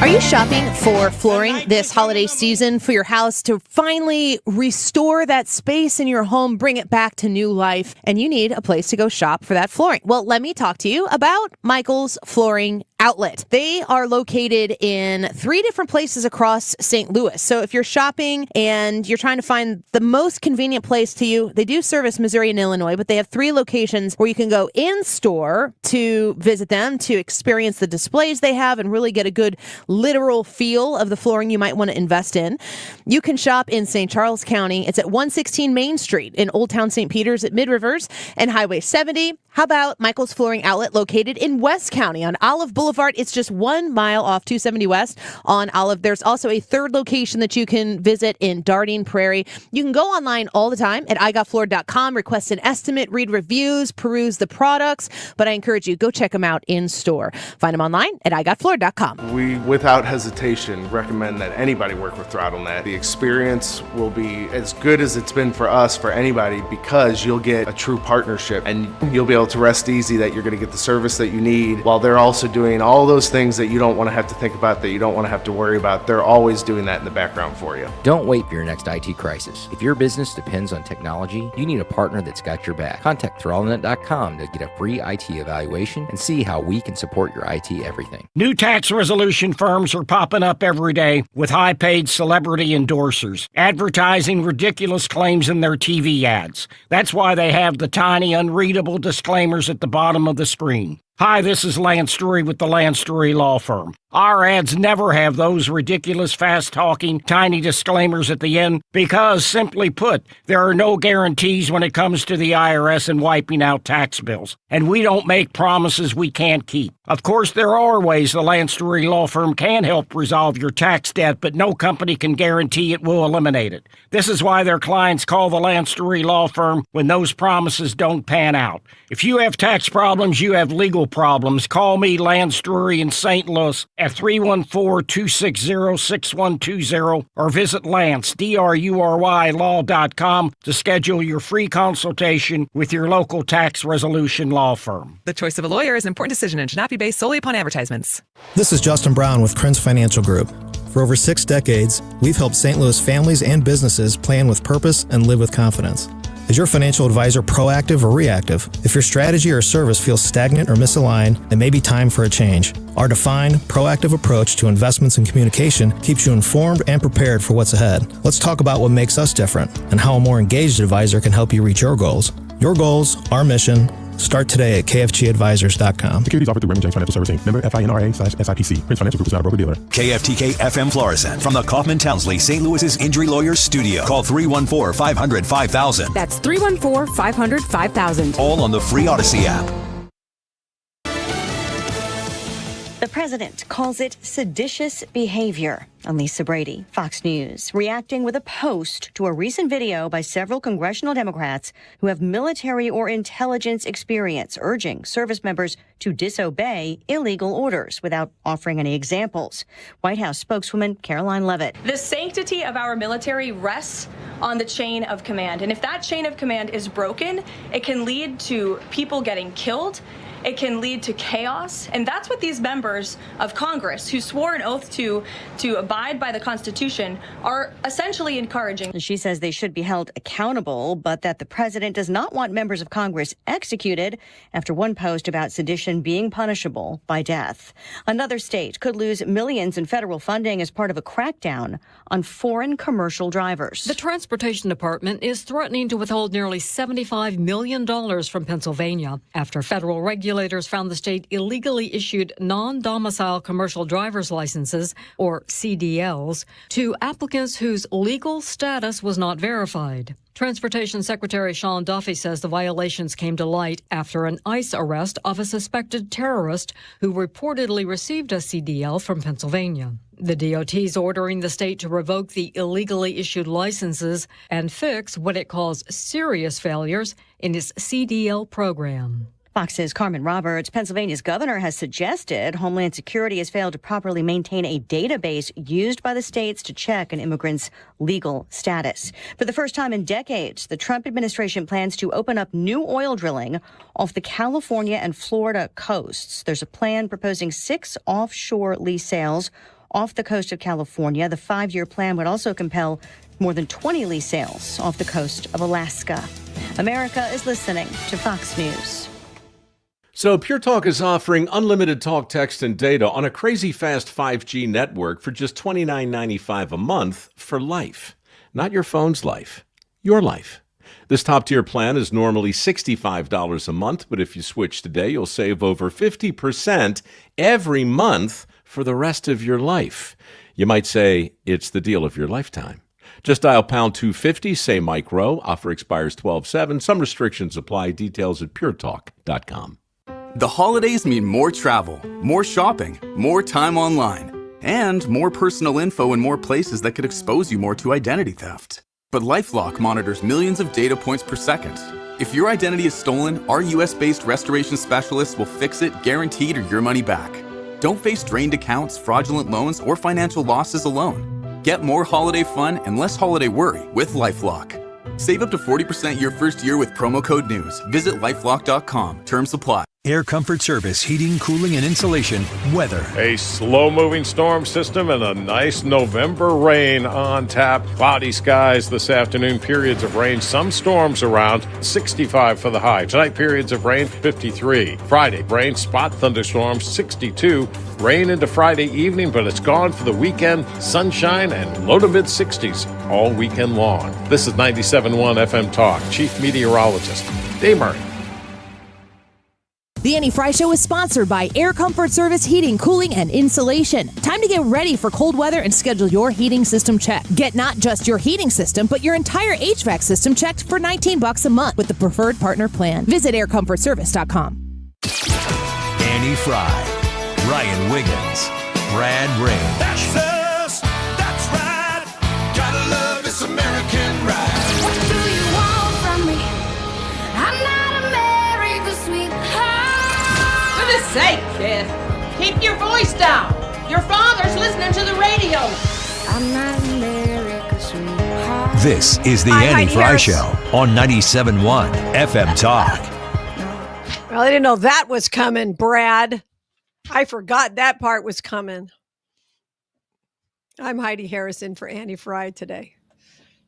Are you shopping for flooring this holiday season for your house to finally restore that space in your home, bring it back to new life, and you need a place to go shop for that flooring? Well, let me talk to you about Michael's Flooring Outlet. They are located in 3 different places across St. Louis. So if you're shopping and you're trying to find the most convenient place to you, they do service Missouri and Illinois, but they have 3 locations where you can go in store to visit them, to experience the displays they have and really get a good literal feel of the flooring you might want to invest in. You can shop in St. Charles County. It's at 116 Main Street in Old Town St. Peters at Mid Rivers and Highway 70. How about Michael's Flooring Outlet located in West County on Olive Boulevard? It's just 1 mile off 270 West on Olive. There's also a 3rd location that you can visit in Dardine Prairie. You can go online all the time at igotfloored.com, request an estimate, read reviews, peruse the products, but I encourage you, go check them out in store. Find them online at igotfloored.com. We, without hesitation, recommend that anybody work with ThrottleNet. The experience will be as good as it's been for us, for anybody, because you'll get a true partnership and you'll be able to rest easy that you're going to get the service that you need while they're also doing all those things that you don't want to have to think about, that you don't want to have to worry about. They're always doing that in the background for you. Don't wait for your next IT crisis. If your business depends on technology, you need a partner that's got your back. Contact ThrottleNet.com to get a free IT evaluation and see how we can support your IT everything. New tax resolution firms are popping up every day with high-paid celebrity endorsers, advertising ridiculous claims in their TV ads. That's why they have the tiny, unreadable disclaimers at the bottom of the screen. Hi, this is Lance Drury with the Lance Drury Law Firm. Our ads never have those ridiculous, fast-talking, tiny disclaimers at the end because, simply put, there are no guarantees when it comes to the IRS and wiping out tax bills. And we don't make promises we can't keep. Of course, there are ways the Lance Drury Law Firm can help resolve your tax debt, but no company can guarantee it will eliminate it. This is why their clients call the Lance Drury Law Firm when those promises don't pan out. If you have tax problems, you have legal problems, call me, Lance Drury in St. Louis, at 314-260-6120 or visit Lance, D-R-U-R-Y, law.com to schedule your free consultation with your local tax resolution law firm. The choice of a lawyer is an important decision and should not be based solely upon advertisements. This is Justin Brown with Krinz Financial Group. For over 6 decades, we've helped St. Louis families and businesses plan with purpose and live with confidence. Is your financial advisor proactive or reactive? If your strategy or service feels stagnant or misaligned, it may be time for a change. Our defined, proactive approach to investments and communication keeps you informed and prepared for what's ahead. Let's talk about what makes us different and how a more engaged advisor can help you reach your goals. Your goals, our mission. Start today at kftgadvisors.com. Securities offered through Raymond James Financial Servicing. Member FINRA/SIPC. Krinz Financial Group is not a broker-dealer. KFTK FM Florissant from the Kaufman Townsley St. Louis's Injury Lawyers Studio. Call 314-500-5000. That's 314-500-5000. All on the free Odyssey app. The president calls it seditious behavior. I'm Lisa Brady, Fox News, reacting with a post to a recent video by several congressional Democrats who have military or intelligence experience, urging service members to disobey illegal orders without offering any examples. White House spokeswoman Caroline Leavitt. The sanctity of our military rests on the chain of command. And if that chain of command is broken, it can lead to people getting killed. It can lead to chaos. And that's what these members of Congress who swore an oath to abide by the Constitution are essentially encouraging. She says they should be held accountable, but that the president does not want members of Congress executed after one post about sedition being punishable by death. Another state could lose millions in federal funding as part of a crackdown on foreign commercial drivers. The Transportation Department is threatening to withhold nearly $75 million from Pennsylvania after federal regulators found the state illegally issued non-domicile commercial driver's licenses, or CDLs, to applicants whose legal status was not verified. Transportation Secretary Sean Duffy says the violations came to light after an ICE arrest of a suspected terrorist who reportedly received a CDL from Pennsylvania. The DOT is ordering the state to revoke the illegally issued licenses and fix what it calls serious failures in its CDL program. Fox's Carmen Roberts. Pennsylvania's governor has suggested Homeland Security has failed to properly maintain a database used by the states to check an immigrant's legal status. For the first time in decades, the Trump administration plans to open up new oil drilling off the California and Florida coasts. There's a plan proposing 6 offshore lease sales off the coast of California. The 5-year plan would also compel more than 20 lease sales off the coast of Alaska. America is listening to Fox News. So Pure Talk is offering unlimited talk, text, and data on a crazy fast 5G network for just $29.95 a month for life. Not your phone's life, your life. This top-tier plan is normally $65 a month, but if you switch today, you'll save over 50% every month for the rest of your life. You might say it's the deal of your lifetime. Just dial pound 250, say Mike Rowe. Offer expires 12/7. Some restrictions apply. Details at puretalk.com. The holidays mean more travel, more shopping, more time online, and more personal info in more places that could expose you more to identity theft. But LifeLock monitors millions of data points per second. If your identity is stolen, our US-based restoration specialists will fix it, guaranteed, or your money back. Don't face drained accounts, fraudulent loans, or financial losses alone. Get more holiday fun and less holiday worry with LifeLock. Save up to 40% your first year with promo code NEWS. Visit lifelock.com. Terms apply. Air Comfort Service, heating, cooling, and insulation, weather. A slow-moving storm system and a nice November rain on tap. Cloudy skies this afternoon, periods of rain, some storms around, 65 for the high. Tonight, periods of rain, 53. Friday, rain, spot thunderstorms, 62. Rain into Friday evening, but it's gone for the weekend. Sunshine and low to mid-60s all weekend long. This is 97.1 FM Talk. Chief Meteorologist Dave Murray. The Annie Frey Show is sponsored by Air Comfort Service Heating, Cooling, and Insulation. Time to get ready for cold weather and schedule your heating system check. Get not just your heating system, but your entire HVAC system checked for $19 a month with the Preferred Partner Plan. Visit aircomfortservice.com. Annie Frey, Ryan Wiggins, Brad Ray. That's us. That's right. Gotta love this American ride. What do you want from me? I'm not America's sweetheart. For goodness sake, kid. Keep your voice down. Your father's listening to the radio. I'm not America's sweetheart. This is the Annie Frey Show on 97.1 FM Talk. Well, I didn't know that was coming, Brad. I forgot that part was coming. I'm Heidi Harrison for Annie Frey today.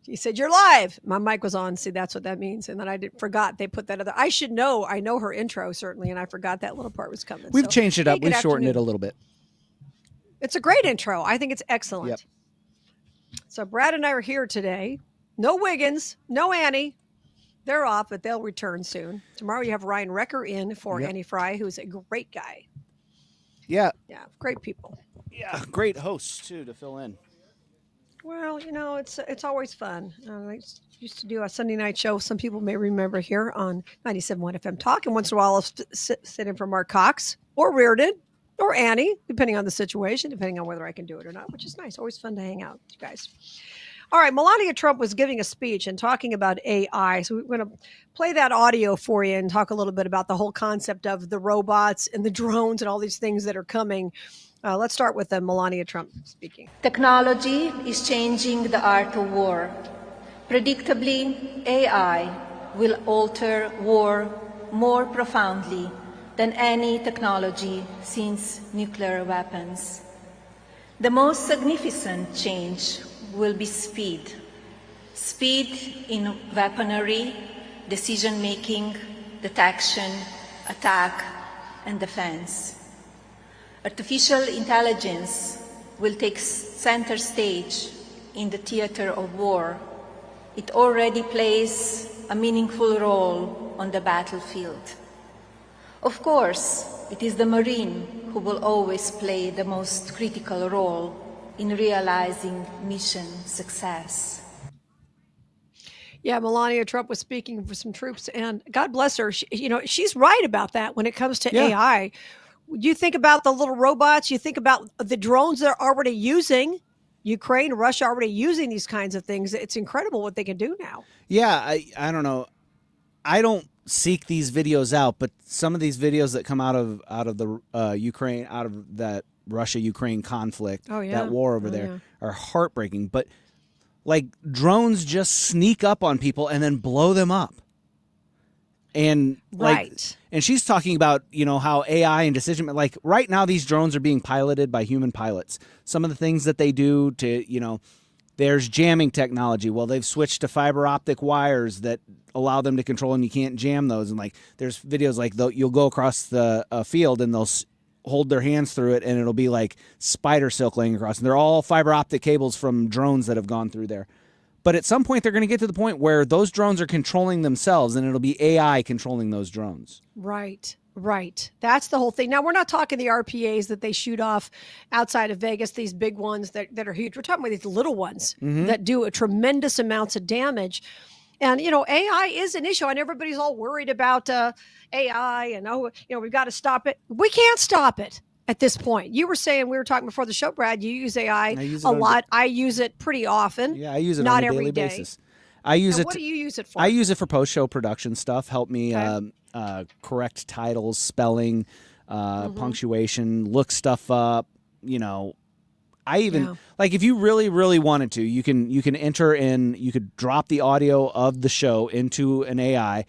She said, "You're live." My mic was on. See, that's what that means. And then I forgot they put that other. I should know. I know her intro, certainly, and I forgot that little part was coming. We've changed it up. We've shortened it a little bit. It's a great intro. I think it's excellent. Yep. So Brad and I are here today. No Wiggins, no Annie. They're off, but they'll return soon. Tomorrow you have Ryan Recker in for Annie Frey, who's a great guy. Yeah. Yeah, great people. Yeah, great hosts, too, to fill in. Well, you know, it's always fun. I used to do a Sunday night show. Some people may remember here on 97.1 FM Talk. And once in a while, I'll sit in for Mark Cox or Reardon or Annie, depending on the situation, depending on whether I can do it or not, which is nice. Always fun to hang out with you guys. All right, Melania Trump was giving a speech and talking about AI. So we're going to play that audio for you and talk a little bit about the whole concept of the robots and the drones and all these things that are coming. Let's start with Melania Trump speaking. Technology is changing the art of war. Predictably, AI will alter war more profoundly than any technology since nuclear weapons. The most significant change will be speed. Speed in weaponry, decision-making, detection, attack, and defense. Artificial intelligence will take center stage in the theater of war. It already plays a meaningful role on the battlefield. Of course, it is the Marine who will always play the most critical role in realizing mission success. Yeah, Melania Trump was speaking for some troops, and God bless her. She's right about that when it comes to AI. You think about the little robots, you think about the drones they're already using. Ukraine, Russia already using these kinds of things. It's incredible what they can do now. Yeah, I don't know. I don't seek these videos out, but some of these videos that come out of the Ukraine, out of that Russia-Ukraine conflict, that war over there, are heartbreaking. But like drones just sneak up on people and then blow them up. And and she's talking about, how AI and decision, like right now these drones are being piloted by human pilots. Some of the things that they do to, there's jamming technology. Well, they've switched to fiber optic wires that allow them to control, and you can't jam those. And like, there's videos like you'll go across the field and they'll hold their hands through it, and it'll be like spider silk laying across. And they're all fiber optic cables from drones that have gone through there. But at some point, they're going to get to the point where those drones are controlling themselves, and it'll be AI controlling those drones. Right. That's the whole thing. Now, we're not talking the RPAs that they shoot off outside of Vegas, these big ones that are huge. We're talking about these little ones that do a tremendous amounts of damage. And, AI is an issue, and everybody's all worried about AI and, we've got to stop it. We can't stop it. At this point, you were saying, we were talking before the show, Brad, you use AI a lot. I use it pretty often. Yeah, I use it not on a every daily day. basis. I use it. What do you use it for? I use it for post-show production stuff. Help me correct titles, spelling, punctuation, look stuff up. I even like if you really, really wanted to, you can enter in. You could drop the audio of the show into an AI.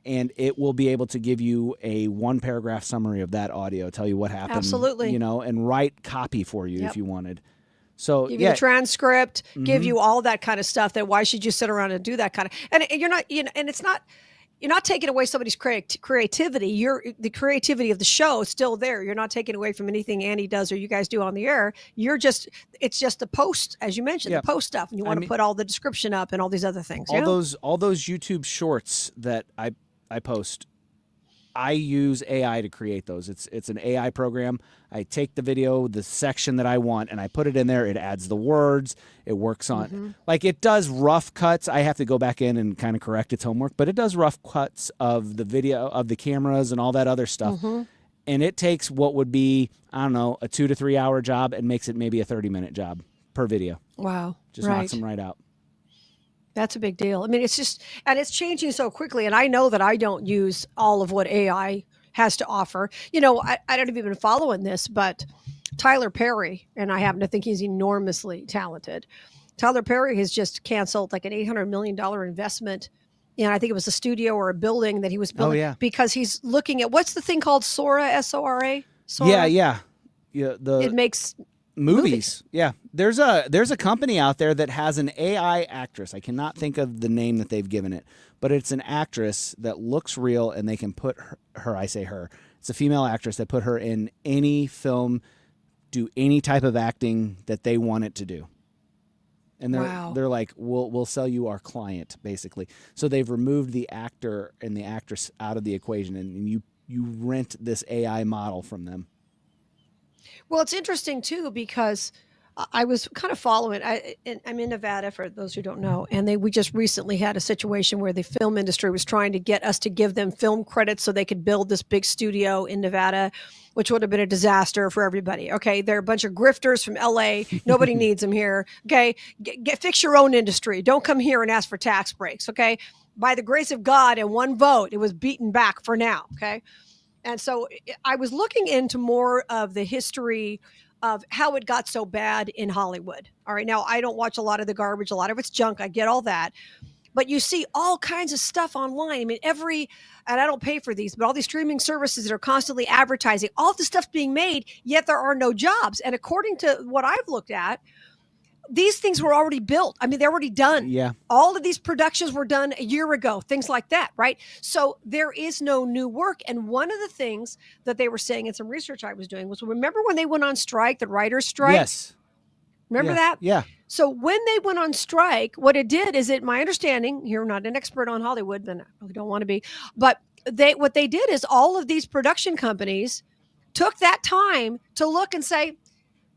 And it will be able to give you a 1-paragraph summary of that audio, tell you what happened. Absolutely. And write copy for you if you wanted. So give you a transcript, give you all that kind of stuff. That why should you sit around and do that kind of? And you're not, and it's not. You're not taking away somebody's creativity. The creativity of the show is still there. You're not taking away from anything Annie does or you guys do on the air. It's just the post, as you mentioned, the post stuff, and you want to put all the description up and all these other things. All those YouTube shorts that I post, I use AI to create those. It's an AI program. I take the video, the section that I want, and I put it in there. It adds the words. It works on like it does rough cuts. I have to go back in and kind of correct its homework, but it does rough cuts of the video, of the cameras, and all that other stuff. And it takes what would be, I don't know, a 2 to 3 hour job and makes it maybe a 30-minute job per video. Wow, just knocks them right out. That's a big deal. I mean, it's just, and it's changing so quickly. And I know that I don't use all of what AI has to offer. I don't have even been following this, but Tyler Perry, and I happen to think he's enormously talented. Tyler Perry has just canceled like an $800 million investment. And I think it was a studio or a building that he was building because he's looking at, what's the thing called Sora, S-O-R-A? Sora? Yeah. It makes movies. Yeah. There's a company out there that has an AI actress. I cannot think of the name that they've given it, but it's an actress that looks real, and they can put her, I say her, it's a female actress that put her in any film, do any type of acting that they want it to do. And they're like, we'll sell you our client, basically. So they've removed the actor and the actress out of the equation, and you rent this AI model from them. Well, it's interesting, too, because I was kind of following. I'm in Nevada, for those who don't know, and we just recently had a situation where the film industry was trying to get us to give them film credits so they could build this big studio in Nevada, which would have been a disaster for everybody. Okay, they're a bunch of grifters from LA. Nobody needs them here. Okay, fix your own industry. Don't come here and ask for tax breaks. Okay, by the grace of God and one vote, it was beaten back for now. Okay. And so I was looking into more of the history of how it got so bad in Hollywood. All right. Now, I don't watch a lot of the garbage. A lot of it's junk. I get all that. But you see all kinds of stuff online. I mean, and I don't pay for these, but all these streaming services that are constantly advertising, all the stuff's being made, yet there are no jobs. And according to what I've looked at, these things were already built. I mean, they're already done. Yeah. All of these productions were done a year ago, things like that, right? So there is no new work. And one of the things that they were saying in some research I was doing was, remember when they went on strike, the writers' strike? Yes. Remember that? Yeah. So when they went on strike, what it did is, my understanding, here, I'm not an expert on Hollywood, and I really don't want to be, but what they did is all of these production companies took that time to look and say,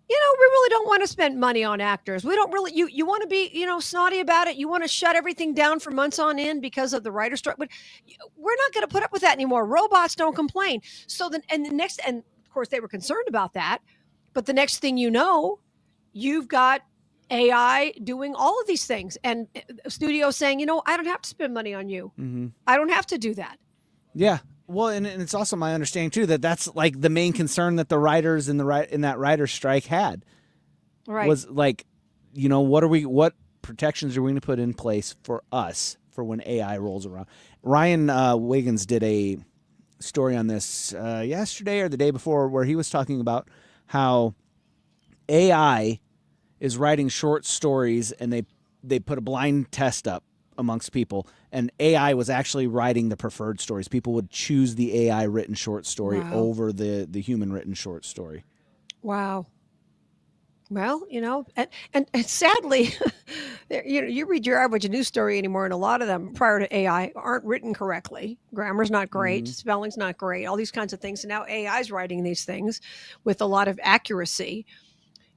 we really don't want to spend money on actors. We don't really, you want to be, snotty about it. You want to shut everything down for months on end because of the writer's strike. But we're not going to put up with that anymore. Robots don't complain. So and of course they were concerned about that. But the next thing you know, you've got AI doing all of these things, and studios saying, I don't have to spend money on you. Mm-hmm. I don't have to do that. Yeah. Well, and it's also my understanding too that that's like the main concern that the writers in that writers' strike had. Right. Was like, what protections are we going to put in place for us for when AI rolls around? Ryan Wiggins did a story on this yesterday or the day before where he was talking about how AI is writing short stories and they put a blind test up amongst people, and AI was actually writing the preferred stories. People would choose the AI written short story over the human written short story. Wow. Well, and sadly, you read your average news story anymore, and a lot of them prior to AI aren't written correctly. Grammar's not great, spelling's not great, all these kinds of things. And now AI's writing these things with a lot of accuracy.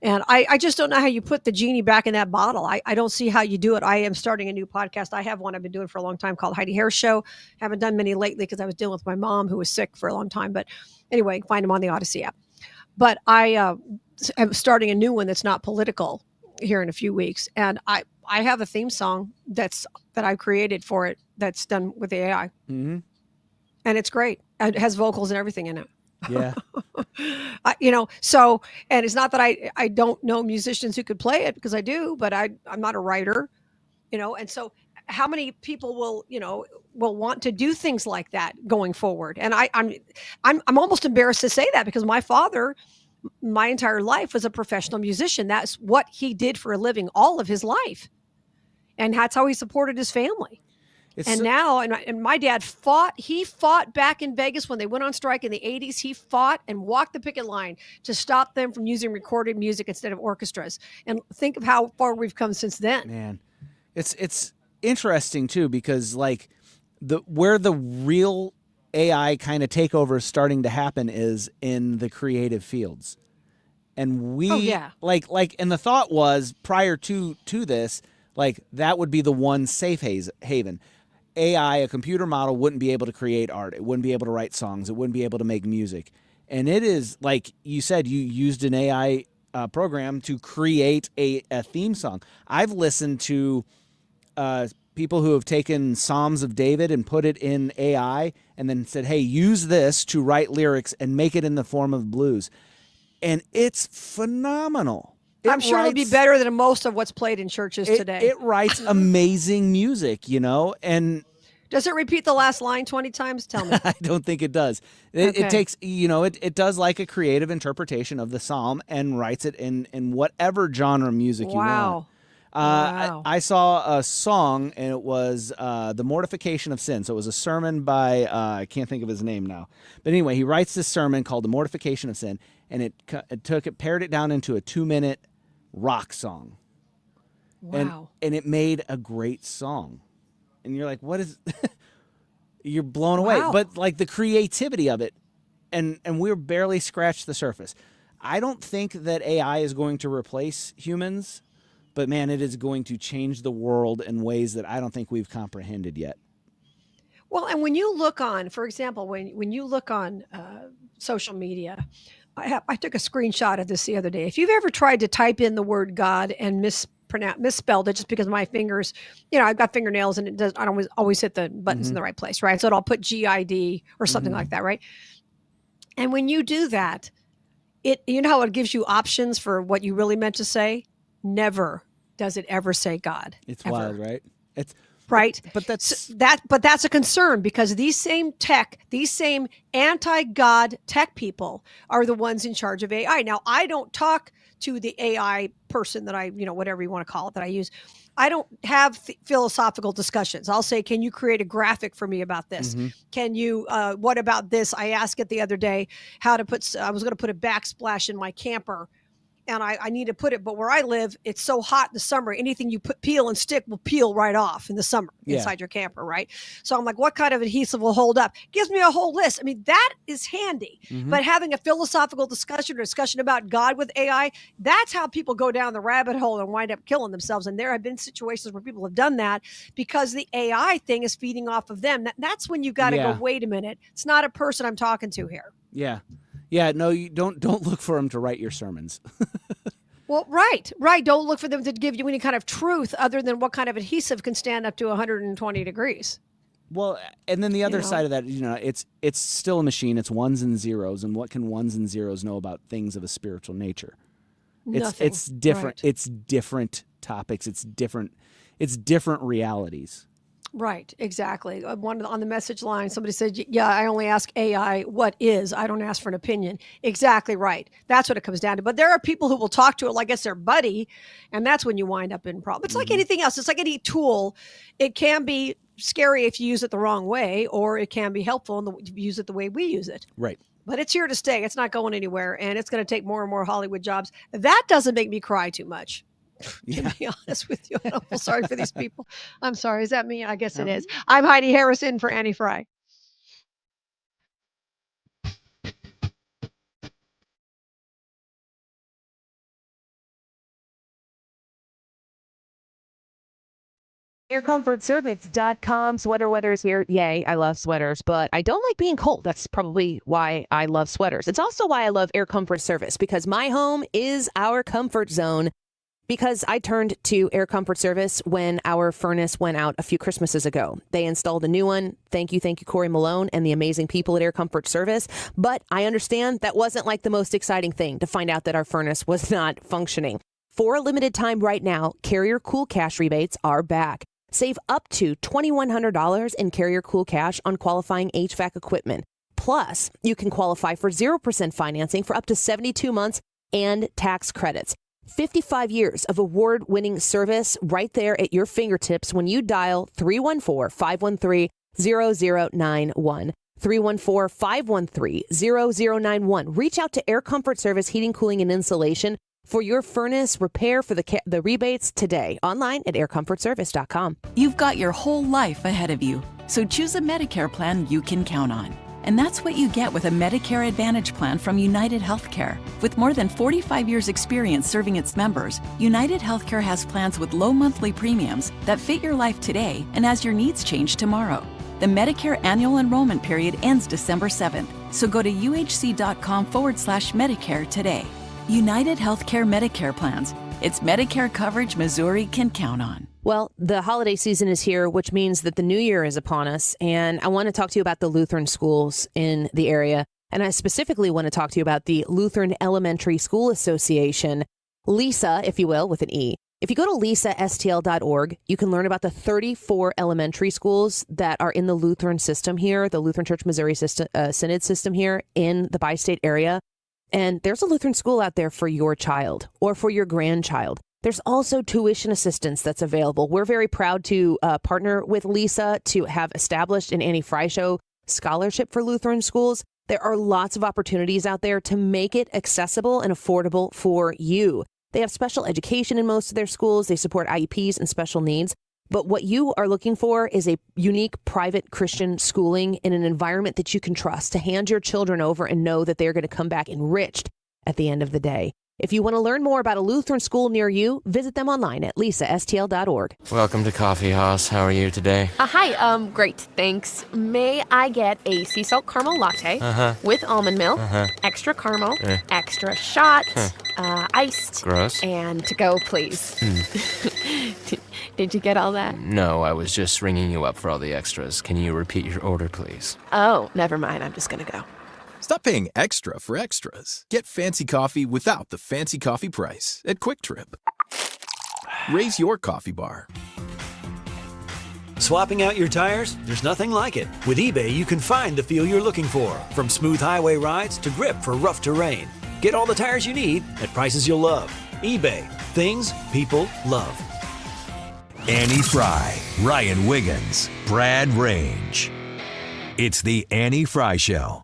And I just don't know how you put the genie back in that bottle. I don't see how you do it. I am starting a new podcast. I have one I've been doing for a long time called Heidi Harris Show. Haven't done many lately because I was dealing with my mom who was sick for a long time. But anyway, find them on the Odyssey app. But I'm starting a new one that's not political here in a few weeks. And I have a theme song that I created for it that's done with the AI. Mm-hmm. And it's great. It has vocals and everything in it. Yeah. So, and it's not that I don't know musicians who could play it, because I do, but I'm not a writer, and so how many people will want to do things like that going forward? And I'm almost embarrassed to say that, because my father, my entire life, was a professional musician. That's what he did for a living all of his life. And that's how he supported his family. Now my dad fought back in Vegas when they went on strike in the 80s. He fought and walked the picket line to stop them from using recorded music instead of orchestras. And think of how far we've come since then. Man, it's interesting too, because like where the real AI kind of takeover is starting to happen is in the creative fields. And we and the thought was prior to this, like that would be the one safe haven. AI, a computer model, wouldn't be able to create art. It wouldn't be able to write songs. It wouldn't be able to make music. And it is, like you said, you used an AI program to create a theme song. I've listened to people who have taken Psalms of David and put it in AI and then said, hey, use this to write lyrics and make it in the form of blues. And it's phenomenal. I'm sure it'll be better than most of what's played in churches today. It writes amazing music, and does it repeat the last line 20 times? Tell me. I don't think it does. It takes, it does like a creative interpretation of the psalm and writes it in whatever genre music you want. Wow. I saw a song, and it was The Mortification of Sin. So it was a sermon by, I can't think of his name now. But anyway, he writes this sermon called The Mortification of Sin, and it pared it down into a 2-minute rock song. Wow. And it made a great song. And you're like, what is you're blown away. But like the creativity of it, and we're barely scratched the surface. I don't think that AI is going to replace humans, but man, it is going to change the world in ways that I don't think we've comprehended yet. Well, and when you look on, for example, when you look on social media, I took a screenshot of this the other day. If you've ever tried to type in the word God and misspelled it just because my fingers, I've got fingernails and I don't always hit the buttons in the right place, right? So I'll put GID or something like that, right? And when you do that, you know how it gives you options for what you really meant to say? Never does it ever say God. It's ever. wild, right? It's right. But that's but that's a concern, because these same anti-God tech people are the ones in charge of AI. Now, I don't talk to the AI person that I, whatever you want to call it, that I use. I don't have philosophical discussions. I'll say, can you create a graphic for me about this? Mm-hmm. Can you, what about this? I asked it the other day I was going to put a backsplash in my camper, and I need to put it, but where I live, it's so hot in the summer, anything you peel and stick will peel right off in the summer inside your camper, right? So I'm like, what kind of adhesive will hold up? Gives me a whole list. I mean, that is handy. Mm-hmm. But having a philosophical discussion or discussion about God with AI, that's how people go down the rabbit hole and wind up killing themselves. And there have been situations where people have done that because the AI thing is feeding off of them. That's when you got to go, wait a minute, it's not a person I'm talking to here. Yeah. Yeah, no, you don't look for them to write your sermons. Well, right. Don't look for them to give you any kind of truth other than what kind of adhesive can stand up to 120 degrees. Well, and then the other side of that, it's still a machine. It's ones and zeros, and what can ones and zeros know about things of a spiritual nature? Nothing. It's different. Right. It's different topics. It's different realities. Right, exactly. On the message line, somebody said, yeah, I only ask AI what is. I don't ask for an opinion. Exactly right. That's what it comes down to. But there are people who will talk to it like it's their buddy, and that's when you wind up in problems. It's like anything else. It's like any tool. It can be scary if you use it the wrong way, or it can be helpful if you use it the way we use it. Right. But it's here to stay. It's not going anywhere, and it's going to take more and more Hollywood jobs. That doesn't make me cry too much. To be honest with you, I feel sorry for these people. I'm sorry. Is that me? I guess it is. I'm Heidi Harrison for Annie Frey. AirComfortService.com. Sweater weather's here. Yay, I love sweaters, but I don't like being cold. That's probably why I love sweaters. It's also why I love Air Comfort Service, because my home is our comfort zone. Because I turned to Air Comfort Service when our furnace went out a few Christmases ago. They installed a new one. Thank you, Corey Malone and the amazing people at Air Comfort Service. But I understand that wasn't like the most exciting thing to find out that our furnace was not functioning. For a limited time right now, Carrier Cool Cash rebates are back. Save up to $2,100 in Carrier Cool Cash on qualifying HVAC equipment. Plus, you can qualify for 0% financing for up to 72 months and tax credits. 55 years of award-winning service right there at your fingertips when you dial 314-513-0091. 314-513-0091. Reach out to Air Comfort Service Heating, Cooling, and Insulation for your furnace repair for the rebates today. Online at aircomfortservice.com. You've got your whole life ahead of you, so choose a Medicare plan you can count on. And that's what you get with a Medicare Advantage plan from United Healthcare. With more than 45 years' experience serving its members, United Healthcare has plans with low monthly premiums that fit your life today and as your needs change tomorrow. The Medicare annual enrollment period ends December 7th, so go to uhc.com/Medicare today. United Healthcare Medicare plans. It's Medicare coverage Missouri can count on. Well, the holiday season is here, which means that the new year is upon us. And I want to talk to you about the Lutheran schools in the area. And I specifically want to talk to you about the Lutheran Elementary School Association, LISA, if you will, with an E. If you go to lisastl.org, you can learn about the 34 elementary schools that are in the Lutheran system here, the Lutheran Church Missouri system, Synod system here in the bi-state area. And there's a Lutheran school out there for your child or for your grandchild. There's also tuition assistance that's available. We're very proud to partner with LISA to have established an Annie Frey Show scholarship for Lutheran schools. There are lots of opportunities out there to make it accessible and affordable for you. They have special education in most of their schools. They support IEPs and special needs. But what you are looking for is a unique private Christian schooling in an environment that you can trust to hand your children over and know that they're going to come back enriched at the end of the day. If you want to learn more about a Lutheran school near you, visit them online at lisastl.org. Welcome to Coffee House. How are you today? Hi, great, thanks. May I get a sea salt caramel latte with almond milk, extra caramel, extra shot, iced, Gross. and to go, please. Did you get all that? No, I was just ringing you up for all the extras. Can you repeat your order, please? Oh, never mind. I'm just gonna go. Stop paying extra for extras. Get fancy coffee without the fancy coffee price at Quick Trip. Raise your coffee bar. Swapping out your tires? There's nothing like it. With eBay, you can find the feel you're looking for, from smooth highway rides to grip for rough terrain. Get all the tires you need at prices you'll love. eBay. Things people love. Annie Frey, Ryan Wiggins, Brad Range. It's the Annie Frey Show.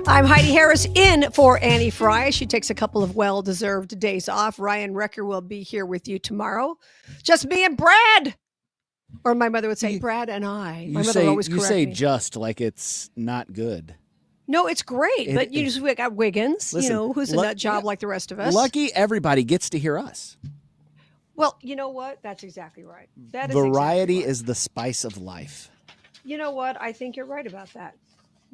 I'm Heidi Harris in for Annie Frey. She takes a couple of well-deserved days off. Ryan Recker will be here with you tomorrow. Just me and Brad. Or my mother would say, Brad and I. My mother would always correct me. You say just like it's not good. No, it's great. But you just got Wiggins, listen, who's a nut job like the rest of us. Lucky everybody gets to hear us. Well, you know what? That's exactly right. That is Variety exactly right. is the spice of life. You know what? I think you're right about that.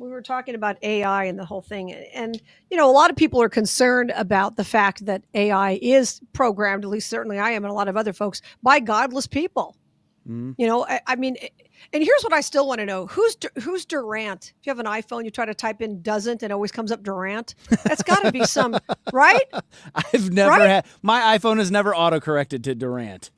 we were talking about AI and the whole thing. And, a lot of people are concerned about the fact that AI is programmed, at least certainly I am, and a lot of other folks, by godless people. I mean, and here's what I still want to know. Who's Durant? If you have an iPhone, you try to type in doesn't, and it always comes up Durant. That's got to be some, right? I've never had, my iPhone has never autocorrected to Durant.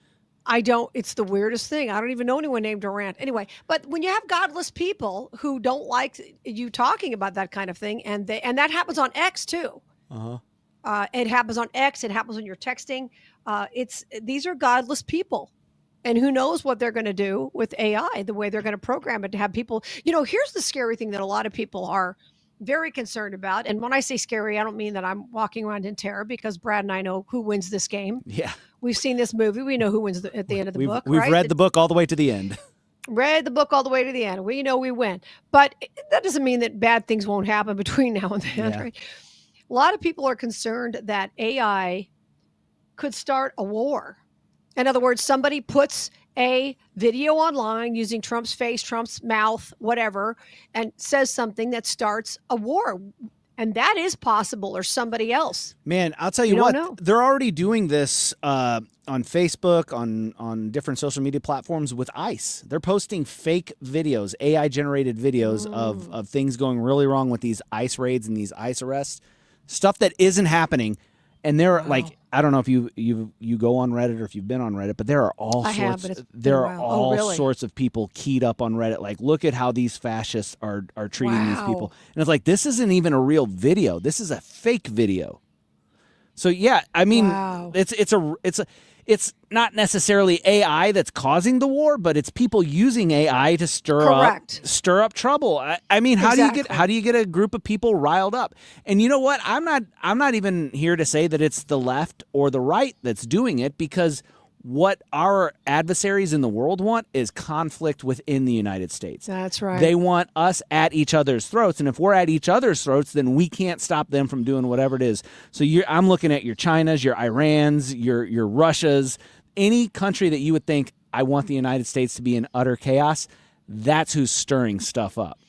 I don't, it's the weirdest thing. I don't even know anyone named Durant. Anyway, but when you have godless people who don't like you talking about that kind of thing, and that happens on X too. It happens on X. It happens when you're texting. These are godless people. And who knows what they're going to do with AI, the way they're going to program it to have people, here's the scary thing that a lot of people are very concerned about. And when I say scary, I don't mean that I'm walking around in terror, because Brad and I know who wins this game. Yeah. We've seen this movie. We know who wins at the end of the book. We've right? read the book all the way to the end. Read the book all the way to the end. We know we win. But that doesn't mean that bad things won't happen between now and then. Yeah. Right? A lot of people are concerned that AI could start a war. In other words, somebody puts a video online using Trump's face, Trump's mouth, whatever, and says something that starts a war. And that is possible, or somebody else. Man, I'll tell you what, they're already doing this on Facebook, on different social media platforms with ICE. They're posting fake videos, AI-generated videos of things going really wrong with these ICE raids and these ICE arrests, stuff that isn't happening. And they're like, I don't know if you go on Reddit or if you've been on Reddit, but there are all sorts of people keyed up on Reddit. Like, look at how these fascists are treating these people. And it's like, this isn't even a real video. This is a fake video. So yeah, I mean, it's not necessarily AI that's causing the war, but it's people using AI to stir up trouble. I mean, how do you get a group of people riled up? And you know what? I'm not even here to say that it's the left or the right that's doing it, because what our adversaries in the world want is conflict within the United States. That's right. They want us at each other's throats, and if we're at each other's throats, then we can't stop them from doing whatever it is. So I'm looking at your Chinas, your Irans, your Russias, any country that you would think, I want the United States to be in utter chaos, that's who's stirring stuff up.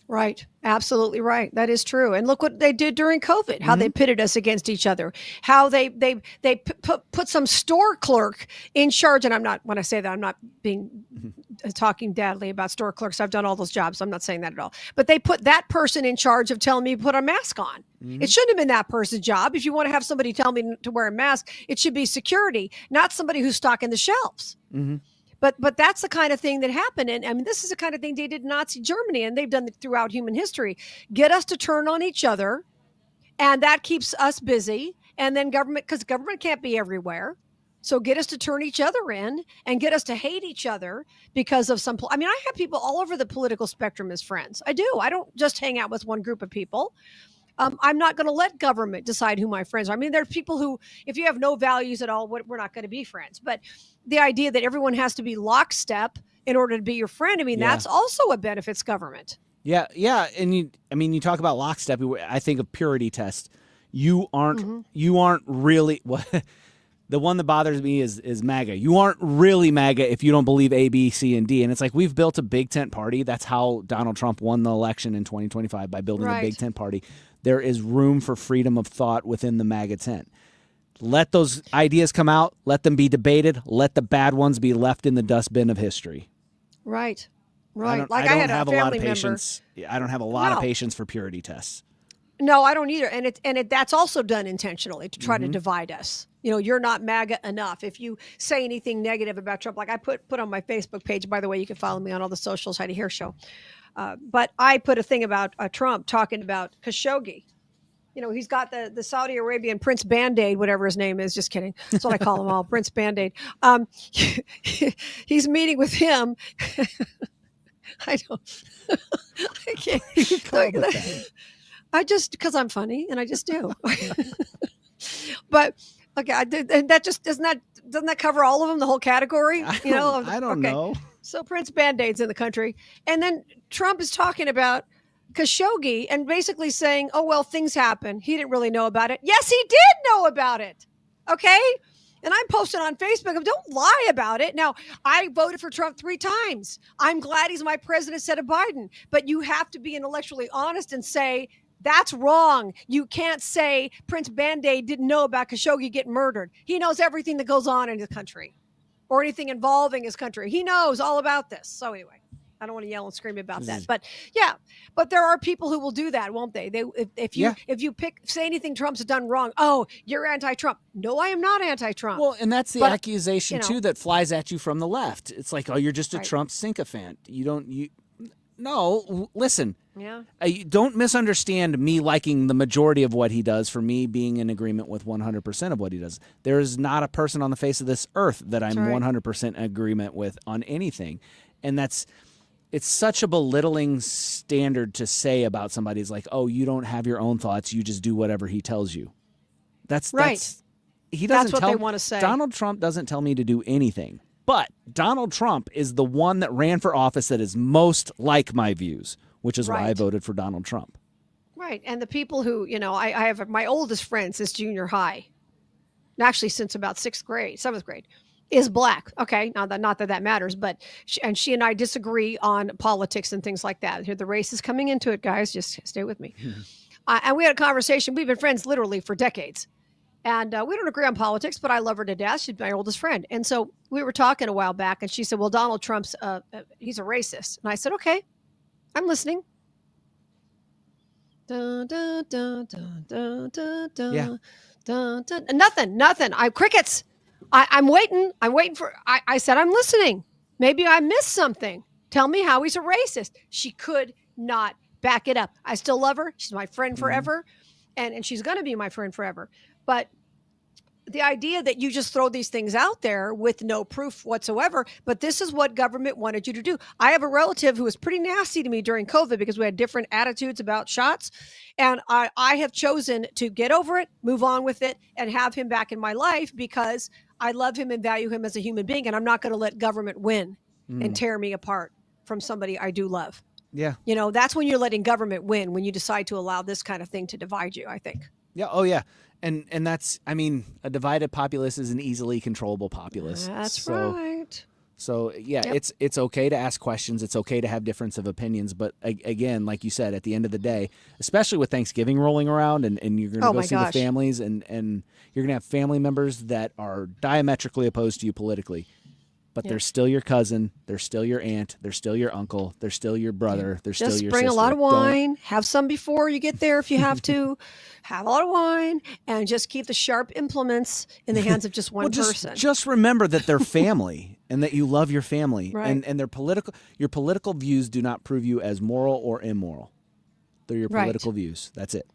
Right. Absolutely right. That is true. And look what they did during COVID, how they pitted us against each other, how they put some store clerk in charge. And when I say that, I'm not talking badly about store clerks. I've done all those jobs. I'm not saying that at all. But they put that person in charge of telling me to put a mask on. It shouldn't have been that person's job. If you want to have somebody tell me to wear a mask, it should be security, not somebody who's stocking the shelves. But that's the kind of thing that happened. And I mean, this is the kind of thing they did in Nazi Germany, and they've done it throughout human history. Get us to turn on each other, and that keeps us busy. And then because government can't be everywhere. So get us to turn each other in and get us to hate each other because of I have people all over the political spectrum as friends. I do. I don't just hang out with one group of people. I'm not going to let government decide who my friends are. I mean, there are people who, if you have no values at all, we're not going to be friends. But the idea that everyone has to be lockstep in order to be your friend, that's also what benefits government. Yeah. And you talk about lockstep. I think of purity test. You aren't really the one that bothers me is MAGA. You aren't really MAGA if you don't believe A, B, C, and D. And it's like, we've built a big tent party. That's how Donald Trump won the election in 2025, by building a big tent party. There is room for freedom of thought within the MAGA tent. Let those ideas come out. Let them be debated. Let the bad ones be left in the dustbin of history. Right. I don't have a lot of patience. I don't have a lot of patience for purity tests. No, I don't either. And that's also done intentionally to try to divide us. You're not MAGA enough. If you say anything negative about Trump, like I put on my Facebook page, by the way, you can follow me on all the socials, Heidi Hair Show. But I put a thing about Trump talking about Khashoggi. He's got the Saudi Arabian Prince Band-Aid, whatever his name is. Just kidding. That's what I call him all, Prince Band-Aid. He's meeting with him. I can't. I just, because I'm funny, and I just do. But okay, and that just doesn't that cover all of them, the whole category? I don't know. So Prince Band-Aid's in the country, and then Trump is talking about Khashoggi and basically saying, "Oh well, things happen. He didn't really know about it." Yes, he did know about it. Okay, And I'm posting on Facebook, don't lie about it. Now, I voted for Trump 3 times. I'm glad he's my president instead of Biden. But you have to be intellectually honest and say, that's wrong. You can't say Prince Band-Aid didn't know about Khashoggi getting murdered. He knows everything that goes on in his country or anything involving his country. He knows all about this. So anyway, I don't want to yell and scream about that. But yeah, but there are people who will do that, won't they? If you say anything Trump's done wrong, oh, you're anti-Trump. No, I am not anti-Trump. Well, and that's the accusation too that flies at you from the left. It's like, oh, you're just a Trump sycophant. No, listen. Yeah. Don't misunderstand me liking the majority of what he does for me being in agreement with 100% of what he does. There is not a person on the face of this earth that I'm 100% in agreement with on anything. And it's such a belittling standard to say about somebody. It's like, oh, you don't have your own thoughts. You just do whatever he tells you. That's what they want to say. Donald Trump doesn't tell me to do anything. But Donald Trump is the one that ran for office that is most like my views, which is why I voted for Donald Trump. Right. And the people who, I have my oldest friend since junior high, actually since about 7th grade, is black. Okay. Now, not that matters, but she and I disagree on politics and things like that. Here, the race is coming into it, guys. Just stay with me. And we had a conversation. We've been friends literally for decades. And we don't agree on politics, but I love her to death. She's my oldest friend. And so we were talking a while back, and she said, well, Donald Trump's, he's a racist. And I said, okay, I'm listening. Dun, dun, dun, dun, dun, dun, dun, yeah. Dun, dun. Nothing. Crickets. I'm waiting. I said, I'm listening. Maybe I missed something. Tell me how he's a racist. She could not back it up. I still love her. She's my friend forever. And she's going to be my friend forever. But the idea that you just throw these things out there with no proof whatsoever, but this is what government wanted you to do. I have a relative who was pretty nasty to me during COVID because we had different attitudes about shots. And I have chosen to get over it, move on with it, and have him back in my life because I love him and value him as a human being. And I'm not going to let government win and tear me apart from somebody I do love. Yeah. That's when you're letting government win, when you decide to allow this kind of thing to divide you, I think. Yeah. Oh, yeah. And that's, a divided populace is an easily controllable populace. That's right. So, yeah, it's okay to ask questions. It's okay to have difference of opinions. But again, like you said, at the end of the day, especially with Thanksgiving rolling around and you're going to go see the families and you're going to have family members that are diametrically opposed to you politically. But they're still your cousin. They're still your aunt. They're still your uncle. They're still your brother. They're still your sister. Just bring a lot of wine. Have some before you get there if you have to. Have a lot of wine. And just keep the sharp implements in the hands of just one person. Just remember that they're family and that you love your family. Right. And your political views do not prove you as moral or immoral. They're your political views. That's it.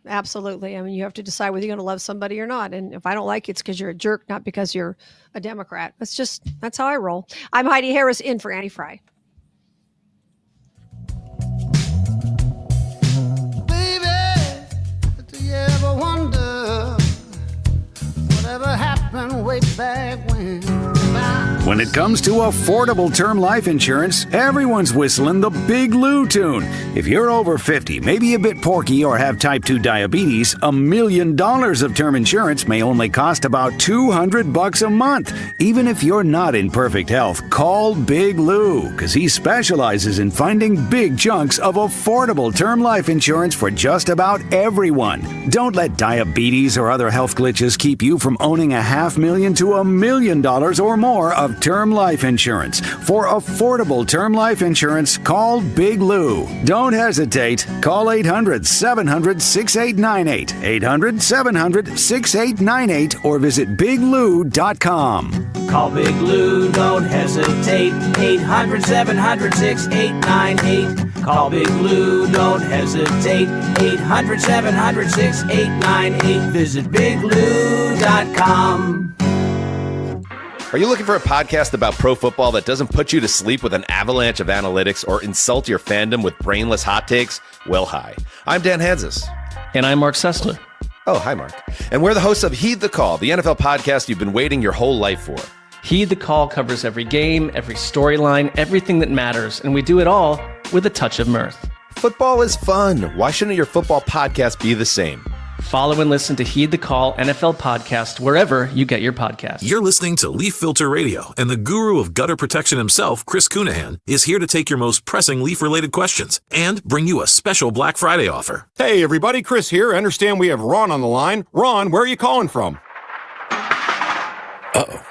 Absolutely. You have to decide whether you're going to love somebody or not. And if I don't like you, it's because you're a jerk, not because you're a Democrat. That's how I roll. I'm Heidi Harris in for Annie Frey. Baby, do you ever wonder whatever happened way back when? When it comes to affordable term life insurance, everyone's whistling the Big Lou tune. If you're over 50, maybe a bit porky, or have type 2 diabetes, $1 million of term insurance may only cost about $200 a month. Even if you're not in perfect health, call Big Lou, because he specializes in finding big chunks of affordable term life insurance for just about everyone. Don't let diabetes or other health glitches keep you from owning $500,000 to $1 million or more of term life insurance. For affordable term life insurance, call Big Lou. Don't hesitate. Call 800-700-6898, 800-700-6898, or visit biglou.com. Call Big Lou, don't hesitate, 800-700-6898. Call Big Lou, don't hesitate, 800-700-6898. Visit biglou.com. Are you looking for a podcast about pro football that doesn't put you to sleep with an avalanche of analytics or insult your fandom with brainless hot takes? Well, hi. I'm Dan Hansis. And I'm Mark Sessler. Oh, hi, Mark. And we're the hosts of Heed the Call, the NFL podcast you've been waiting your whole life for. Heed the Call covers every game, every storyline, everything that matters, and we do it all with a touch of mirth. Football is fun. Why shouldn't your football podcast be the same? Follow and listen to Heed the Call NFL podcast wherever you get your podcasts. You're listening to Leaf Filter Radio, and the guru of gutter protection himself, Chris Cunahan, is here to take your most pressing leaf-related questions and bring you a special Black Friday offer. Hey, everybody, Chris here. I understand we have Ron on the line. Ron, where are you calling from? Uh-oh.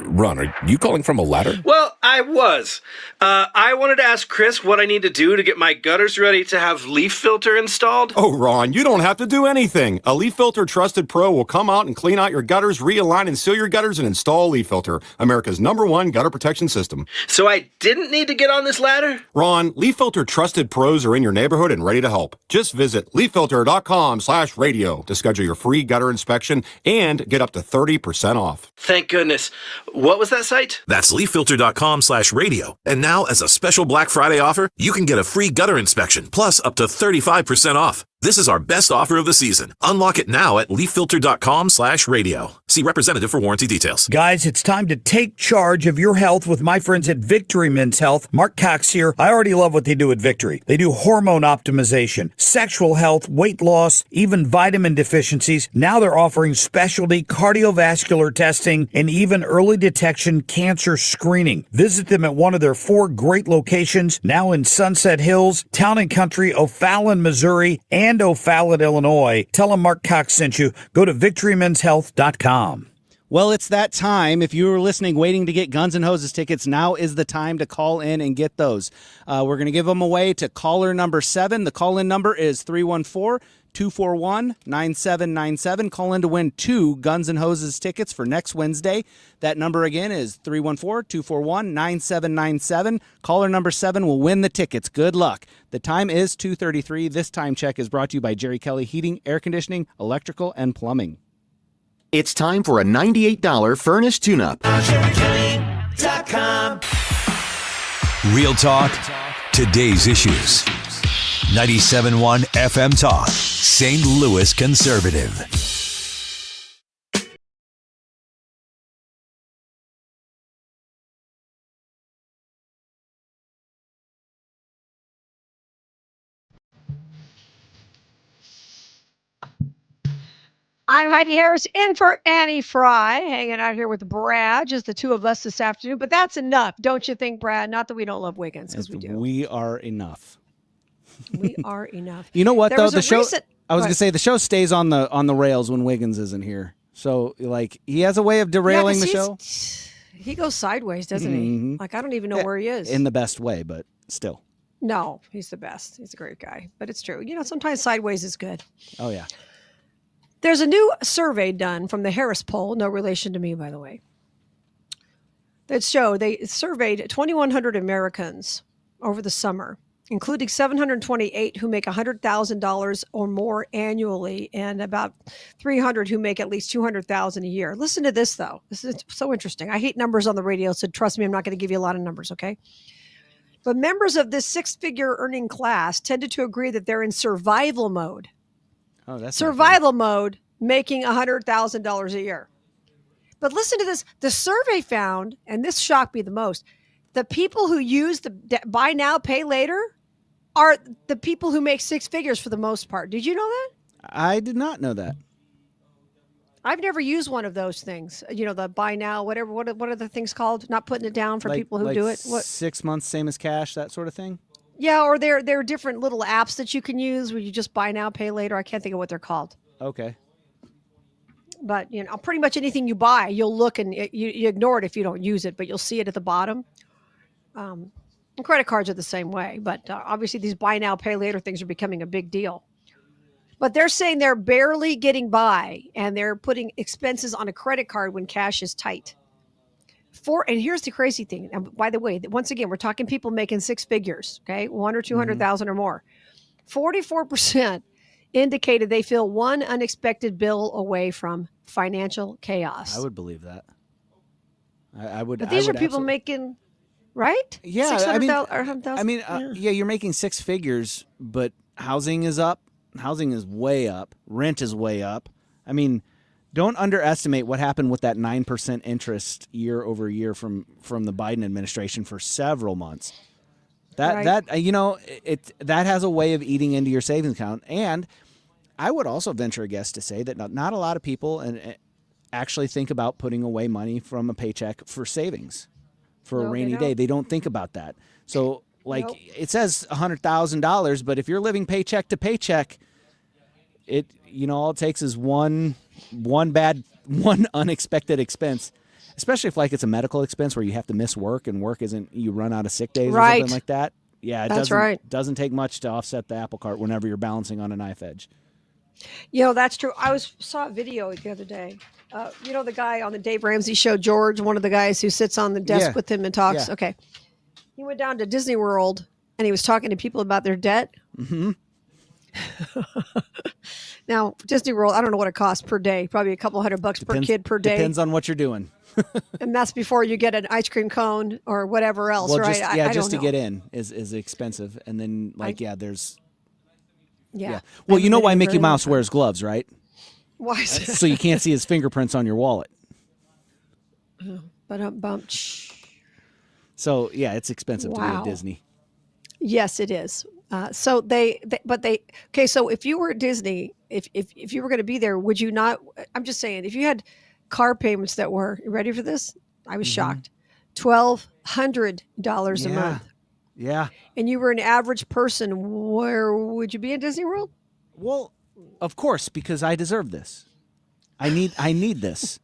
Ron, are you calling from a ladder? Well, I was. I wanted to ask Chris what I need to do to get my gutters ready to have leaf filter installed. Oh, Ron, you don't have to do anything. A Leaf Filter Trusted Pro will come out and clean out your gutters, realign and seal your gutters, and install Leaf Filter, America's #1 gutter protection system. So I didn't need to get on this ladder? Ron, Leaf Filter Trusted Pros are in your neighborhood and ready to help. Just visit leaffilter.com/radio to schedule your free gutter inspection and get up to 30% off. Thank goodness. What was that site? That's leaffilter.com/radio. And now, as a special Black Friday offer, you can get a free gutter inspection, plus up to 35% off. This is our best offer of the season. Unlock it now at leaffilter.com/radio. See representative for warranty details. Guys, it's time to take charge of your health with my friends at Victory Men's Health. Mark Cox here. I already love what they do at Victory. They do hormone optimization, sexual health, weight loss, even vitamin deficiencies. Now they're offering specialty cardiovascular testing and even early detection cancer screening. Visit them at one of their 4 great locations, now in Sunset Hills, Town and Country, O'Fallon, Missouri, and O'Fallon, Illinois. Tell them Mark Cox sent you. Go to victorymenshealth.com. Well, it's that time. If you were listening, waiting to get Guns N' Hoses tickets, now is the time to call in and get those. We're going to give them away to caller number 7. The call-in number is 314-241-9797. Call in to win 2 Guns N' Hoses tickets for next Wednesday. That number again is 314-241-9797. Caller number 7 will win the tickets. Good luck. The time is 2:33. This time check is brought to you by Jerry Kelly Heating, Air Conditioning, Electrical, and Plumbing. It's time for a $98 furnace tune-up. Real talk, today's issues. 97.1 FM Talk, St. Louis Conservative. I'm Heidi Harris in for Annie Frey, hanging out here with Brad, just the two of us this afternoon. But that's enough, don't you think, Brad? Not that we don't love Wiggins, because we do. We are enough. We are enough. You know what, There though? was The a show. recent- I was Go going to say the show stays on the rails when Wiggins isn't here. So, like, he has a way of derailing the show. He goes sideways, doesn't he? Like, I don't even know where he is. In the best way, but still. No, he's the best. He's a great guy. But it's true. You know, sometimes sideways is good. Oh, yeah. There's a new survey done from the Harris poll, no relation to me, by the way, that show they surveyed 2,100 Americans over the summer, including 728 who make $100,000 or more annually and about 300 who make at least $200,000 a year. Listen to this, though. This is so interesting. I hate numbers on the radio, so trust me, I'm not going to give you a lot of numbers, okay? But members of this 6-figure earning class tended to agree that they're in survival mode. Oh, that's survival mode, making $100,000 a year. But listen to this. The survey found, and this shocked me the most, the people who use the buy now, pay later are the people who make 6 figures for the most part. Did you know that? I did not know that. I've never used one of those things. You know, the buy now, whatever. What are the things called? Not putting it down for people who do it. What? 6 months, same as cash, that sort of thing? Yeah, or there are different little apps that you can use where you just buy now, pay later. I can't think of what they're called. Okay. But, you know, pretty much anything you buy, you'll look and you ignore it if you don't use it, but you'll see it at the bottom. And credit cards are the same way. But obviously these buy now, pay later things are becoming a big deal. But they're saying they're barely getting by, and they're putting expenses on a credit card when cash is tight. And here's the crazy thing. And by the way, once again, we're talking people making 6 figures, okay? 100 or 200,000 or more. 44% indicated they feel one unexpected bill away from financial chaos. I would believe that. I would. But these I are would people absolutely. making, right? Yeah, I mean, yeah. yeah, you're making 6 figures, but housing is up. Housing is way up. Rent is way up. I mean, don't underestimate what happened with that 9% interest year over year from the Biden administration for several months. That you know, that has a way of eating into your savings account. And I would also venture a guess to say that not a lot of people actually think about putting away money from a paycheck for savings for a rainy day. They don't think about that. So it says $100,000, but if you're living paycheck to paycheck, all it takes is one unexpected expense, especially if it's a medical expense where you have to miss work and you run out of sick days or something like that. Yeah, doesn't take much to offset the apple cart whenever you're balancing on a knife edge. That's true. I saw a video the other day. The guy on the Dave Ramsey show, George, one of the guys who sits on the desk with him and talks. Yeah. Okay. He went down to Disney World and he was talking to people about their debt. Mm-hmm. Now, Disney World, I don't know what it costs per day. Probably a couple $100 per kid per day. Depends on what you're doing. And that's before you get an ice cream cone or whatever else, right? Just to get in is expensive. And then, there's... Yeah. Well, you know why Mickey Mouse wears gloves, right? Why is it? So you can't see his fingerprints on your wallet. So, it's expensive to be at Disney. Yes, it is. So so if you were at Disney, if you were going to be there, would you not, I'm just saying, if you had car payments that were, you ready for this? I was shocked. $1,200 a month. Yeah. And you were an average person, where would you be in Disney World? Well, of course, because I deserve this. I need this.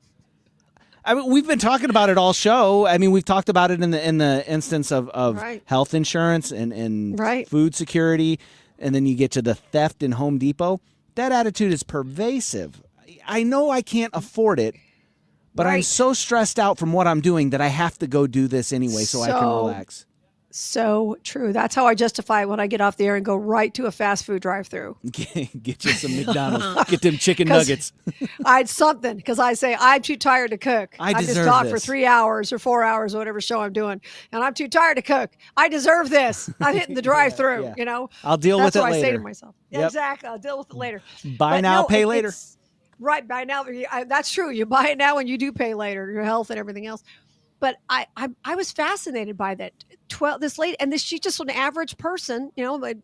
I mean, we've been talking about it all show. I mean, we've talked about it in the instance of health insurance and food security, and then you get to the theft in Home Depot. That attitude is pervasive. I know I can't afford it, but I'm so stressed out from what I'm doing that I have to go do this anyway so I can relax. So true. That's how I justify it when I get off the air and go right to a fast food drive-thru. Get you some McDonald's. Get them chicken nuggets. I'd something because I say I'm too tired to cook. I just taught for 3 hours or 4 hours or whatever show I'm doing, and I'm too tired to cook. I deserve this. I'm hitting the drive-thru. I'll deal with it later. That's what I say to myself. Yeah, exactly. I'll deal with it later. Buy now, pay later. Right. Buy now. That's true. You buy it now and you do pay later. Your health and everything else. But I was fascinated by that. This lady, and she's just an average person,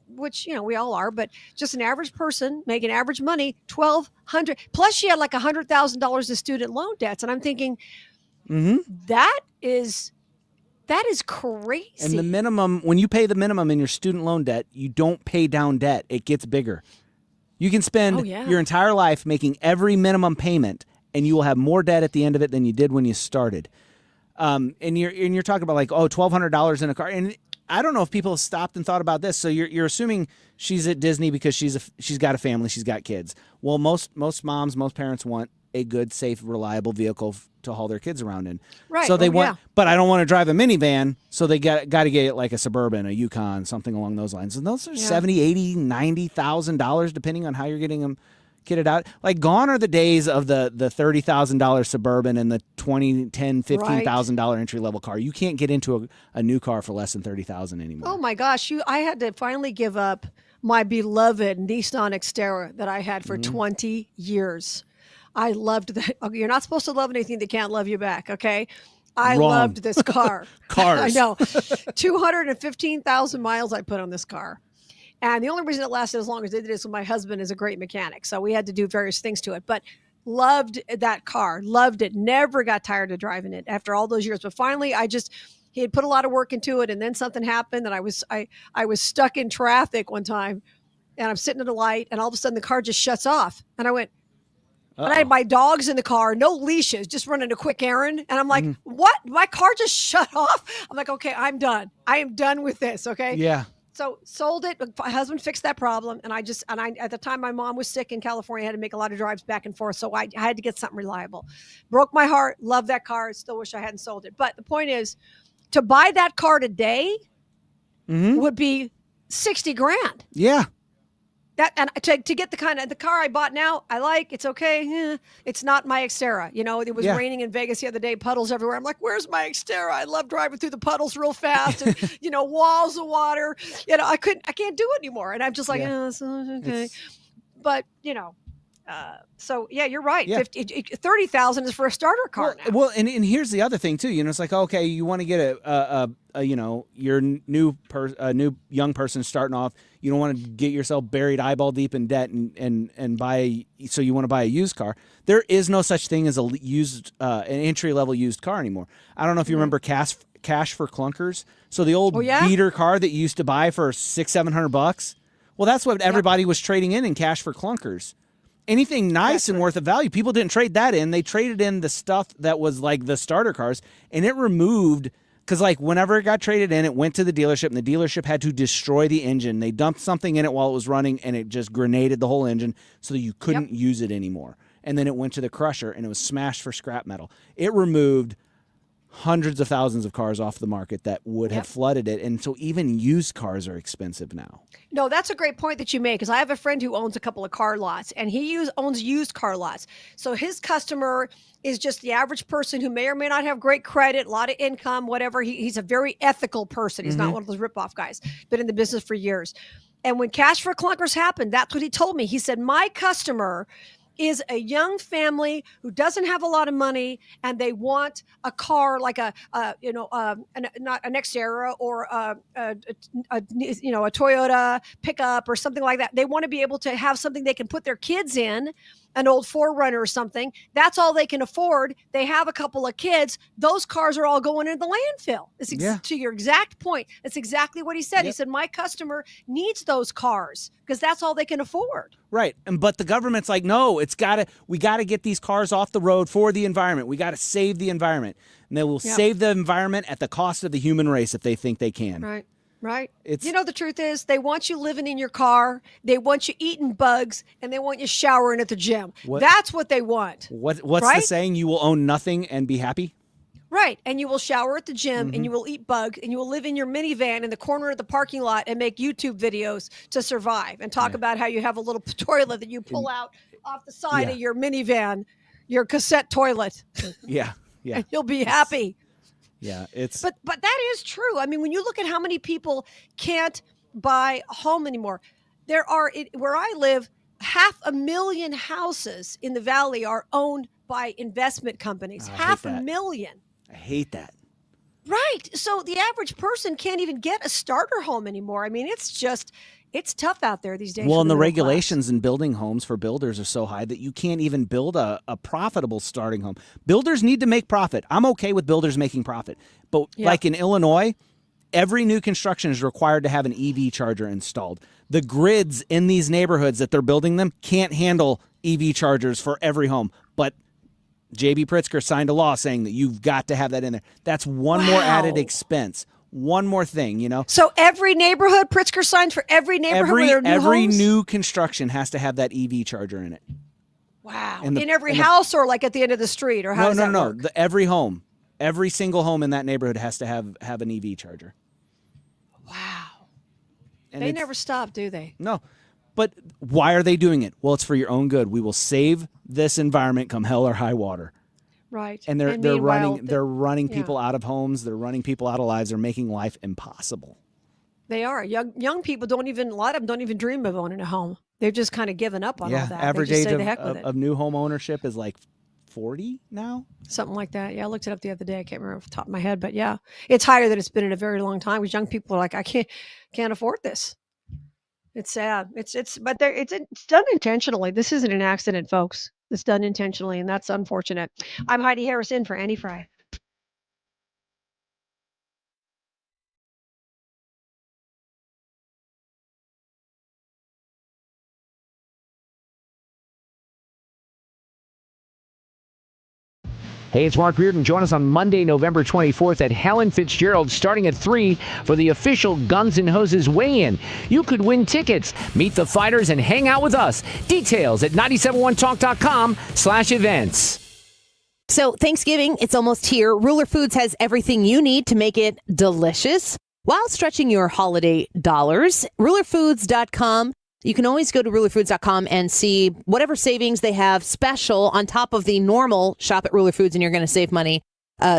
which we all are, but just an average person making average money, $1,200. Plus, she had like $100,000 in student loan debts, and I'm thinking, that is crazy. And the minimum, when you pay the minimum in your student loan debt, you don't pay down debt; it gets bigger. You can spend your entire life making every minimum payment, and you will have more debt at the end of it than you did when you started. And you're talking about $1,200 in a car, and I don't know if people have stopped and thought about this. So you're assuming she's at Disney because she's got a family, she's got kids. Well, most moms, most parents want a good, safe, reliable vehicle to haul their kids around in. Right. So they want, but I don't want to drive a minivan, so they got to get like a Suburban, a Yukon, something along those lines. And those are $70,000, $80,000, $90,000 depending on how you're getting them kitted out. Like, gone are the days of the $30,000 Suburban and the $20,000, $10,000, $15,000 entry level car. You can't get into a new car for less than $30,000 anymore. Oh my gosh! I had to finally give up my beloved Nissan Xterra that I had for 20 years. I loved that. Okay, you're not supposed to love anything that can't love you back. Okay. I loved this car. Cars. I know. 215,000 miles I put on this car. And the only reason it lasted as long as it did is my husband is a great mechanic. So we had to do various things to it. But loved that car. Loved it. Never got tired of driving it after all those years. But finally, he had put a lot of work into it. And then something happened. And I was stuck in traffic one time. And I'm sitting at a light. And all of a sudden, the car just shuts off. And I went, and I had my dogs in the car, no leashes, just running a quick errand. And I'm like, what? My car just shut off? I'm like, okay, I'm done. I am done with this. Okay. Yeah. So sold it. My husband fixed that problem. And I at the time my mom was sick in California, I had to make a lot of drives back and forth. So I had to get something reliable. Broke my heart. Love that car. Still wish I hadn't sold it. But the point is, to buy that car today would be $60,000. Yeah. That, and to get the car I bought now, I like, it's okay. It's not my Xterra. It was raining in Vegas the other day, puddles everywhere. I'm like, where's my Xterra? I love driving through the puddles real fast and, walls of water. I can't do it anymore. And I'm just like, okay. But, So yeah, you're right. Yeah. 30,000 is for a starter car now. Well, and here's the other thing too. It's like, okay, you want to get your new young person starting off. You don't want to get yourself buried eyeball deep in debt and buy. So you want to buy a used car. There is no such thing as an entry level used car anymore. I don't know if you remember cash for clunkers. So the old beater car that you used to buy for $600-700. Well, that's what everybody was trading in cash for clunkers. Anything nice and worth of value, people didn't trade that in. They traded in the stuff that was like the starter cars, and it removed, because like whenever it got traded in, it went to the dealership, and the dealership had to destroy the engine. They dumped something in it while it was running, and it just grenaded the whole engine so that you couldn't use it anymore. And then it went to the crusher, and it was smashed for scrap metal. It removed hundreds of thousands of cars off the market that would have flooded it. And so even used cars are expensive now. No, that's a great point that you make, because I have a friend who owns a couple of car lots, and he owns used car lots. So his customer is just the average person who may or may not have great credit, a lot of income, whatever. He's a very ethical person. He's not one of those ripoff guys. Been in the business for years. And when Cash for Clunkers happened, that's what he told me. He said, my customer is a young family who doesn't have a lot of money, and they want a car like not an Xterra or a Toyota pickup or something like that. They want to be able to have something they can put their kids in, an old 4Runner or something. That's all they can afford. They have a couple of kids. Those cars are all going into the landfill. To your exact point. That's exactly what he said. He said, my customer needs those cars because that's all they can afford. Right. But the government's like, no, we got to get these cars off the road for the environment. We got to save the environment. And they will save the environment at the cost of the human race if they think they can. Right. The truth is, they want you living in your car, they want you eating bugs, and they want you showering at the gym. That's what they want. What's the saying? You will own nothing and be happy? Right. And you will shower at the gym, and you will eat bugs, and you will live in your minivan in the corner of the parking lot and make YouTube videos to survive and talk about how you have a little toilet that you pull out off the side of your minivan, your cassette toilet. Yeah. And you'll be happy. Yeah, but that is true. I mean, when you look at how many people can't buy a home anymore, there are where I live, 500,000 houses in the valley are owned by investment companies. 500,000. I hate that. Right. So the average person can't even get a starter home anymore. I mean, it's tough out there these days. Well, and the regulations in building homes for builders are so high that you can't even build a profitable starting home. Builders need to make profit. I'm okay with builders making profit. But like in Illinois, every new construction is required to have an EV charger installed. The grids in these neighborhoods that they're building them can't handle EV chargers for every home. But J.B. Pritzker signed a law saying that you've got to have that in there. That's one more added expense. One more thing, So every neighborhood, Pritzker signs for every neighborhood where there are new every homes? new construction has to have that EV charger in it. Wow. In every house or like at the end of the street? Or how does that work? Every home. Every single home in that neighborhood has to have an EV charger. Wow. And they never stop, do they? No. But why are they doing it? Well, it's for your own good. We will save this environment come hell or high water. Right. And they're running people out of homes. They're running people out of lives. They're making life impossible. They are. Young people a lot of them don't even dream of owning a home. They've just kind of given up on all that. Average age of new home ownership is like 40 now. Something like that. Yeah, I looked it up the other day. I can't remember off the top of my head, but yeah, it's higher than it's been in a very long time. Because young people are like, I can't afford this. It's sad. It's done intentionally. This isn't an accident, folks. It's done intentionally, and that's unfortunate. I'm Heidi Harris in for Annie Frey. Hey, it's Mark Reardon. Join us on Monday, November 24th at Helen Fitzgerald starting at 3 for the official Guns N' Hoses weigh-in. You could win tickets, meet the fighters, and hang out with us. Details at 971talk.com/events. So Thanksgiving, it's almost here. Ruler Foods has everything you need to make it delicious while stretching your holiday dollars. RulerFoods.com. You can always go to rulerfoods.com and see whatever savings they have special on top of the normal shop at Ruler Foods, and you're going to save money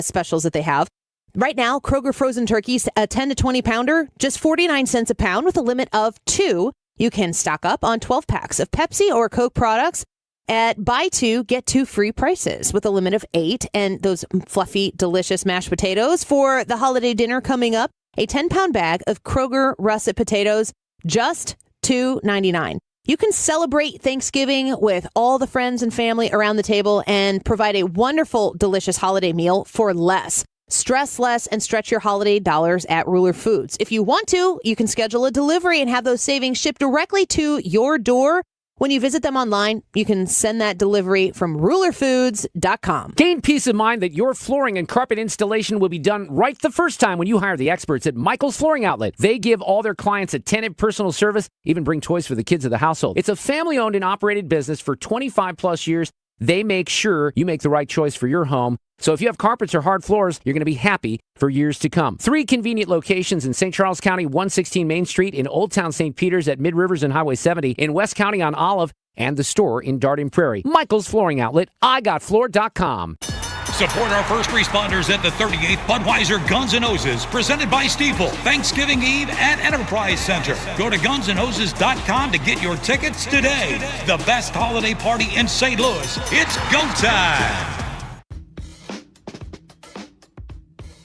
specials that they have. Right now, Kroger frozen turkeys, a 10 to 20 pounder, just 49 cents a pound with a limit of 2. You can stock up on 12 packs of Pepsi or Coke products at buy 2, get 2 free prices with a limit of 8 and those fluffy, delicious mashed potatoes for the holiday dinner coming up. A 10-pound bag of Kroger russet potatoes, just $2.99. You can celebrate Thanksgiving with all the friends and family around the table and provide a wonderful, delicious holiday meal for less. Stress less and stretch your holiday dollars at Ruler Foods. If you want to, you can schedule a delivery and have those savings shipped directly to your door. When you visit them online, you can send that delivery from rulerfoods.com. Gain peace of mind that your flooring and carpet installation will be done right the first time when you hire the experts at Michael's Flooring Outlet. They give all their clients attentive personal service, even bring toys for the kids of the household. It's a family-owned and operated business for 25-plus years. They make sure you make the right choice for your home. So if you have carpets or hard floors, you're going to be happy for years to come. 3 convenient locations in St. Charles County, 116 Main Street, in Old Town St. Peters at Mid-Rivers and Highway 70, in West County on Olive, and the store in Darden Prairie. Michael's Flooring Outlet, igotfloor.com. Support our first responders at the 38th Budweiser Guns N' Hoses, presented by Stiefel, Thanksgiving Eve at Enterprise Center. Go to gunsandhoses.com to get your tickets today. The best holiday party in St. Louis. It's go time.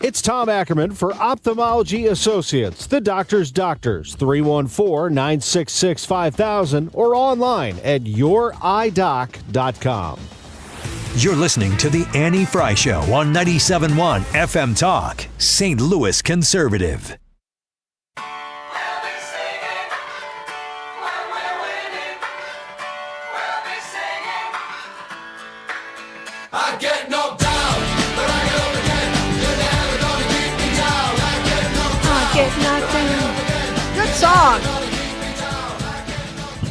It's Tom Ackerman for Ophthalmology Associates, the doctor's doctors, 314-966-5000 or online at youridoc.com. You're listening to The Annie Frey Show on 97.1 FM Talk, St. Louis Conservative. I get knocked down, but I get up again. You're never gonna keep me down. I get knocked Good down. song.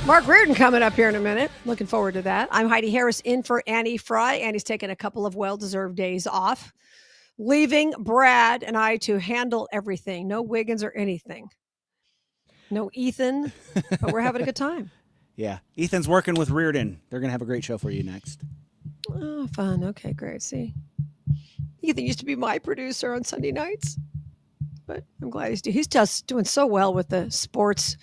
Mark Reardon coming up here in a minute. Looking forward to that. I'm Heidi Harris in for Annie Frey. Annie's taking a couple of well-deserved days off, leaving Brad and I to handle everything. No Wiggins or anything. No Ethan, but we're having a good time. Yeah. Ethan's working with Reardon. They're going to have a great show for you next. Oh, fun. Okay, great. See, Ethan used to be my producer on Sunday nights, but I'm glad he's just doing so well with the sports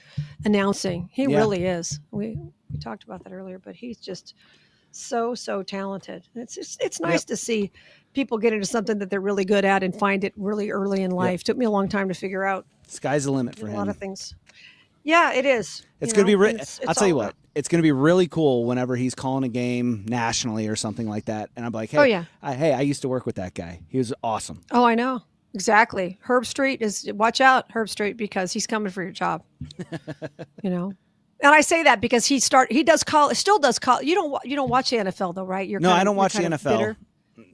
announcing. He really is. We talked about that earlier, but he's just so talented. It's nice to see people get into something that they're really good at and find it really early in life. Took me a long time to figure out. Sky's the limit for him. A lot of things. Yeah, it is. It's going to be. I'll tell you what. It's going to be really cool whenever he's calling a game nationally or something like that, and I'm like, hey, I used to work with that guy. He was awesome. Oh, I know. Exactly. Herb Street watch out, Herb Street, because he's coming for your job. And I say that because he still does call. You don't watch the NFL though, right? I don't watch the NFL. Bitter.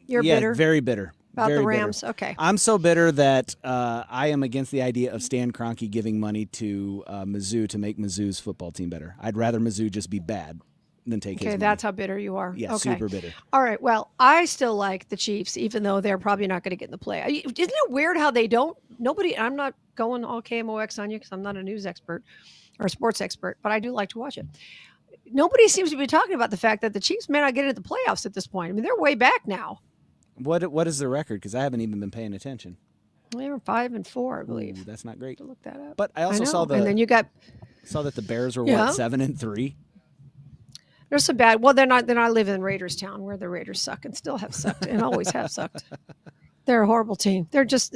You're bitter. Very bitter. About very the Rams. Bitter. Okay. I'm so bitter that I am against the idea of Stan Kroenke giving money to Mizzou to make Mizzou's football team better. I'd rather Mizzou just be bad than take his money. Okay, that's how bitter you are. Yeah, okay. super bitter. All right. Well, I still like the Chiefs, even though they're probably not going to get in the play. Isn't it weird how they don't? Nobody. I'm not going all KMOX on you because I'm not a news expert or a sports expert, but I do like to watch it. Nobody seems to be talking about the fact that the Chiefs may not get into the playoffs at this point. I mean, they're way back now. What is the record? Because I haven't even been paying attention. They were 5-4, I believe. Ooh, that's not great. To look that up. But I also saw and then you saw that the Bears were 7-3. There's some bad. Well, they're not. I live in Raiders town where the Raiders suck and still have sucked and always have sucked. They're a horrible team. They're just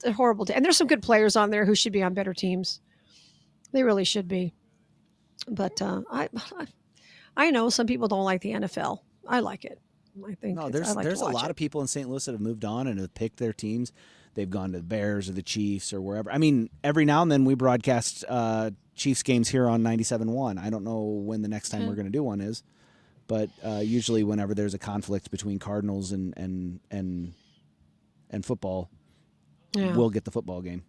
a horrible team. And there's some good players on there who should be on better teams. They really should be. But I know some people don't like the NFL. I like it. I think there's a lot of people in St. Louis that have moved on and have picked their teams. They've gone to the Bears or the Chiefs or wherever. I mean, every now and then we broadcast Chiefs games here on 97.1. I don't know when the next time we're going to do one is, but usually whenever there's a conflict between Cardinals and football, we'll get the football game.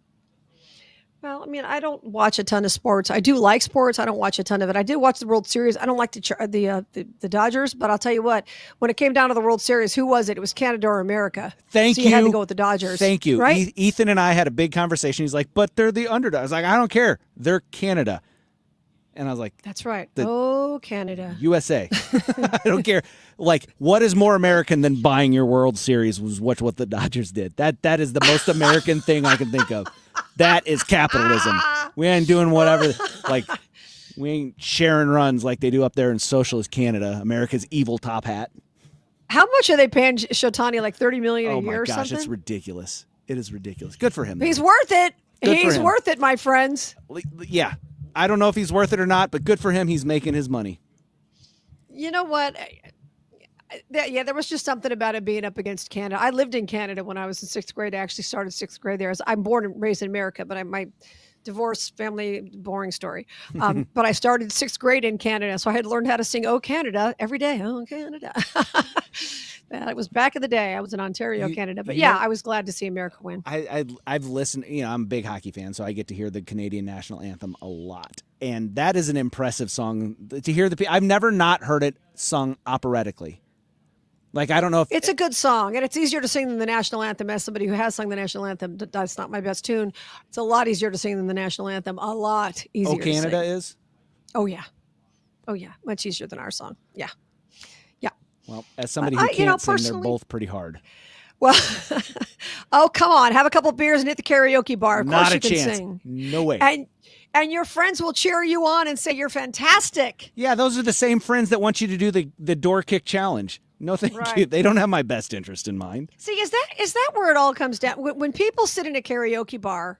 Well, I mean, I don't watch a ton of sports. I do like sports. I don't watch a ton of it. I did watch the World Series. I don't like the Dodgers, but I'll tell you what, when it came down to the World Series, who was it? It was Canada or America. Thank you. So you had to go with the Dodgers. Thank you. Right? Ethan and I had a big conversation. He's like, but they're the underdog. I was like, I don't care. They're Canada. And I was like, that's right. Canada. USA. I don't care. Like, what is more American than buying your World Series was what the Dodgers did. That is the most American thing I can think of. That is capitalism. We ain't doing whatever. Like, We ain't sharing runs like they do up there in socialist Canada, America's evil top hat. How much are they paying Shotani? Like $30 million a year or something? Oh my gosh, it's ridiculous. It is ridiculous. Good for him. He's worth it. He's him. worth it, my friends. Yeah. I don't know if he's worth it or not, but good for him. He's making his money. You know what? There was just something about it being up against Canada. I lived in Canada when I was in 6th grade. I actually started 6th grade there. I'm born and raised in America, but my divorce, family, boring story. But I started 6th grade in Canada, so I had learned how to sing "Oh Canada" every day. Oh Canada. It was back in the day. I was in Ontario, Canada. But yeah, I was glad to see America win. I've listened, I'm a big hockey fan, so I get to hear the Canadian national anthem a lot. And that is an impressive song to hear. I've never not heard it sung operatically. Like, I don't know if it's a good song, and it's easier to sing than the national anthem. As somebody who has sung the national anthem, that's not my best tune. It's a lot easier to sing than the national anthem. A lot easier. Oh, Canada to sing. is? Oh yeah. Much easier than our song. Yeah. Well, as somebody who can't sing, they're both pretty hard. Well, oh, come on. Have a couple beers and hit the karaoke bar. Of course you can sing. No way. And your friends will cheer you on and say you're fantastic. Yeah, those are the same friends that want you to do the door kick challenge. No, thank you. They don't have my best interest in mind. See, is that where it all comes down? When people sit in a karaoke bar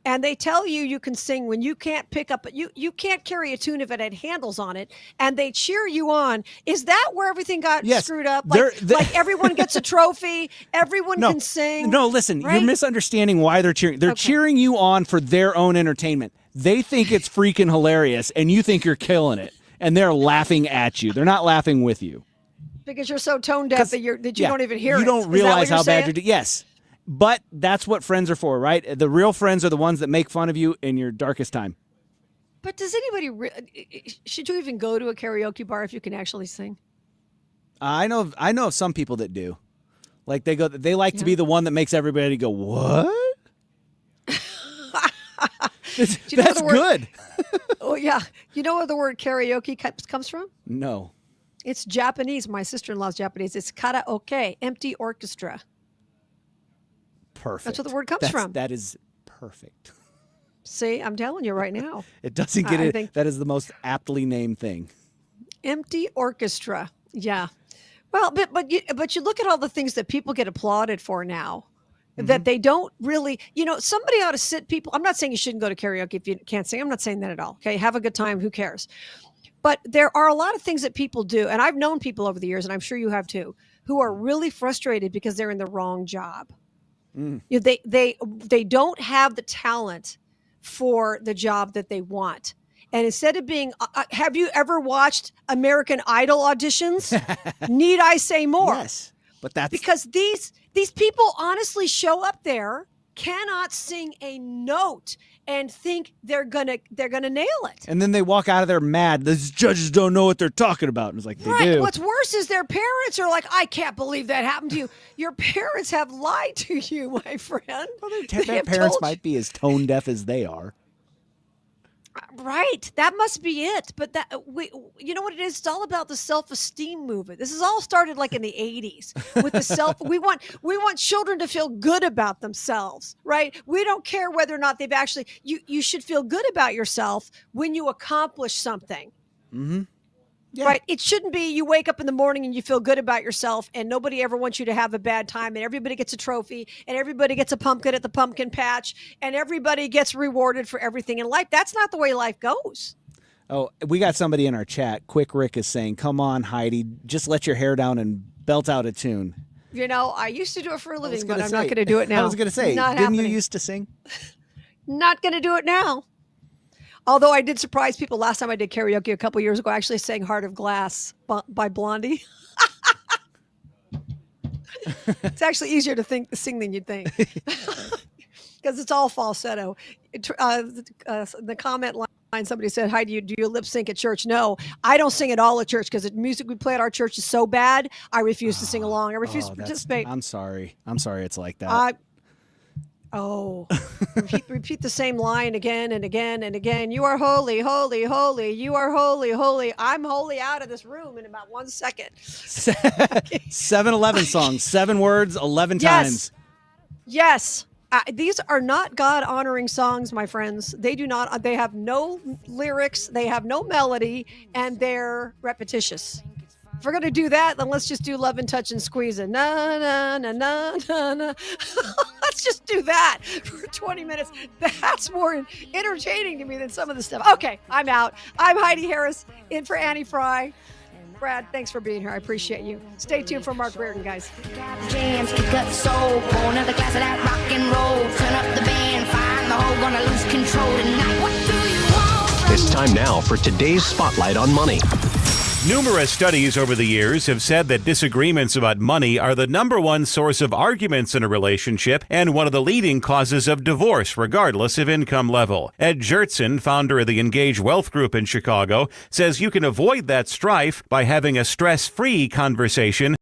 and they tell you can sing when you can't pick up, you can't carry a tune if it had handles on it, and they cheer you on. Is that where everything got screwed up? Like everyone gets a trophy, everyone can sing. No, listen, right? You're misunderstanding why they're cheering. They're cheering you on for their own entertainment. They think it's freaking hilarious, and you think you're killing it, and they're laughing at you. They're not laughing with you. Because you're so tone deaf that you don't even hear it. You don't realize how bad you're doing. Yes. But that's what friends are for, right? The real friends are the ones that make fun of you in your darkest time. But does anybody should you even go to a karaoke bar if you can actually sing? I know of some people that do. Like they like to be the one that makes everybody go, "What?" That's good. Oh yeah. You know where the word karaoke comes from? No. It's Japanese. My sister-in-law's Japanese. It's karaoke, empty orchestra. Perfect. That's where the word comes from. That is perfect. See, I'm telling you right now. It doesn't get it. That is the most aptly named thing. Empty orchestra. Yeah. Well, but you look at all the things that people get applauded for now. Mm-hmm. That they don't really, somebody ought to sit people. I'm not saying you shouldn't go to karaoke if you can't sing. I'm not saying that at all. Okay. Have a good time. Who cares? But there are a lot of things that people do. And I've known people over the years, and I'm sure you have too, who are really frustrated because they're in the wrong job. Mm. They don't have the talent for the job that they want. And instead of being, have you ever watched American Idol auditions? Need I say more? Yes, but that's because these people honestly show up there, cannot sing a note, and think they're gonna nail it. And then they walk out of there mad. These judges don't know what they're talking about. And it's like, they do. What's worse is their parents are like, I can't believe that happened to you. Your parents have lied to you, my friend. Well, their parents might be as tone deaf as they are. Right. That must be it. But you know what it is? It's all about the self-esteem movement. This has all started like in the 80s with the we want children to feel good about themselves, right? We don't care whether or not they've actually, you should feel good about yourself when you accomplish something. Mm-hmm. Yeah. Right. It shouldn't be you wake up in the morning and you feel good about yourself and nobody ever wants you to have a bad time and everybody gets a trophy and everybody gets a pumpkin at the pumpkin patch and everybody gets rewarded for everything in life. That's not the way life goes. Oh, we got somebody in our chat. Quick Rick is saying, come on, Heidi, just let your hair down and belt out a tune. I used to do it for a living, but I'm not going to do it now. I was going to say, didn't you used to sing? Not going to do it now. Although I did surprise people last time I did karaoke a couple years ago, I actually sang Heart of Glass by Blondie. It's actually easier to sing than you'd think because it's all falsetto. The comment line, somebody said, "Hi, do you lip sync at church?" No, I don't sing at all at church because the music we play at our church is so bad. I refuse to sing along. I refuse to participate. I'm sorry. It's like that. Repeat the same line again and again and again. You are holy, holy, holy. You are holy, holy. I'm holy out of this room in about 1 second. 7-11 songs, 7 words, 11 times. Yes. These are not God-honoring songs, my friends. They do not. They have no lyrics. They have no melody, and they're repetitious. If we're going to do that, then let's just do Love and Touch and Squeeze it. Na, na, na, na, na, na. Let's just do that for 20 minutes. That's more entertaining to me than some of the stuff. Okay, I'm out. I'm Heidi Harris, in for Annie Frey. Brad, thanks for being here. I appreciate you. Stay tuned for Mark Reardon, guys. Jams, kick up soul, pour another glass of that rock and roll. Turn up the band, find the hole, gonna lose control tonight. What do you want? It's time now for today's Spotlight on Money. Numerous studies over the years have said that disagreements about money are the number one source of arguments in a relationship and one of the leading causes of divorce, regardless of income level. Ed Jertson, founder of the Engage Wealth Group in Chicago, says you can avoid that strife by having a stress-free conversation